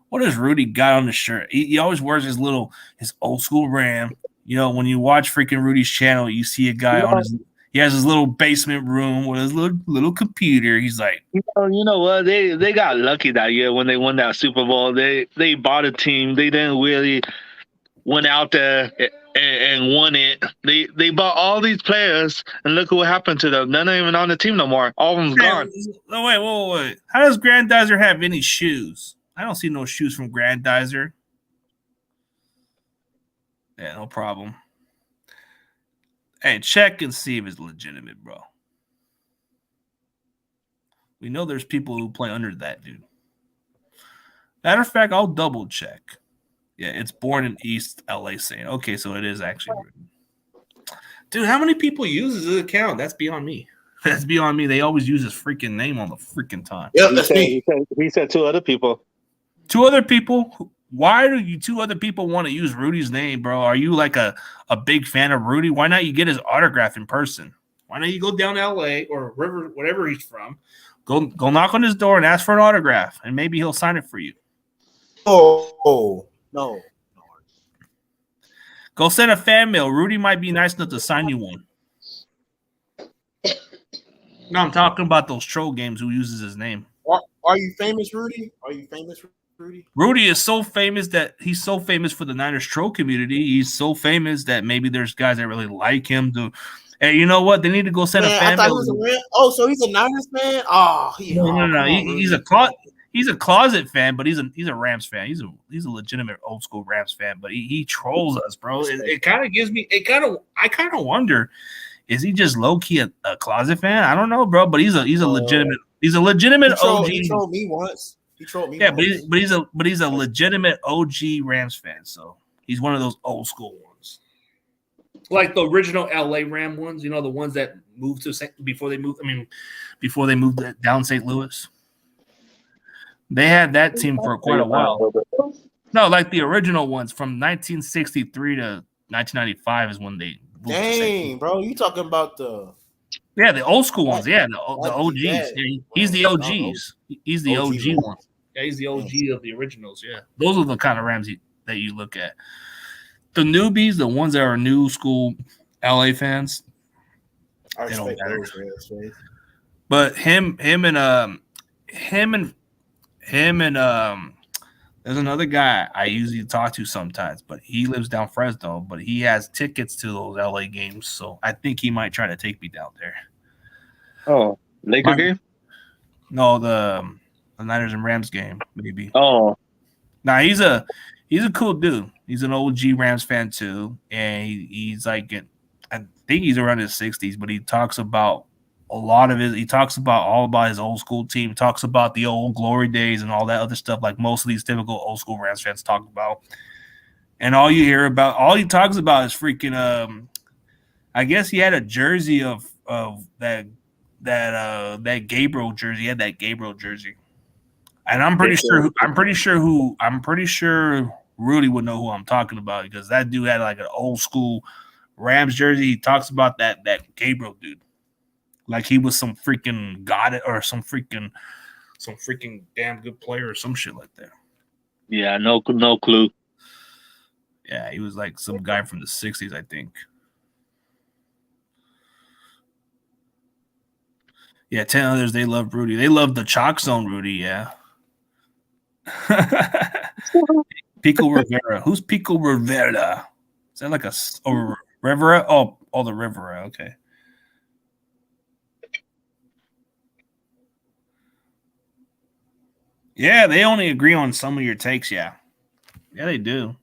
What does Rudy got on the shirt? He always wears his old school Ram. You know, when you watch freaking Rudy's channel, you see a guy he has his little basement room with his little computer. He's like, You know what? They got lucky that year when they won that Super Bowl. They bought a team. They didn't really went out there and won it. They bought all these players, and look what happened to them. They're not even on the team no more. All of them's gone. No, wait. How does Grandizer have any shoes? I don't see no shoes from Grandizer. Yeah, no problem. Hey, check and see if it's legitimate, bro. We know there's people who play under that dude. Matter of fact, I'll double check. Yeah, it's born in East LA saying. Okay, so it is actually written. Dude, how many people use his account? That's beyond me. That's beyond me. They always use his freaking name on the freaking time. Yeah, he said two other people. Two other people? Why do you two other people want to use Rudy's name, bro? Are you like a big fan of Rudy? Why not you get his autograph in person? Why not you go down to LA or River, whatever he's from? Go knock on his door and ask for an autograph, and maybe he'll sign it for you. Oh, no. Go send a fan mail. Rudy might be nice enough to sign you one. No, I'm talking about those troll games who uses his name. Are you famous, Rudy? Are you famous, Rudy? Rudy is so famous that he's so famous for the Niners troll community. He's so famous that maybe there's guys that really like him. Hey, you know what? They need to go send a fan mail. So he's a Niners fan? Oh, no. He's a closet fan, but he's a Rams fan. He's a legitimate old school Rams fan, but he trolls us, bro. It kind of gives me I kind of wonder, is he just low key a closet fan? I don't know, bro, but he's a legitimate OG. He trolled me once. He trolled me. Yeah, once. but he's a legitimate OG Rams fan. So he's one of those old school ones, like the original LA Ram ones. You know, the ones that moved to before they moved. I mean, before they moved down St. Louis. They had that team for quite a while. No, like the original ones from 1963 to 1995 is when they moved to St. Louis. Dang, bro, you talking about the The old school ones. Yeah, the OGs. that, Yeah, he's the OGs. He's the OG OG one. Yeah, he's the OG of the originals. Yeah, those are the kind of Rams that you look at. The newbies, the ones that are new school LA fans, I they don't respect matter. those Rams, man. But him and there's another guy I usually talk to sometimes, but he lives down Fresno, but he has tickets to those LA games, so I think he might try to take me down there. Oh, Laker game? No, the Niners and Rams game, maybe. Oh, Nah, he's a cool dude. He's an OG Rams fan too, and he's like I think he's around his 60s, but he talks about he talks about all about his old school team, talks about the old glory days and all that other stuff like most of these typical old school Rams fans talk about. And all he talks about is freaking I guess he had a jersey of that Gabriel jersey. He had that Gabriel jersey. And I'm pretty sure Rudy would know who I'm talking about because that dude had like an old school Rams jersey. He talks about that Gabriel dude. Like he was some freaking god or some freaking damn good player or some shit like that. yeah, no clue. Yeah, he was like some guy from the 60s, I think. Yeah, 10 others, they love Rudy. They love the Chalk Zone Rudy, yeah. Pico Rivera. Who's Pico Rivera? Is that like Rivera? Oh, the Rivera, okay. Yeah, they only agree on some of your takes, yeah. Yeah, they do.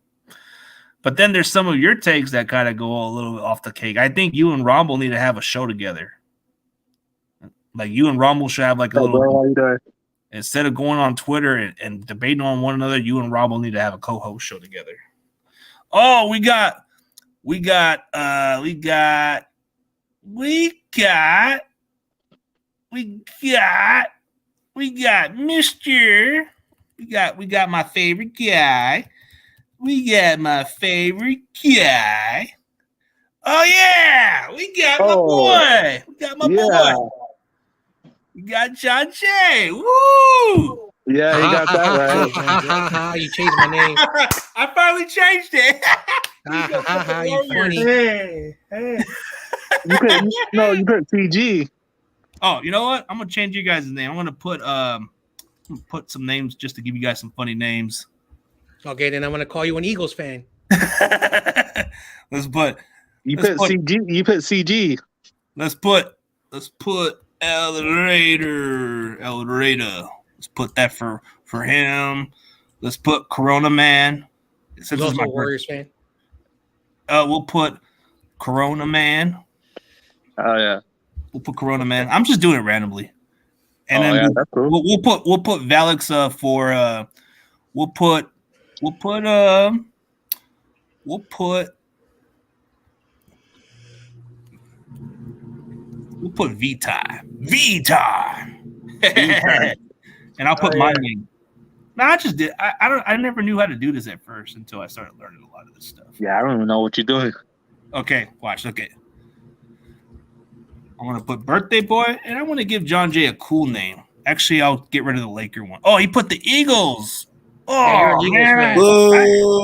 But then there's some of your takes that kind of go a little off the cake. I think you and Rumble need to have a show together. Like you and Rumble should have like a little. Instead of going on Twitter and debating on one another, you and Rumble need to have a co-host show together. Oh, we got Mr. We got my favorite guy. We got my favorite guy. Oh yeah, we got my boy. We got my boy. We got John Jay. Woo! Yeah, he got that right. You changed my name. I finally changed it. You funny. Hey. You put TG. Oh, you know what? I'm gonna change you guys' name. I'm gonna put some names just to give you guys some funny names. Okay, then I'm gonna call you an Eagles fan. Let's put CG. You put CG. Let's put El Raider. Let's put that for him. Let's put Corona Man. He's also a Warriors fan. We'll put Corona Man. Oh yeah. We'll put Corona Man. I'm just doing it randomly. And then that's cool. we'll put Valix for we'll put Vita. And I'll put my name. No, I just did. I never knew how to do this at first until I started learning a lot of this stuff. Yeah, I don't even know what you're doing. Okay, watch. Okay. I'm going to put Birthday Boy, and I want to give John Jay a cool name. Actually, I'll get rid of the Laker one. Oh, he put the Eagles. Oh, man. Mr.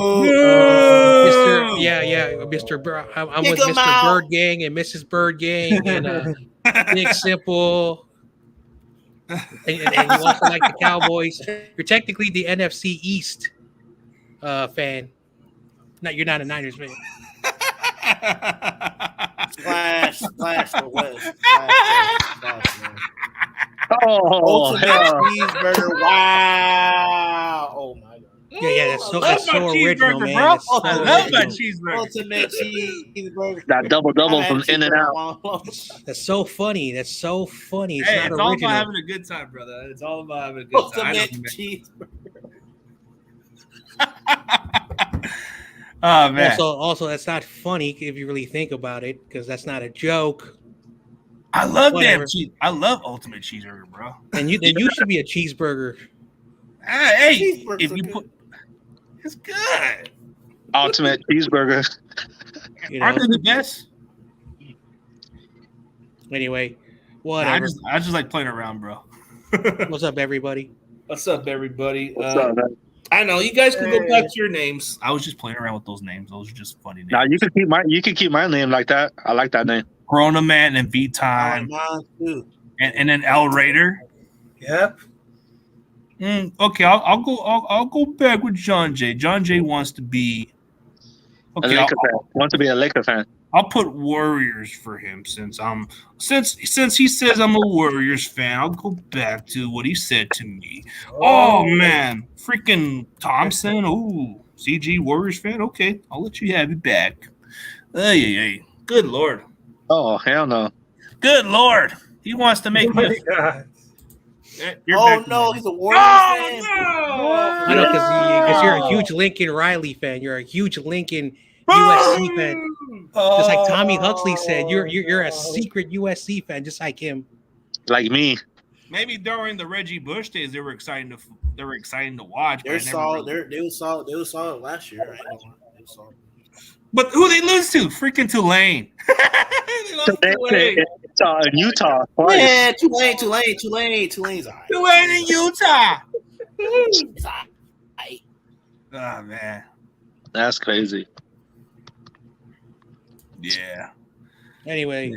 I'm with Mr. Bird Gang and Mrs. Bird Gang and Nick Simple. And you also like the Cowboys. You're technically the NFC East fan. You're not a Niners fan. Splash the West. Splash, man. Oh, Ultimate cheeseburger. Wow. Oh my God. Yeah, that's so original, man. Bro. That's so I love my original. cheeseburger. Ultimate cheeseburger. That double I from had In and cheeseburger Out. a long time. That's so funny. That's so funny. It's Hey, not it's all original. about having a good time, brother. It's all about having a good time. I Ultimate don't- cheeseburger. Oh man, Also, that's not funny if you really think about it, because that's not a joke. I love Whatever. damn cheese. I love ultimate cheeseburger, bro. And you should be a cheeseburger. Hey, Cheeseburgers if are you good. put, it's good. Ultimate cheeseburger. You know. Aren't they the best? Anyway, I whatever. just like playing around, bro. What's up, everybody? What's up, everybody? What's up, man? I know you guys can go back to your names. I was just playing around with those names. Those are just funny names. Now you can keep my name like that. I like that name. Corona Man and V I Time, like mine too. and then El Raider. Yep. Okay, I'll go back with John Jay. John Jay wants to be. A Okay, Laker fan. Want to be a Laker fan. I'll put Warriors for him since he says I'm a Warriors fan. I'll go back to what he said to me. Oh man, freaking Thompson. Ooh, CG Warriors fan. Okay, I'll let you have it back. Hey, good lord, Oh hell no. good lord. He wants to make Oh my me. God. You're Oh back. no, he's a Warriors fan. I know, because you're a huge Lincoln Riley fan. You're a huge Lincoln USC fan. Just like Tommy Huxley said, you're a secret USC fan, just like him. Like me. Maybe during the Reggie Bush days, they were exciting to watch. They're but I never solid. really- They were solid. They were solid last year. I ain't gonna lie. They were solid. But who they lose to? Freaking Tulane. They lost to Tulane. In Utah. Twice. Yeah, Tulane's all right. Tulane in Utah. It's all right. Oh man. That's crazy. Yeah. Anyway,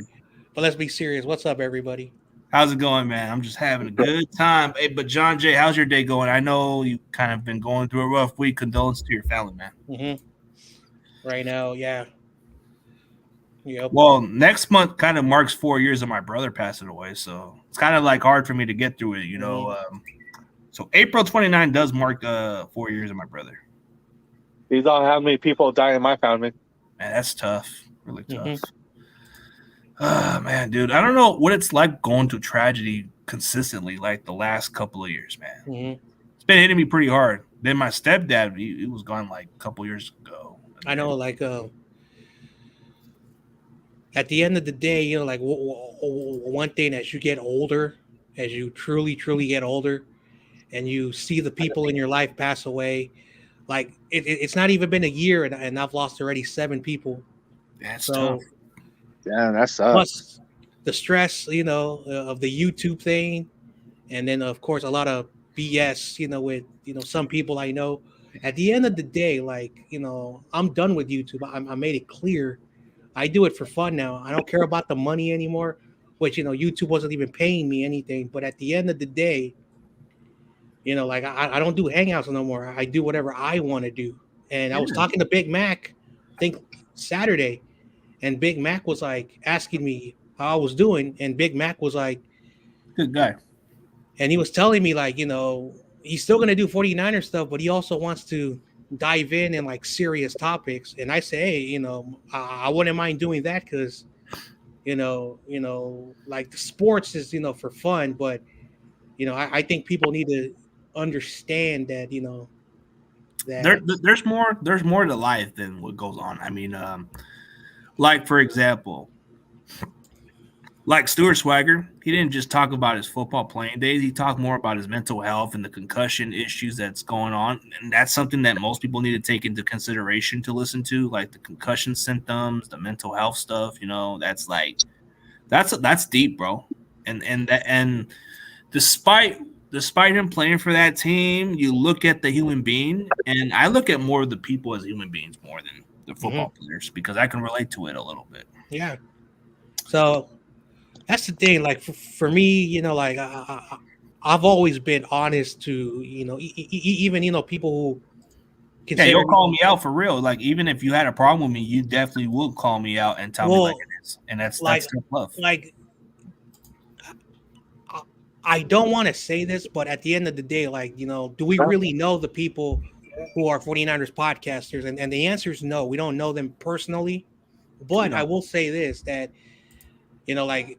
but let's be serious. What's up, everybody? How's it going, man? I'm just having a good time. Hey, but John Jay, how's your day going? I know you kind of been going through a rough week. Condolences to your family, man. Mm-hmm. Right now, yeah. Yep. Well, next month kind of marks 4 years of my brother passing away, so it's kind of like hard for me to get through it, you know. So April 29 does mark 4 years of my brother. These all how many people die in my family. Man, that's tough. Really tough. Man, dude, I don't know what it's like going through tragedy consistently like the last couple of years, man. Mm-hmm. It's been hitting me pretty hard. Then my stepdad, he was gone like a couple years ago. I know, like, at the end of the day, you know, like one thing as you get older, as you truly get older, and you see the people in your life pass away, like it's not even been a year, and I've lost already 7 people. That's so tough. Yeah, that sucks. Plus the stress, you know, of the YouTube thing, and then of course a lot of BS, you know, with some people I know. At the end of the day, like, you know, I'm done with YouTube. I made it clear. I do it for fun now. I don't care about the money anymore, which, you know, YouTube wasn't even paying me anything. But at the end of the day, you know, like I don't do Hangouts no more. I do whatever I want to do. And I was talking to Big Mac, I think Saturday, and Big Mac was like asking me how I was doing. And Big Mac was like, good guy. And he was telling me, like, you know, he's still going to do 49er stuff, but he also wants to dive in like serious topics. And I say, hey, you know, I wouldn't mind doing that because, you know, like the sports is, you know, for fun, but, you know, I think people need to understand that, you know, that there's more to life than what goes on. I mean, like, for example, like Stuart Swagger, he didn't just talk about his football playing days. He talked more about his mental health and the concussion issues that's going on. And that's something that most people need to take into consideration to listen to, like the concussion symptoms, the mental health stuff. You know, that's like, that's deep, bro. And despite him playing for that team, you look at the human being, and I look at more of the people as human beings more than the football players, because I can relate to it a little bit. Yeah. So that's the thing. Like for me, you know, like I've always been honest to, you know, even, you know, people who Yeah, you'll call me out for real. Like, even if you had a problem with me, you definitely would call me out and tell me like it is. And that's tough love. Like, I don't want to say this, but at the end of the day, like, you know, do we really know the people who are 49ers podcasters, and the answer is no. We don't know them personally, but I will say this, that like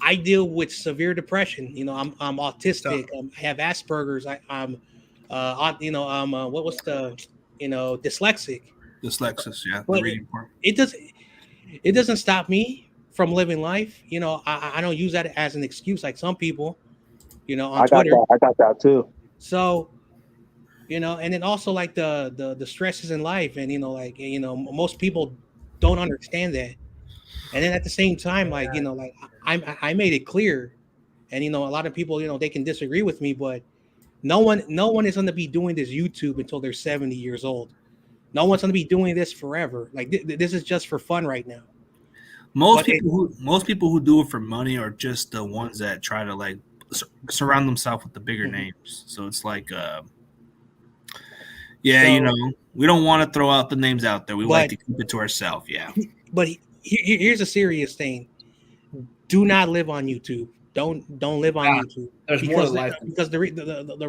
I deal with severe depression. I'm autistic. I have Asperger's. I'm what was the dyslexic. Dyslexic, yeah. But The reading part. it doesn't stop me from living life. I don't use that as an excuse like some people, on Twitter. I got that too. So, and then also like the stresses in life, and most people don't understand that. And then at the same time, like I made it clear, and a lot of people, they can disagree with me, but no one is going to be doing this YouTube until they're 70 years old. No one's going to be doing this forever. Like this is just for fun right now. Most people who do it for money are just the ones that try to like surround themselves with the bigger names. So it's like, we don't want to throw out the names out there. We like to keep it to ourselves. Yeah. But here's a serious thing: do not live on YouTube. Don't live on YouTube. There's more to life. Because the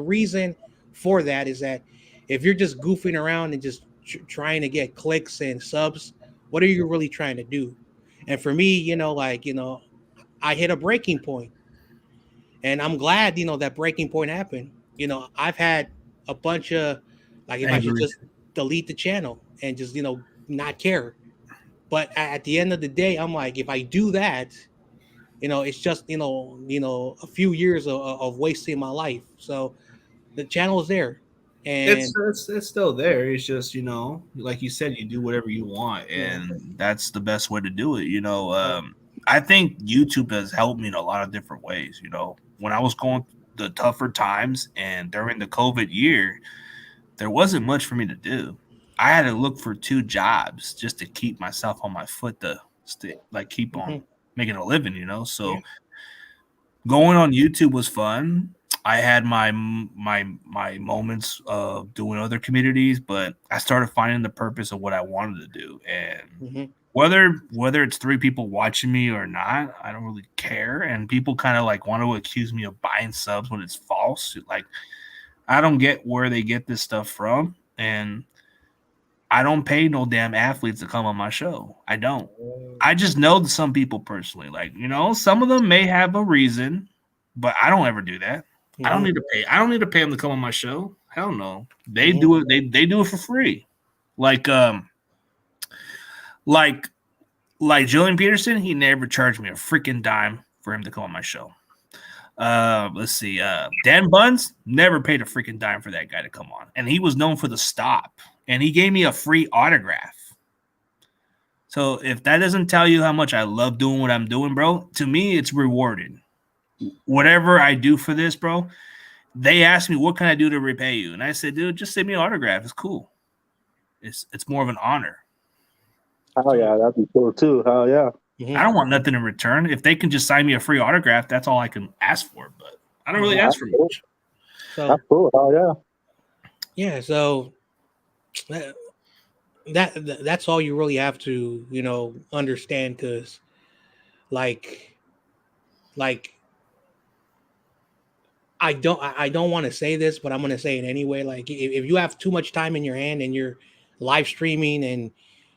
reason for that is that if you're just goofing around and just trying to get clicks and subs, what are you really trying to do? And for me, I hit a breaking point, and I'm glad that breaking point happened. I've had a bunch of if I should just delete the channel and just not care. But at the end of the day, I'm like, if I do that, it's just a few years of wasting my life. So the channel is there, and it's still there. It's just like you said, you do whatever you want, and that's the best way to do it. I think YouTube has helped me in a lot of different ways. When I was going the tougher times and during the COVID year, there wasn't much for me to do. I had to look for 2 jobs just to keep myself on my foot to keep on making a living, So going on YouTube was fun. I had my moments of doing other communities, but I started finding the purpose of what I wanted to do. And whether it's 3 people watching me or not, I don't really care. And people kind of want to accuse me of buying subs when it's false. I don't get where they get this stuff from. And I don't pay no damn athletes to come on my show. I don't. I just know some people personally. Some of them may have a reason, but I don't ever do that. I don't need to pay. I don't need to pay them to come on my show. Hell no. They do it. They do it for free. Like Julian Peterson, he never charged me a freaking dime for him to come on my show. Let's see. Dan Buns never paid a freaking dime for that guy to come on, and he was known for the stop. And he gave me a free autograph. So if that doesn't tell you how much I love doing what I'm doing, bro, to me, it's rewarding. Whatever I do for this, bro, they asked me, what can I do to repay you? And I said, dude, just send me an autograph. It's cool. It's more of an honor. Oh, yeah, that'd be cool, too. Oh, yeah. I don't want nothing in return. If they can just sign me a free autograph, that's all I can ask for. But I don't really ask for much. So, that's cool. Oh, yeah. Yeah, so that's all you really have to understand, because like I don't want to say this, but I'm going to say it anyway. Like if you have too much time in your hand and you're live streaming and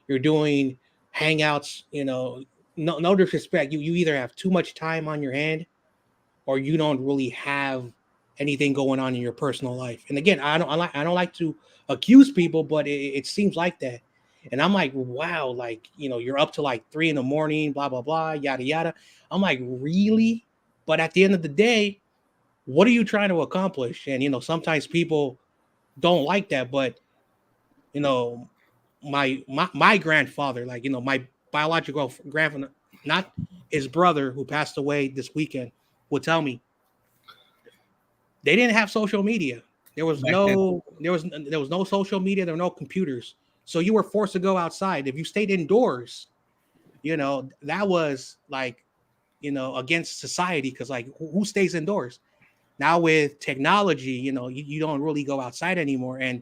you're doing hangouts, no disrespect, you either have too much time on your hand or you don't really have anything going on in your personal life. And again, I don't like to accuse people, but it seems like that. And I'm like, wow, you're up to 3 a.m, blah, blah, blah, yada, yada. I'm like, really? But at the end of the day, what are you trying to accomplish? And, sometimes people don't like that, but, my grandfather, my biological grandfather, not his brother who passed away this weekend, would tell me they didn't have social media. There was no social media. There were no computers. So you were forced to go outside. If you stayed indoors, that was against society, because who stays indoors? Now with technology, you don't really go outside anymore. And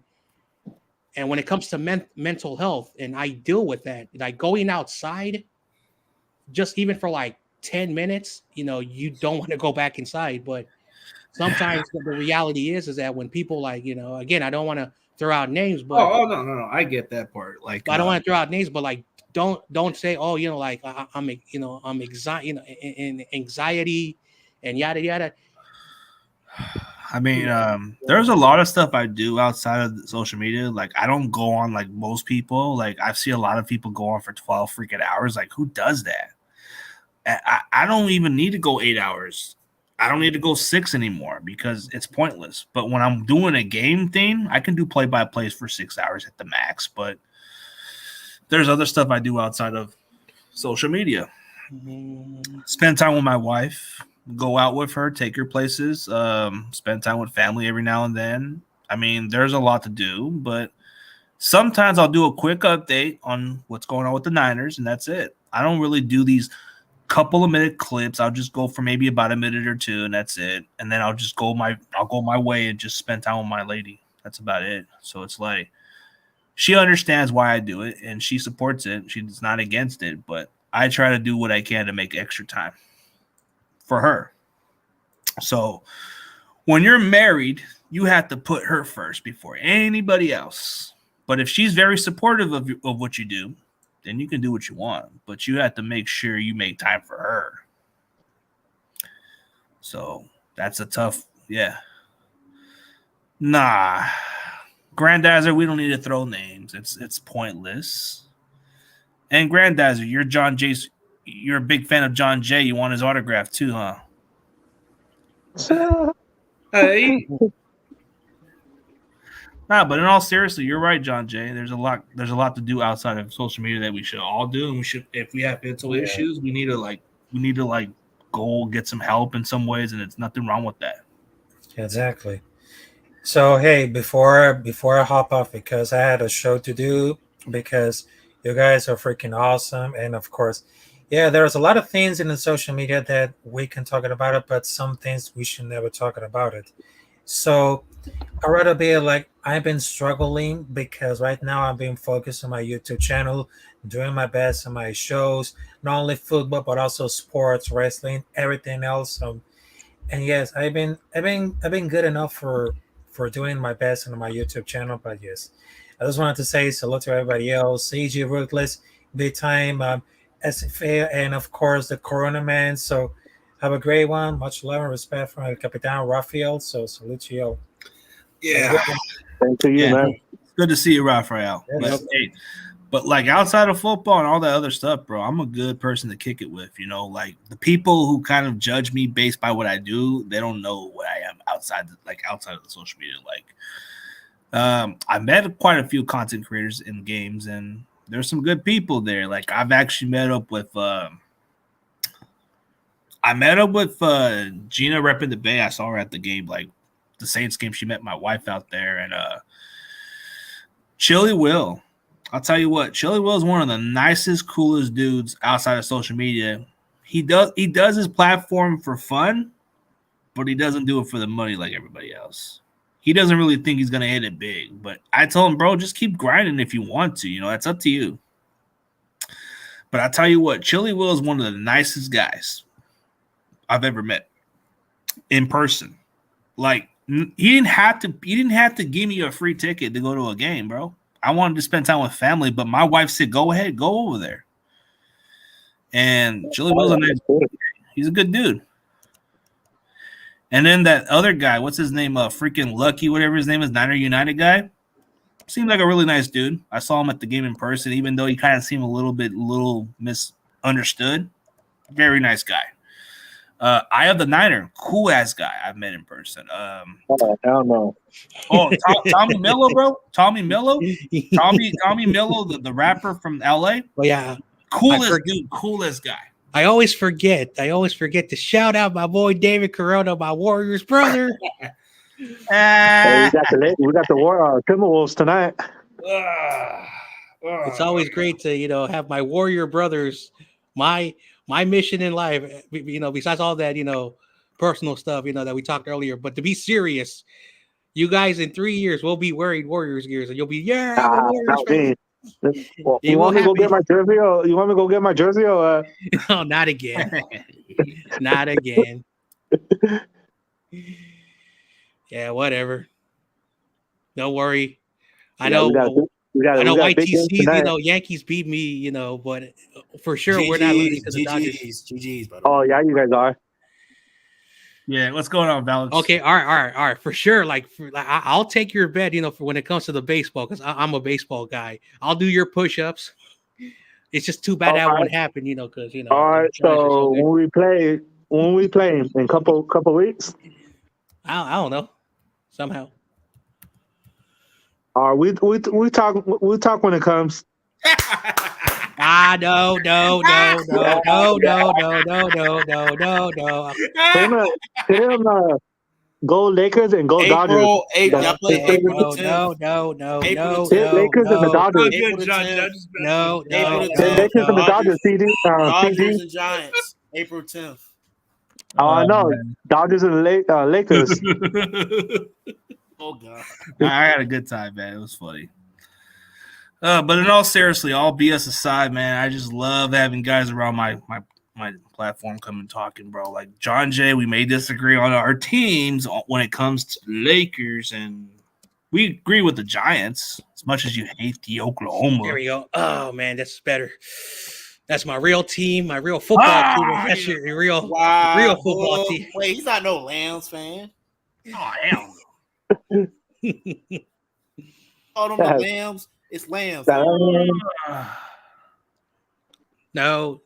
when it comes to mental health, and I deal with that, going outside, just even for 10 minutes, you don't want to go back inside. But sometimes the reality is that when people like, you know, again, I don't want to throw out names, but no, I get that part. Like, I don't want to throw out names, but like, don't say, oh, you know, like I'm anxiety, you know, in anxiety and yada yada. I mean, there's a lot of stuff I do outside of social media. Like, I don't go on like most people. Like, I see a lot of people go on for 12 freaking hours. Like, who does that? I don't even need to go 8 hours. I don't need to go 6 anymore because it's pointless. But when I'm doing a game thing, I can do play-by-plays for 6 hours at the max. But there's other stuff I do outside of social media. Spend time with my wife. Go out with her, take her places, spend time with family every now and then. I mean, there's a lot to do, but sometimes I'll do a quick update on what's going on with the Niners, and that's it. I don't really do these couple of minute clips. I'll just go for maybe about a minute or two, and that's it. And then I'll go my way and just spend time with my lady. That's about it. So it's like she understands why I do it, and she supports it. She's not against it, but I try to do what I can to make extra time for her. So when you're married, you have to put her first before anybody else. But if she's very supportive of what you do, then you can do what you want. But you have to make sure you make time for her. So that's a tough, yeah. Nah. Grandizer, we don't need to throw names. It's pointless. And Grandizer, you're John Jay's. You're a big fan of John Jay. You want his autograph too, huh? Hey. Nah, but in all seriously, you're right, John Jay. There's a lot to do outside of social media that we should all do. And we should, if we have mental issues, we need to go get some help in some ways, and it's nothing wrong with that. Exactly. So hey, before I hop off, because I had a show to do, because you guys are freaking awesome, and of course, yeah, there's a lot of things in the social media that we can talk about it, but some things we should never talk about it. So I'd rather be like, I've been struggling because right now I'm being focused on my YouTube channel, doing my best on my shows, not only football but also sports, wrestling, everything else. And yes, I've been good enough for doing my best on my YouTube channel. But yes, I just wanted to say hello to everybody else, CG Ruthless, Big Time, SFA, and of course the Corona Man. So have a great one. Much love and respect from Capitan Raphael. So salute to you. Yeah. Thank you, man. It's good to see you, Raphael. Yeah, But like outside of football and all that other stuff, bro, I'm a good person to kick it with. You know, like the people who kind of judge me based by what I do, they don't know what I am outside of the social media. Like, I met quite a few content creators in games, and there's some good people there. Like I've actually met up with Gina repping the Bay. I saw her at the game, like the Saints game. She met my wife out there, and Chili Will. I'll tell you what, Chili Will is one of the nicest, coolest dudes outside of social media. He does his platform for fun, but he doesn't do it for the money like everybody else. He doesn't really think he's gonna hit it big. But I told him, bro, just keep grinding if you want to. You know, that's up to you. But I tell you what, Chili Will is one of the nicest guys I've ever met in person. Like he didn't have to give me a free ticket to go to a game, bro. I wanted to spend time with family, but my wife said, "Go ahead, go over there." And Chili Will's a nice dude. He's a good dude. And then that other guy, what's his name? Freaking Lucky, whatever his name is, Niner United guy. Seemed like a really nice dude. I saw him at the game in person, even though he kind of seemed a little misunderstood. Very nice guy. Eye of the Niner, cool ass guy I've met in person. I don't know. Oh, Tommy Millo, bro. Tommy Millo, the rapper from LA. Oh yeah, coolest dude, coolest guy. I always forget to shout out my boy David Corona, my Warriors brother. Hey, we got the Timberwolves tonight. It's always great to have my Warrior brothers. My mission in life, besides all that personal stuff that we talked earlier, but to be serious, you guys in 3 years will be wearing Warriors gears, and you'll be Well, you want me to go get my jersey? Or you want me to go get my jersey? Or no, not again. Not again. Yeah, whatever. Don't worry. I Yeah, we know. got I know big games YTC's, tonight. Yankees beat me, but for sure we're not losing to the Dodgers. GG's, by the way. Oh yeah, you guys are. Yeah, what's going on, Alex? Okay, all right, for sure. I'll take your bet, for when it comes to the baseball, because I'm a baseball guy. I'll do your push-ups. It's just too bad that won't happen, because All right, so when we play in couple weeks. I don't know. Somehow. All right, we talk when it comes. No. Him, go Lakers and go Dodgers. Y'all play April 10th. No. Lakers and the Dodgers. Lakers and the Dodgers. Dodgers and Giants. April 10th. Oh, I know. Dodgers and Lakers. Oh God. I had a good time, man. It was funny. But in all seriously, all BS aside, man, I just love having guys around my platform coming talking, bro. Like John Jay, we may disagree on our teams when it comes to Lakers, and we agree with the Giants as much as you hate the Oklahoma. There we go. Oh man, that's better. That's my real team, my real football team. That's your real football team. Wait, he's not no Lambs fan. Oh hell no. Call them the Lambs. It's Lambs. No.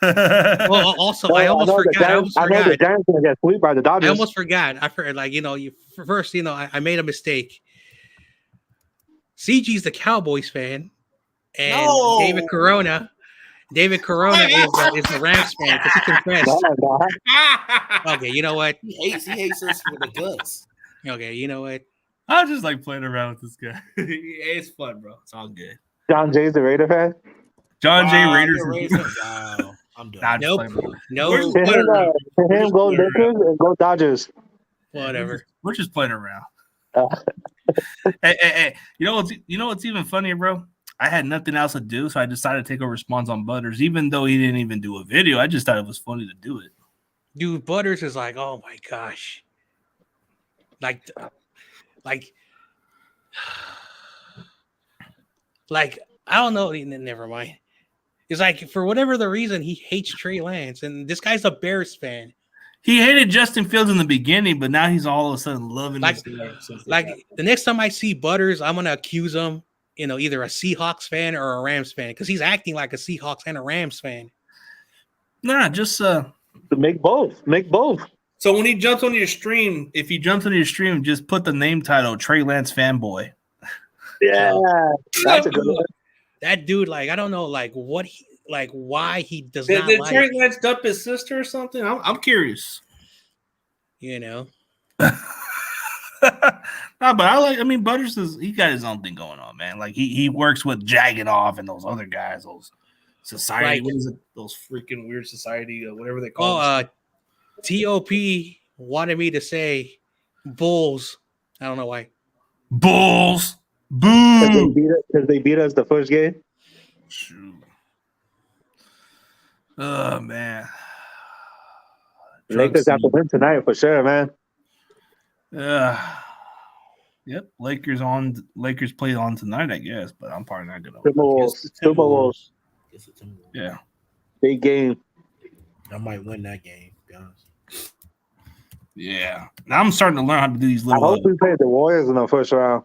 Well, also, I almost forgot. I know the Giants gonna get swept by the Dodgers. I almost forgot. I forgot. First, I made a mistake. CG's the Cowboys fan, and David Corona is the Rams fan because he confessed. Okay, you know what? He hates us for the guts. Okay, you know what? I just like playing around with this guy. It's fun, bro. It's all good. John Jay's the Raider fan. John Jay Raiders. Wow, I'm done. Nope. Him go Lakers and go Dodgers. Whatever. We're just playing around. Hey, you know what's even funnier, bro? I had nothing else to do, so I decided to take over spawns on Butters, even though he didn't even do a video. I just thought it was funny to do it. Dude, Butters is like, oh my gosh. Like I don't know. Never mind. It's like for whatever the reason he hates Trey Lance, and this guy's a Bears fan. He hated Justin Fields in the beginning, but now he's all of a sudden loving like the next time I see Butters, I'm gonna accuse him, either a Seahawks fan or a Rams fan, because he's acting like a Seahawks and a Rams fan. Nah, just make both. So when he jumps on your stream, just put the name title Trey Lance fanboy. Yeah, that's a good one. That dude, I don't know, why he does not Did like. Trey Lance dump his sister or something? I'm curious. No, but Butters he got his own thing going on, man. Like he works with Jagonoff and those other guys, those society, what is it? Those freaking weird society, whatever they call it. TOP wanted me to say Bulls. I don't know why. Bulls. Boom. Because they beat us the first game. Shoot. Oh man. Lakers have to win tonight for sure, man. Yep. Lakers play on tonight, I guess, but I'm probably not gonna. Timberwolves. Yeah. Big game. I might win that game, to be honest. Yeah. Now I'm starting to learn how to do these little. I hope we play the Warriors in the first round.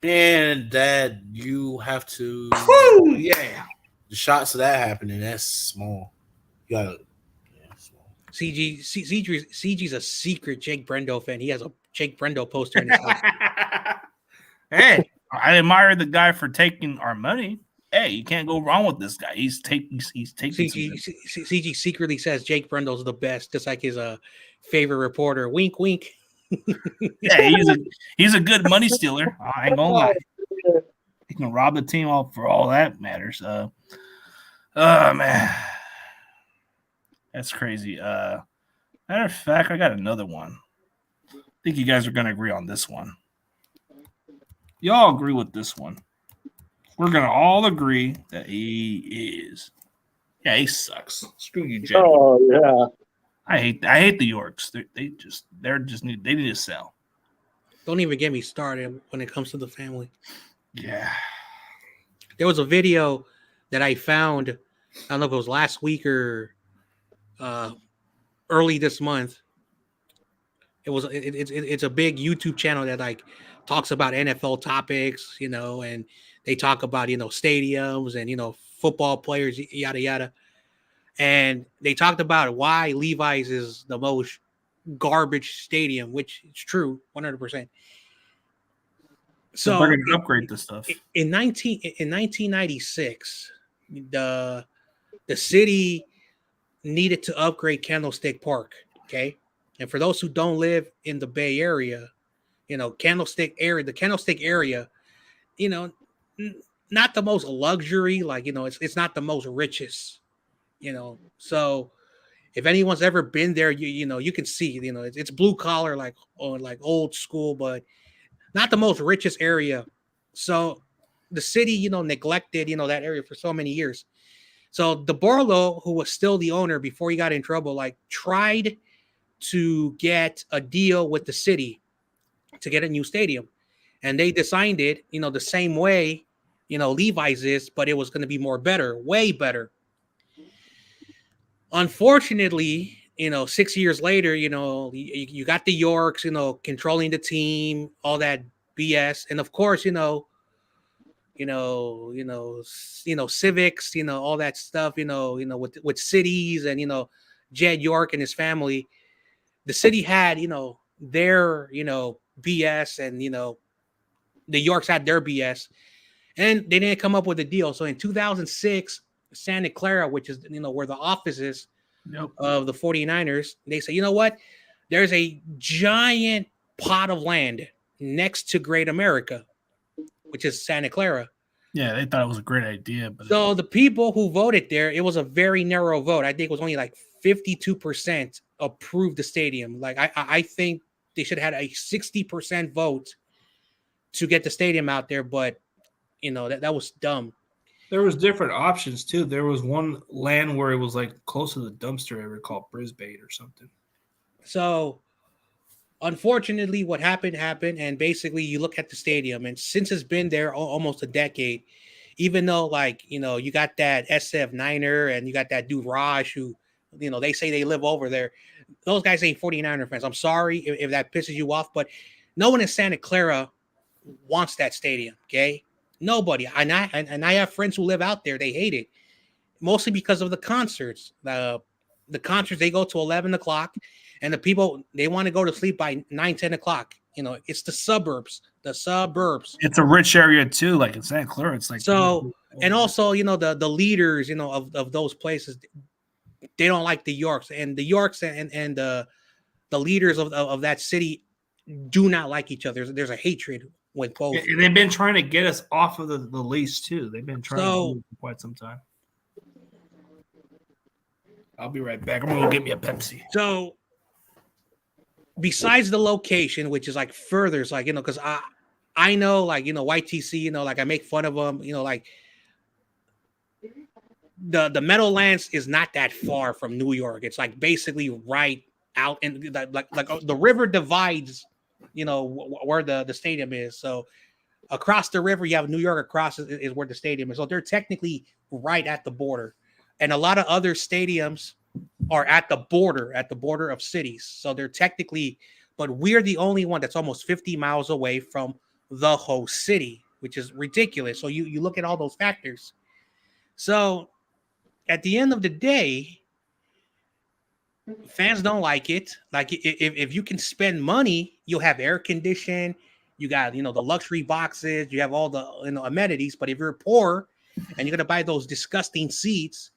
And that you have to. Woo, yeah. The shots of that happening, that's small. You gotta. Yeah, small. CG's a secret Jake Brendo fan. He has a Jake Brendo poster in his house. Hey, I admire the guy for taking our money. Hey, you can't go wrong with this guy. He's taking. CG secretly says Jake Brendo's the best, just like his favorite reporter. Wink, wink. Yeah, he's a good money stealer. I ain't gonna lie. He can rob the team off for all that matters. Oh man, that's crazy. Matter of fact, I got another one. I think you guys are gonna agree on this one. Y'all agree with this one? We're gonna all agree that he is. Yeah, he sucks. Screw you, Jay. Oh yeah. I hate the Yorks. They need to sell. Don't even get me started when it comes to the family. Yeah. There was a video that I found. I don't know if it was last week or early this month. It's a big YouTube channel that like talks about NFL topics, and they talk about stadiums and football players, yada yada. And they talked about why Levi's is the most garbage stadium, which is true, 100%. So they're going to upgrade the stuff. In 1996, the city needed to upgrade Candlestick Park. Okay, and for those who don't live in the Bay Area, the Candlestick area, not the most luxury, like it's not the most richest, So if anyone's ever been there, you can see, it's blue collar, like old school, but not the most richest area. So the city, neglected, that area for so many years. So DeBarlo, who was still the owner before he got in trouble, like tried to get a deal with the city to get a new stadium. And they designed it, the same way, Levi's is, but it was going to be way better. Unfortunately, 6 years later, you got the Yorks, controlling the team, all that BS. And of course, civics, all that stuff, with cities and, Jed York and his family, the city had, their, BS and, the Yorks had their BS and they didn't come up with a deal. So in 2006, Santa Clara, which is, where the office is of the 49ers, they say, you know what? There's a giant pot of land next to Great America, which is Santa Clara. Yeah, they thought it was a great idea. But so the people who voted there, it was a very narrow vote. I think it was only like 52% approved the stadium. Like I think they should have had a 60% vote to get the stadium out there, but that was dumb. There was different options too. There was one land where it was like close to the dumpster area called Brisbane or something. So unfortunately, what happened, and basically you look at the stadium, and since it's been there almost a decade, even though you got that SF Niner and you got that dude Raj who, they say they live over there. Those guys ain't 49er fans. I'm sorry if that pisses you off, but no one in Santa Clara wants that stadium, okay? Nobody. And I have friends who live out there. They hate it, mostly because of the concerts. The concerts, they go to 11 o'clock, and the people, they want to go to sleep by 9, 10 o'clock. It's the suburbs. It's a rich area too, like in Santa Clara. It's like so, and also, the leaders, of those places, they don't like the Yorks, and the Yorks and the leaders of that city do not like each other. There's a hatred with both. And they've been trying to get us off of the lease too. They've been trying to do it for quite some time. I'll be right back. I'm gonna go get me a Pepsi. So besides the location, which is like further, it's like, because I know, like, YTC, like I make fun of them, like the Meadowlands is not that far from New York. It's like basically right out in like the river divides, where the stadium is. So across the river, you have New York, across is where the stadium is. So they're technically right at the border. And a lot of other stadiums are at the border of cities. So they're technically, but we're the only one that's almost 50 miles away from the whole city, which is ridiculous. So you look at all those factors. So at the end of the day, fans don't like it. Like if you can spend money, you'll have air conditioning. You got, the luxury boxes. You have all the amenities. But if you're poor and you're gonna buy those disgusting seats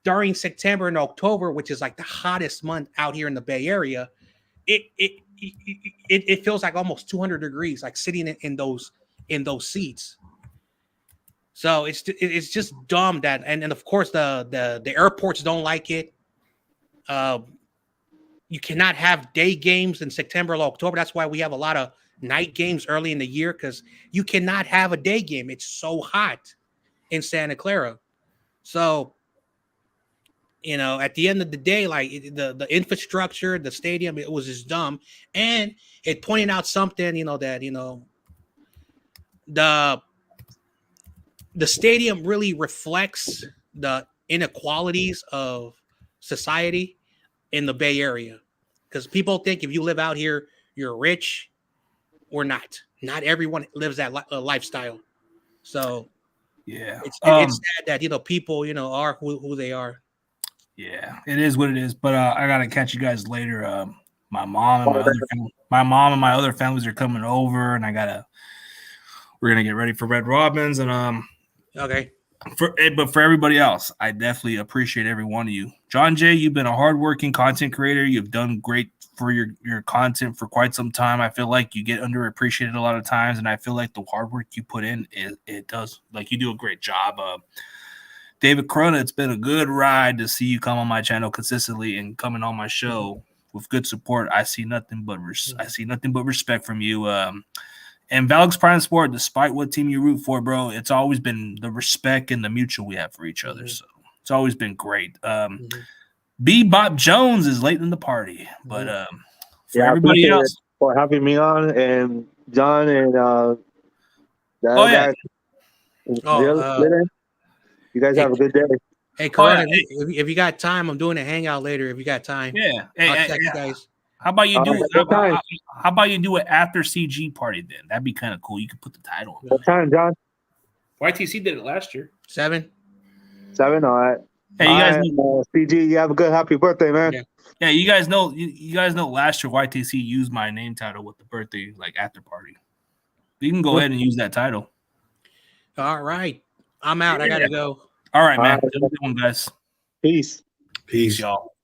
during September and October, which is like the hottest month out here in the Bay Area, it feels like almost 200 degrees, like sitting in those seats. So it's just dumb that, and of course the airports don't like it. You cannot have day games in September or October. That's why we have a lot of night games early in the year, because you cannot have a day game. It's so hot in Santa Clara. So you know, at the end of the day, like the infrastructure, the stadium, it was just dumb, and it pointed out something, you know, that the stadium really reflects the inequalities of society in the Bay Area, because people think if you live out here, you're rich or not. Not everyone lives that lifestyle. So yeah, it's sad that people are who they are. Yeah, it is what it is. But I gotta catch you guys later. My mom and my other families are coming over, and we're gonna get ready for Red Robins, and Okay. But for everybody else, I definitely appreciate every one of you. John Jay, you've been a hardworking content creator. You've done great for your content for quite some time. I feel like you get underappreciated a lot of times, and I feel like the hard work you put in, it does. Like, you do a great job. David Corona, it's been a good ride to see you come on my channel consistently and coming on my show with good support. I see nothing but respect from you. And Valix Prime Sport, despite what team you root for, bro, it's always been the respect and the mutual we have for each other. So it's always been great. Bebop Jones is late in the party, but for everybody else, for having me on, and John and you guys have a good day. Hey, Corona, if you got time, I'm doing a hangout later. If you got time, yeah. I'll check you guys. How about you do how about you do it after CG party then? That'd be kind of cool. You could put the title on. What time, John? YTC did it last year. 7. All right. Hey, you guys CG, you have a good happy birthday, man. Yeah, you guys know last year YTC used my name title with the birthday after party. You can go ahead and use that title. All right. I'm out. I gotta go. All right, man. Have a good one, guys. Peace. Peace, y'all.